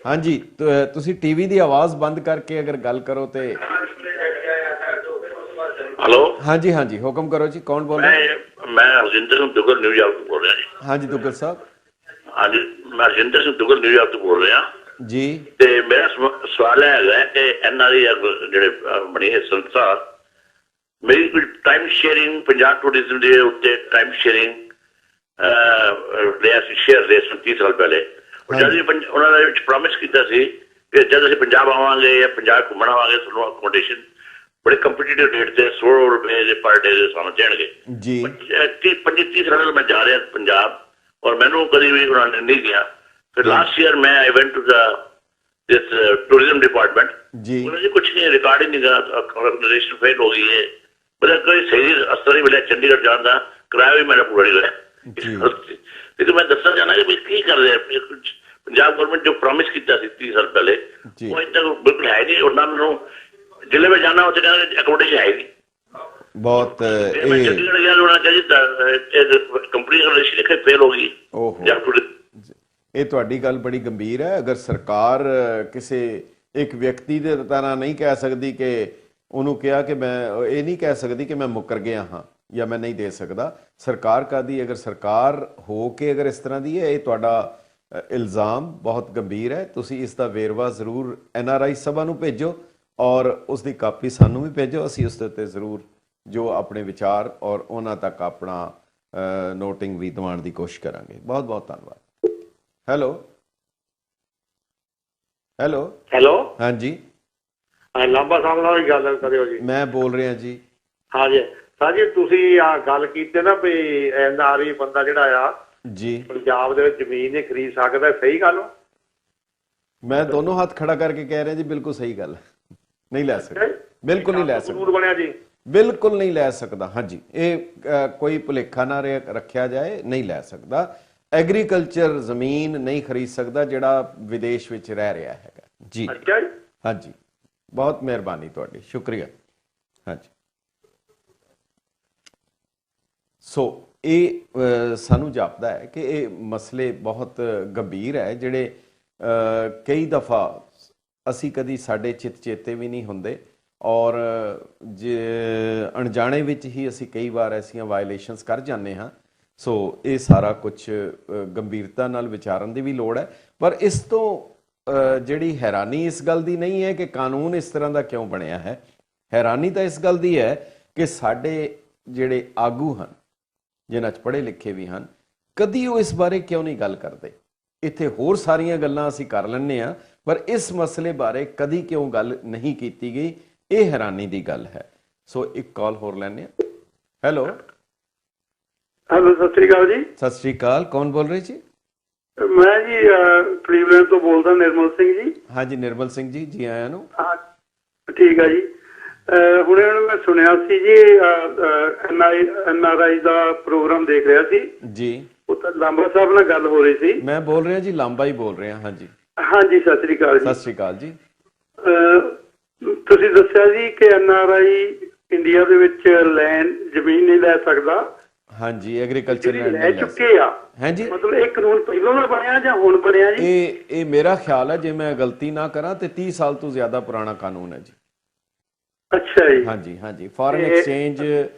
ਹਾਂਜੀ, ਤੁਸੀਂ ਟੀਵੀ ਦੀ ਆਵਾਜ਼ ਬੰਦ ਕਰਕੇ ਅਗਰ ਗੱਲ ਕਰੋ ਤੇ। ਹੈਲੋ, ਹਾਂਜੀ ਹਾਂਜੀ, ਹੁਕਮ ਕਰੋ ਜੀ। ਕੌਣ ਬੋਲ ਰਿਹਾ? ਮੈਂ ਹਰਜਿੰਦਰ ਸਿੰਘ ਦੁੱਗਲ ਨਿਊਯਾਰਕ ਤੋਂ ਬੋਲ ਰਿਹਾ ਜੀ। ਹਾਂਜੀ ਦੁੱਗਲ ਸਾਹਿਬ। ਹਾਂਜੀ, ਮੈਂ ਹਰਜਿੰਦਰ ਸਿੰਘ ਦੁੱਗਲ ਨਿਊਯਾਰਕ ਤੋਂ ਬੋਲ ਰਿਹਾ ਜੀ। ਤੇ ਮੇਰਾ ਸਵਾਲ ਹੈਗਾ ਕਿ ਐਨਆਰਆਈ ਜਿਹੜੇ ਬਣੀ ਹੈ ਸੰਸਥਾ, ਮੇਰੀ ਕੋਈ ਟਾਈਮ ਸ਼ੇਅਰਿੰਗ ਪੰਜਾਬ ਟੂਰਿਜ਼ਮ ਦੇ ਉੱਤੇ ਟਾਈਮ ਸ਼ੇਅਰਿੰਗ ਲਿਆ ਸੀ, ਸ਼ੇਅਰ ਦੇ 30 ਸਾਲ ਪਹਿਲੇ। ਉਹਨਾਂ ਨੇ ਵਿੱਚ ਪ੍ਰੋਮਿਸ ਕੀਤਾ ਸੀ ਕਿ ਜਦ ਅਸੀਂ ਪੰਜਾਬ ਆਵਾਂਗੇ ਜਾਂ ਪੰਜਾਬ ਘੁੰਮਣ ਆਵਾਂਗੇ, ਤੁਹਾਨੂੰ ਅਕੋਮੋਡੇਸ਼ਨ ਬੜੇ ਕੰਪੀਟੀਟਿਵ ਰੇਟ ਤੇ 100 ਰੁਪਏ ਦੇ ਪਰ ਡੇ ਦੇ ਸਾਨੂੰ ਦੇਣਗੇ ਜੀ। 25-30 ਸਾਲ ਮੈਂ ਜਾ ਰਿਹਾ ਪੰਜਾਬ ਔਰ ਮੈਨੂੰ ਕਦੀ ਵੀ ਉਹਨਾਂ ਨੇ ਨਹੀਂ ਕਿਹਾ। ਫਿਰ ਲਾਸਟ ਈਅਰ ਮੈਂ I went to this tourism department ਜੀ। ਉਹਨਾਂ ਨੇ ਕੁਛ ਨਹੀਂ, ਰਿਕਾਰਡ ਹੀ ਨਹੀਂ ਗਾ, ਆਰਗੇਨਾਈਜੇਸ਼ਨ ਫੇਲ ਹੋ ਗਈ ਹੈ, ਮਤਲਬ ਕੋਈ ਸਹੀ ਅਸਰ ਨਹੀਂ ਮਿਲਿਆ। ਚੰਡੀਗੜ੍ਹ ਜਾਣ ਦਾ ਕਿਰਾਇਆ ਵੀ ਮੇਰਾ ਪੂਰਾ ਨਹੀਂ ਹੋਇਆ। ਲੇਕਿਨ ਮੈਂ ਦੱਸਣਾ ਚਾਹੁੰਦਾ ਕਿ ਕੀ ਕਰ ਰਿਹਾ ਪੰਜਾਬ ਗਵਰਨਮੈਂਟ, ਜੋ ਪ੍ਰੋਮਿਸ ਕੀਤਾ ਸੀ 30 ਸਾਲ ਪਹਿਲੇ, ਉਹ ਇੱਥੇ ਬਿਲਕੁਲ ਹੈ ਨਹੀਂ। ਉਹਨਾਂ ਨੂੰ ਜ਼ਿਲ੍ਹੇ ਵਿੱਚ ਜਾਣਾ, ਉੱਥੇ ਕਹਿੰਦੇ ਅਕੋਮੋਡੇਸ਼ਨ ਹੈ ਨਹੀਂ। ਬਹੁਤ ਚੰਡੀਗੜ੍ਹ ਗਿਆ, ਉਹਨਾਂ ਕਹਿੰਦੇ ਕੰਪਨੀ ਰਿਲੇਸ਼ਨ ਫੇਲ ਹੋ ਗਈ। ਇਹ ਤੁਹਾਡੀ ਗੱਲ ਬੜੀ ਗੰਭੀਰ ਹੈ। ਅਗਰ ਸਰਕਾਰ ਕਿਸੇ ਇੱਕ ਵਿਅਕਤੀ ਦੇ ਤਰ੍ਹਾਂ ਨਹੀਂ ਕਹਿ ਸਕਦੀ ਕਿ ਉਹਨੂੰ ਕਿਹਾ ਕਿ ਮੈਂ ਇਹ ਨਹੀਂ ਕਹਿ ਸਕਦੀ ਕਿ ਮੈਂ ਮੁੱਕਰ ਗਿਆ ਹਾਂ ਜਾਂ ਮੈਂ ਨਹੀਂ ਦੇ ਸਕਦਾ। ਸਰਕਾਰ ਕਾਦੀ, ਅਗਰ ਸਰਕਾਰ ਹੋ ਕੇ ਅਗਰ ਇਸ ਤਰ੍ਹਾਂ ਦੀ ਹੈ, ਇਹ ਤੁਹਾਡਾ ਇਲਜ਼ਾਮ ਬਹੁਤ ਗੰਭੀਰ ਹੈ। ਤੁਸੀਂ ਇਸ ਦਾ ਵੇਰਵਾ ਜ਼ਰੂਰ NRI ਸਭਾ ਨੂੰ ਭੇਜੋ ਔਰ ਉਸ ਦੀ ਕਾਪੀ ਸਾਨੂੰ ਵੀ ਭੇਜੋ। ਅਸੀਂ ਉਸ ਦੇ ਉੱਤੇ ਜ਼ਰੂਰ ਜੋ ਆਪਣੇ ਵਿਚਾਰ ਔਰ ਉਹਨਾਂ ਤੱਕ ਆਪਣਾ ਨੋਟਿੰਗ ਵੀ ਦਿਵਾਉਣ ਦੀ ਕੋਸ਼ਿਸ਼ ਕਰਾਂਗੇ। ਬਹੁਤ ਬਹੁਤ ਧੰਨਵਾਦ। ਹੈਲੋ ਹੈਲੋ ਹੈਲੋ, ਹਾਂਜੀ, ਲਾਂਬਾ ਸਾਹਿਬ ਨਾਲ ਗੱਲ ਕਰਿਓ ਜੀ। ਮੈਂ ਬੋਲ ਰਿਹਾ ਜੀ। ਹਾਂਜੀ ਸਰ ਜੀ, ਤੁਸੀਂ ਆ ਗੱਲ ਕੀਤੀ ਨਾ ਵੀ NRI ਬੰਦਾ ਜਿਹੜਾ ਆ ਜੀ ਪੰਜਾਬ ਦੇ ਵਿੱਚ ਜ਼ਮੀਨ ਨਹੀਂ ਖਰੀਦ ਸਕਦਾ, ਸਹੀ ਗੱਲ? ਮੈਂ ਦੋਨੋਂ ਹੱਥ ਖੜਾ ਕਰਕੇ ਕਹਿ ਰਿਹਾ ਜੀ, ਬਿਲਕੁਲ ਸਹੀ ਗੱਲ। ਨਹੀਂ ਲੈ ਸਕਦਾ, ਬਿਲਕੁਲ ਨਹੀਂ ਲੈ ਸਕਦਾ, ਬਣਿਆ ਜੀ, ਬਿਲਕੁਲ ਨਹੀਂ ਲੈ ਸਕਦਾ। ਹਾਂਜੀ, ਇਹ ਕੋਈ ਭੁਲੇਖਾ ਨਾ ਰੱਖਿਆ ਜਾਏ, ਨਹੀਂ ਲੈ ਸਕਦਾ। ਐਗਰੀਕਲਚਰ ਜ਼ਮੀਨ ਨਹੀਂ ਖਰੀਦ ਸਕਦਾ ਜਿਹੜਾ ਵਿਦੇਸ਼ ਵਿੱਚ ਰਹਿ ਰਿਹਾ ਹੈਗਾ ਜੀ। ਹਾਂਜੀ, ਬਹੁਤ ਮਿਹਰਬਾਨੀ ਤੁਹਾਡੀ, ਸ਼ੁਕਰੀਆ। ਹਾਂਜੀ, ਸੋ ਇਹ ਸਾਨੂੰ ਜਾਪਦਾ ਹੈ ਕਿ ਇਹ ਮਸਲੇ ਬਹੁਤ ਗੰਭੀਰ ਹੈ, ਜਿਹੜੇ ਕਈ ਦਫਾ ਅਸੀਂ ਕਦੀ ਸਾਡੇ ਚਿੱਤ ਚੇਤੇ ਵੀ ਨਹੀਂ ਹੁੰਦੇ ਔਰ ਜੇ ਅਣਜਾਣੇ ਵਿੱਚ ਹੀ ਅਸੀਂ ਕਈ ਵਾਰ ਐਸੀਆਂ ਵਾਇਲੇਸ਼ਨਸ ਕਰ ਜਾਂਦੇ ਹਾਂ। ਸੋ ਇਹ ਸਾਰਾ ਕੁਝ ਗੰਭੀਰਤਾ ਨਾਲ ਵਿਚਾਰਨ ਦੀ ਵੀ ਲੋੜ ਹੈ। ਪਰ ਇਸ ਤੋਂ ਜਿਹੜੀ ਹੈਰਾਨੀ ਇਸ ਗੱਲ ਦੀ ਨਹੀਂ ਹੈ ਕਿ ਕਾਨੂੰਨ ਇਸ ਤਰ੍ਹਾਂ ਦਾ ਕਿਉਂ ਬਣਿਆ ਹੈ। ਹੈਰਾਨੀ ਤਾਂ ਇਸ ਗੱਲ ਦੀ ਹੈ ਕਿ ਸਾਡੇ ਜਿਹੜੇ ਆਗੂ ਹਨ, ਜਿਨ੍ਹਾਂ 'ਚ ਪੜ੍ਹੇ ਲਿਖੇ ਵੀ ਹਨ, ਕਦੀ ਉਹ ਇਸ ਬਾਰੇ ਕਿਉਂ ਨਹੀਂ ਗੱਲ ਕਰਦੇ। ਇੱਥੇ ਹੋਰ ਸਾਰੀਆਂ ਗੱਲਾਂ ਅਸੀਂ ਕਰ ਲੈਂਦੇ ਹਾਂ, ਪਰ ਇਸ ਮਸਲੇ ਬਾਰੇ ਕਦੀ ਕਿਉਂ ਗੱਲ ਨਹੀਂ ਕੀਤੀ ਗਈ, ਇਹ ਹੈਰਾਨੀ ਦੀ ਗੱਲ ਹੈ। ਸੋ ਇੱਕ ਕਾਲ ਹੋਰ ਲੈਂਦੇ ਹਾਂ। ਹੈਲੋ ਹੈਲੋ, ਸਤਿ ਸ੍ਰੀ ਅਕਾਲ ਜੀ। ਸਤਿ ਸ੍ਰੀ ਅਕਾਲ, ਕੌਣ ਬੋਲ ਰਹੇ ਜੀ? ਮੈਂ ਜੀ ਕਲੀਵਲੈਂਡ ਤੋਂ ਬੋਲਦਾ, ਨਿਰਮਲ ਸਿੰਘ ਜੀ। ਹਾਂਜੀ ਨਿਰਮਲ ਸਿੰਘ ਜੀ, ਜੀ ਆਇਆਂ ਨੂੰ। ਠੀਕ ਆ ਜੀ। ਹੁਣੇ ਮੈਂ ਸੁਣਿਆ ਸੀ ਜੀ NRI ਦਾ ਪ੍ਰੋਗਰਾਮ ਦੇਖ ਰਿਹਾ ਸੀ ਜੀ। ਉਹ ਤਾਂ ਲਾਂਬਾ ਸਾਹਿਬ ਨਾਲ ਗੱਲ ਹੋ ਰਹੀ ਸੀ। ਮੈਂ ਬੋਲ ਰਿਹਾ ਜੀ, ਲਾਂਬਾ ਹੀ ਬੋਲ ਰਿਹਾ। ਹਾਂਜੀ ਹਾਂਜੀ, ਸਤਿ ਸ੍ਰੀ ਅਕਾਲ ਜੀ। ਸਤਿ ਸ੍ਰੀ ਅਕਾਲ ਜੀ। ਤੁਸੀਂ ਦੱਸਿਆ ਜੀ ਕਿ NRI ਇੰਡੀਆ ਦੇ ਵਿੱਚ ਜ਼ਮੀਨ ਨਹੀਂ ਲੈ ਸਕਦਾ। ਹਾਂਜੀ, ਐਗਰੀਕਲਚਰ ਲੈ ਚੁੱਕੇ ਆ। ਹਾਂਜੀ, ਮਤਲਬ ਇਹ ਕਾਨੂੰਨ ਪਹਿਲਾਂ ਦਾ ਬਣਿਆ ਜਾਂ ਹੁਣ ਬਣਿਆ ਜੀ? ਇਹ ਮੇਰਾ ਖਿਆਲ ਹੈ, ਜੇ ਮੈਂ ਗਲਤੀ ਨਾ ਕਰਾਂ ਤੇ 30 ਸਾਲ ਤੋਂ ਜ਼ਿਆਦਾ ਪੁਰਾਣਾ ਕਾਨੂੰਨ ਹੈ ਜੀ। ਅੱਛਾ ਜੀ। ਹਾਂਜੀ ਹਾਂਜੀ, ਫੋਰਨ ਐਕਸਚੇਂਜ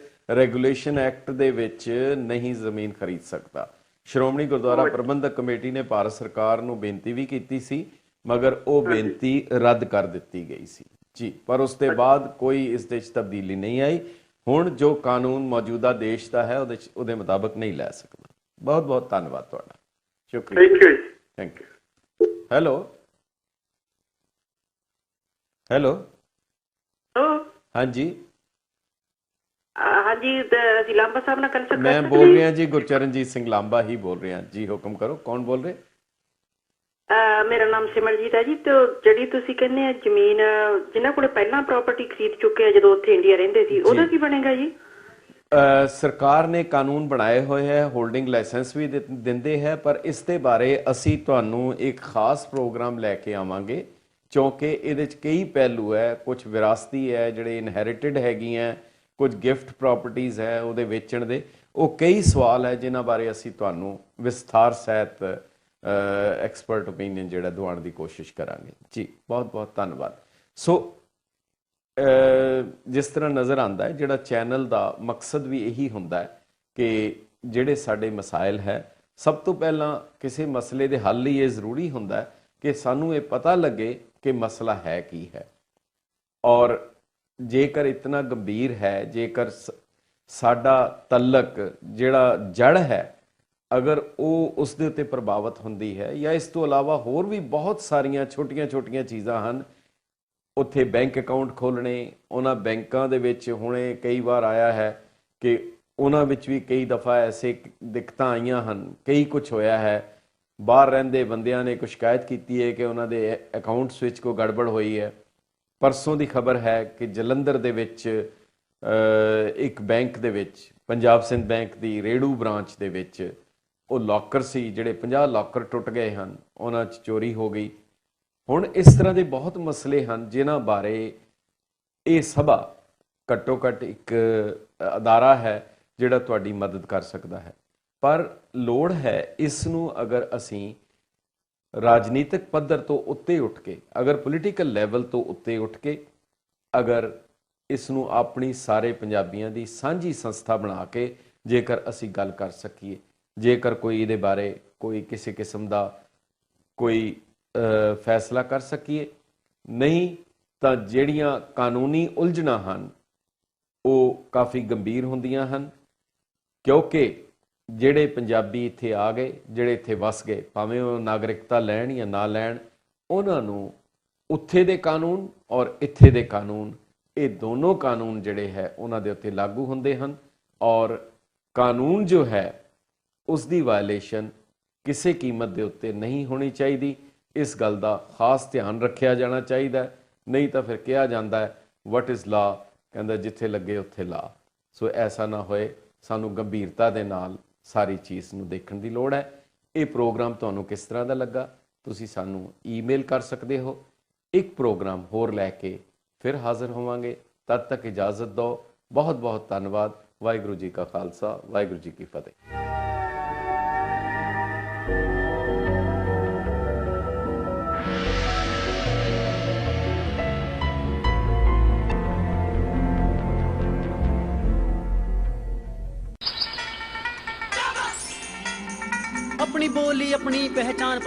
ਰੈਗੂਲੇਸ਼ਨ ਐਕਟ ਦੇ ਵਿੱਚ ਨਹੀਂ ਜ਼ਮੀਨ ਖਰੀਦ ਸਕਦਾ। ਸ਼੍ਰੋਮਣੀ ਗੁਰਦੁਆਰਾ ਪ੍ਰਬੰਧਕ ਕਮੇਟੀ ਨੇ ਭਾਰਤ ਸਰਕਾਰ ਨੂੰ ਬੇਨਤੀ ਵੀ ਕੀਤੀ ਸੀ, ਮਗਰ ਉਹ ਬੇਨਤੀ ਰੱਦ ਕਰ ਦਿੱਤੀ ਗਈ ਸੀ ਜੀ। ਪਰ ਉਸ ਤੋਂ ਬਾਅਦ ਕੋਈ ਇਸ ਦੇ ਵਿੱਚ ਤਬਦੀਲੀ ਨਹੀਂ ਆਈ। ਹੁਣ ਜੋ ਕਾਨੂੰਨ ਮੌਜੂਦਾ ਦੇਸ਼ ਦਾ ਹੈ ਉਹਦੇ ਮੁਤਾਬਕ ਨਹੀਂ ਲੈ ਸਕਦਾ। ਬਹੁਤ ਬਹੁਤ ਧੰਨਵਾਦ ਤੁਹਾਡਾ, शुक्रिया, thank you. Thank you. Hello hello, हाँ जी, हाँ जी, ਅਸੀਂ ਲਾਂਬਾ ਸਾਹਿਬ ਨਾਲ ਗੱਲ ਕਰ मैं ਸਕਦੇ बोल रहा जी, गुरचरणजीत सिंह लांबा ही बोल रहा जी, हुक्म करो, कौन बोल रहे? ਮੇਰਾ ਨਾਮ ਸਿਮਰਜੀਤ ਹੈ ਜੀ। ਤੇ ਜਿਹੜੀ ਤੁਸੀਂ ਕਹਿੰਦੇ ਆ ਜ਼ਮੀਨ ਜਿਨ੍ਹਾਂ ਕੋਲੇ ਪਹਿਲਾਂ ਪ੍ਰਾਪਰਟੀ ਖਰੀਦ ਚੁੱਕੇ ਆ ਜਦੋਂ ਉੱਥੇ ਇੰਡੀਆ ਰਹਿੰਦੇ ਸੀ, ਉਹਦਾ ਕੀ ਬਣੇਗਾ ਜੀ? ਸਰਕਾਰ ਨੇ ਕਾਨੂੰਨ ਬਣਾਏ ਹੋਏ ਹੈ, ਹੋਲਡਿੰਗ ਲਾਇਸੈਂਸ ਵੀ ਦਿੰਦੇ ਹੈ, ਪਰ ਇਸ ਦੇ ਬਾਰੇ ਅਸੀਂ ਤੁਹਾਨੂੰ ਇੱਕ ਖਾਸ ਪ੍ਰੋਗਰਾਮ ਲੈ ਕੇ ਆਵਾਂਗੇ, ਕਿਉਂਕਿ ਇਹਦੇ 'ਚ ਕਈ ਪਹਿਲੂ ਹੈ, ਕੁਝ ਵਿਰਾਸਤੀ ਹੈ ਜਿਹੜੇ ਇਨਹੈਰੀਟਿਡ ਹੈਗੀਆਂ, ਕੁਝ ਗਿਫਟ ਪ੍ਰਾਪਰਟੀਜ਼ ਹੈ ਉਹਦੇ ਵੇਚਣ ਦੇ, ਉਹ ਕਈ ਸਵਾਲ ਹੈ ਜਿਨ੍ਹਾਂ ਬਾਰੇ ਅਸੀਂ ਤੁਹਾਨੂੰ ਵਿਸਥਾਰ ਸਹਿਤ ਐਕਸਪਰਟ ਓਪੀਨੀਅਨ ਜਿਹੜਾ ਦਿਵਾਉਣ ਦੀ ਕੋਸ਼ਿਸ਼ ਕਰਾਂਗੇ ਜੀ। ਬਹੁਤ ਬਹੁਤ ਧੰਨਵਾਦ। ਸੋ ਜਿਸ ਤਰ੍ਹਾਂ ਨਜ਼ਰ ਆਉਂਦਾ ਹੈ, ਜਿਹੜਾ ਚੈਨਲ ਦਾ ਮਕਸਦ ਵੀ ਇਹੀ ਹੁੰਦਾ ਹੈ ਕਿ ਜਿਹੜੇ ਸਾਡੇ ਮਸਾਇਲ ਹੈ, ਸਭ ਤੋਂ ਪਹਿਲਾਂ ਕਿਸੇ ਮਸਲੇ ਦੇ ਹੱਲ ਲਈ ਇਹ ਜ਼ਰੂਰੀ ਹੁੰਦਾ ਹੈ ਕਿ ਸਾਨੂੰ ਇਹ ਪਤਾ ਲੱਗੇ ਕਿ ਮਸਲਾ ਹੈ ਕੀ ਹੈ, ਔਰ ਜੇਕਰ ਇਤਨਾ ਗੰਭੀਰ ਹੈ, ਜੇਕਰ ਸਾਡਾ ਤਲਕ ਜਿਹੜਾ ਜੜ ਹੈ ਅਗਰ ਉਹ ਉਸ ਦੇ ਉੱਤੇ ਪ੍ਰਭਾਵਿਤ ਹੁੰਦੀ ਹੈ, ਜਾਂ ਇਸ ਤੋਂ ਇਲਾਵਾ ਹੋਰ ਵੀ ਬਹੁਤ ਸਾਰੀਆਂ ਛੋਟੀਆਂ ਚੀਜ਼ਾਂ ਹਨ। ਉੱਥੇ ਬੈਂਕ ਅਕਾਊਂਟ ਖੋਲ੍ਹਣੇ, ਉਹਨਾਂ ਬੈਂਕਾਂ ਦੇ ਵਿੱਚ ਹੁਣੇ ਕਈ ਵਾਰ ਆਇਆ ਹੈ ਕਿ ਉਹਨਾਂ ਵਿੱਚ ਵੀ ਕਈ ਦਫਾ ਐਸੇ ਦਿੱਕਤਾਂ ਆਈਆਂ ਹਨ, ਕਈ ਕੁਝ ਹੋਇਆ ਹੈ। ਬਾਹਰ ਰਹਿੰਦੇ ਬੰਦਿਆਂ ਨੇ ਕੋਈ ਸ਼ਿਕਾਇਤ ਕੀਤੀ ਹੈ ਕਿ ਉਹਨਾਂ ਦੇ ਅਕਾਊਂਟਸ ਵਿੱਚ ਕੋਈ ਗੜਬੜ ਹੋਈ ਹੈ। ਪਰਸੋਂ ਦੀ ਖਬਰ ਹੈ ਕਿ ਜਲੰਧਰ ਦੇ ਵਿੱਚ ਇੱਕ ਬੈਂਕ ਦੇ ਵਿੱਚ, ਪੰਜਾਬ ਸਿੰਧ ਬੈਂਕ ਦੀ ਰੇੜੂ ਬ੍ਰਾਂਚ ਦੇ ਵਿੱਚ, ਉਹ ਲੋਕਰ ਸੀ, ਜਿਹੜੇ 50 ਲੋਕਰ ਟੁੱਟ ਗਏ ਹਨ, ਉਹਨਾਂ 'ਚ ਚੋਰੀ ਹੋ ਗਈ। ਹੁਣ ਇਸ ਤਰ੍ਹਾਂ ਦੇ ਬਹੁਤ ਮਸਲੇ ਹਨ ਜਿਨ੍ਹਾਂ ਬਾਰੇ ਇਹ ਸਭਾ ਘੱਟੋ ਘੱਟ ਇੱਕ ਅਦਾਰਾ ਹੈ ਜਿਹੜਾ ਤੁਹਾਡੀ ਮਦਦ ਕਰ ਸਕਦਾ ਹੈ, ਪਰ ਲੋੜ ਹੈ ਇਸ ਨੂੰ ਅਗਰ ਅਸੀਂ ਰਾਜਨੀਤਿਕ ਪੱਧਰ ਤੋਂ ਉੱਤੇ ਉੱਠ ਕੇ, ਅਗਰ ਪੋਲੀਟੀਕਲ ਲੈਵਲ ਤੋਂ ਉੱਤੇ ਉੱਠ ਕੇ ਅਗਰ ਇਸ ਨੂੰ ਆਪਣੀ ਸਾਰੇ ਪੰਜਾਬੀਆਂ ਦੀ ਸਾਂਝੀ ਸੰਸਥਾ ਬਣਾ ਕੇ ਜੇਕਰ ਅਸੀਂ ਗੱਲ ਕਰ ਸਕੀਏ, ਜੇਕਰ ਕੋਈ ਇਹਦੇ ਬਾਰੇ ਕੋਈ ਕਿਸੇ ਕਿਸਮ ਦਾ ਕੋਈ ਫੈਸਲਾ ਕਰ ਸਕੀਏ, ਨਹੀਂ ਤਾਂ ਜਿਹੜੀਆਂ ਕਾਨੂੰਨੀ ਉਲਝਣਾਂ ਹਨ ਉਹ ਕਾਫੀ ਗੰਭੀਰ ਹੁੰਦੀਆਂ ਹਨ, ਕਿਉਂਕਿ ਜਿਹੜੇ ਪੰਜਾਬੀ ਇੱਥੇ ਆ ਗਏ, ਜਿਹੜੇ ਇੱਥੇ ਵਸ ਗਏ, ਭਾਵੇਂ ਉਹ ਨਾਗਰਿਕਤਾ ਲੈਣ ਜਾਂ ਨਾ ਲੈਣ, ਉਹਨਾਂ ਨੂੰ ਉੱਥੇ ਦੇ ਕਾਨੂੰਨ ਔਰ ਇੱਥੇ ਦੇ ਕਾਨੂੰਨ, ਇਹ ਦੋਨੋਂ ਕਾਨੂੰਨ ਜਿਹੜੇ ਹੈ ਉਹਨਾਂ ਦੇ ਉੱਤੇ ਲਾਗੂ ਹੁੰਦੇ ਹਨ, ਔਰ ਕਾਨੂੰਨ ਜੋ ਹੈ ਉਸ ਦੀ ਵਾਇਲੇਸ਼ਨ ਕਿਸੇ ਕੀਮਤ ਦੇ ਉੱਤੇ ਨਹੀਂ ਹੋਣੀ ਚਾਹੀਦੀ। ਇਸ ਗੱਲ ਦਾ ਖਾਸ ਧਿਆਨ ਰੱਖਿਆ ਜਾਣਾ ਚਾਹੀਦਾ, ਨਹੀਂ ਤਾਂ ਫਿਰ ਕਿਹਾ ਜਾਂਦਾ ਹੈ ਵਟ ਇਜ਼ ਲਾ, ਕਹਿੰਦਾ ਜਿੱਥੇ ਲੱਗੇ ਉੱਥੇ ਲਾ। ਸੋ ਐਸਾ ਨਾ ਹੋਏ, ਸਾਨੂੰ ਗੰਭੀਰਤਾ ਦੇ ਨਾਲ ਸਾਰੀ ਚੀਜ਼ ਨੂੰ ਦੇਖਣ ਦੀ ਲੋੜ ਹੈ। ਇਹ ਪ੍ਰੋਗਰਾਮ ਤੁਹਾਨੂੰ ਕਿਸ ਤਰ੍ਹਾਂ ਦਾ ਲੱਗਾ, ਤੁਸੀਂ ਸਾਨੂੰ ਈਮੇਲ ਕਰ ਸਕਦੇ ਹੋ। ਇੱਕ ਪ੍ਰੋਗਰਾਮ ਹੋਰ ਲੈ ਕੇ ਫਿਰ ਹਾਜ਼ਰ ਹੋਵਾਂਗੇ, ਤਦ ਤੱਕ ਇਜਾਜ਼ਤ ਦਿਓ। ਬਹੁਤ ਬਹੁਤ ਧੰਨਵਾਦ। ਵਾਹਿਗੁਰੂ ਜੀ ਕਾ ਖਾਲਸਾ, ਵਾਹਿਗੁਰੂ ਜੀ ਕੀ ਫਤਿਹ। अपनी बोली अपनी पहचान।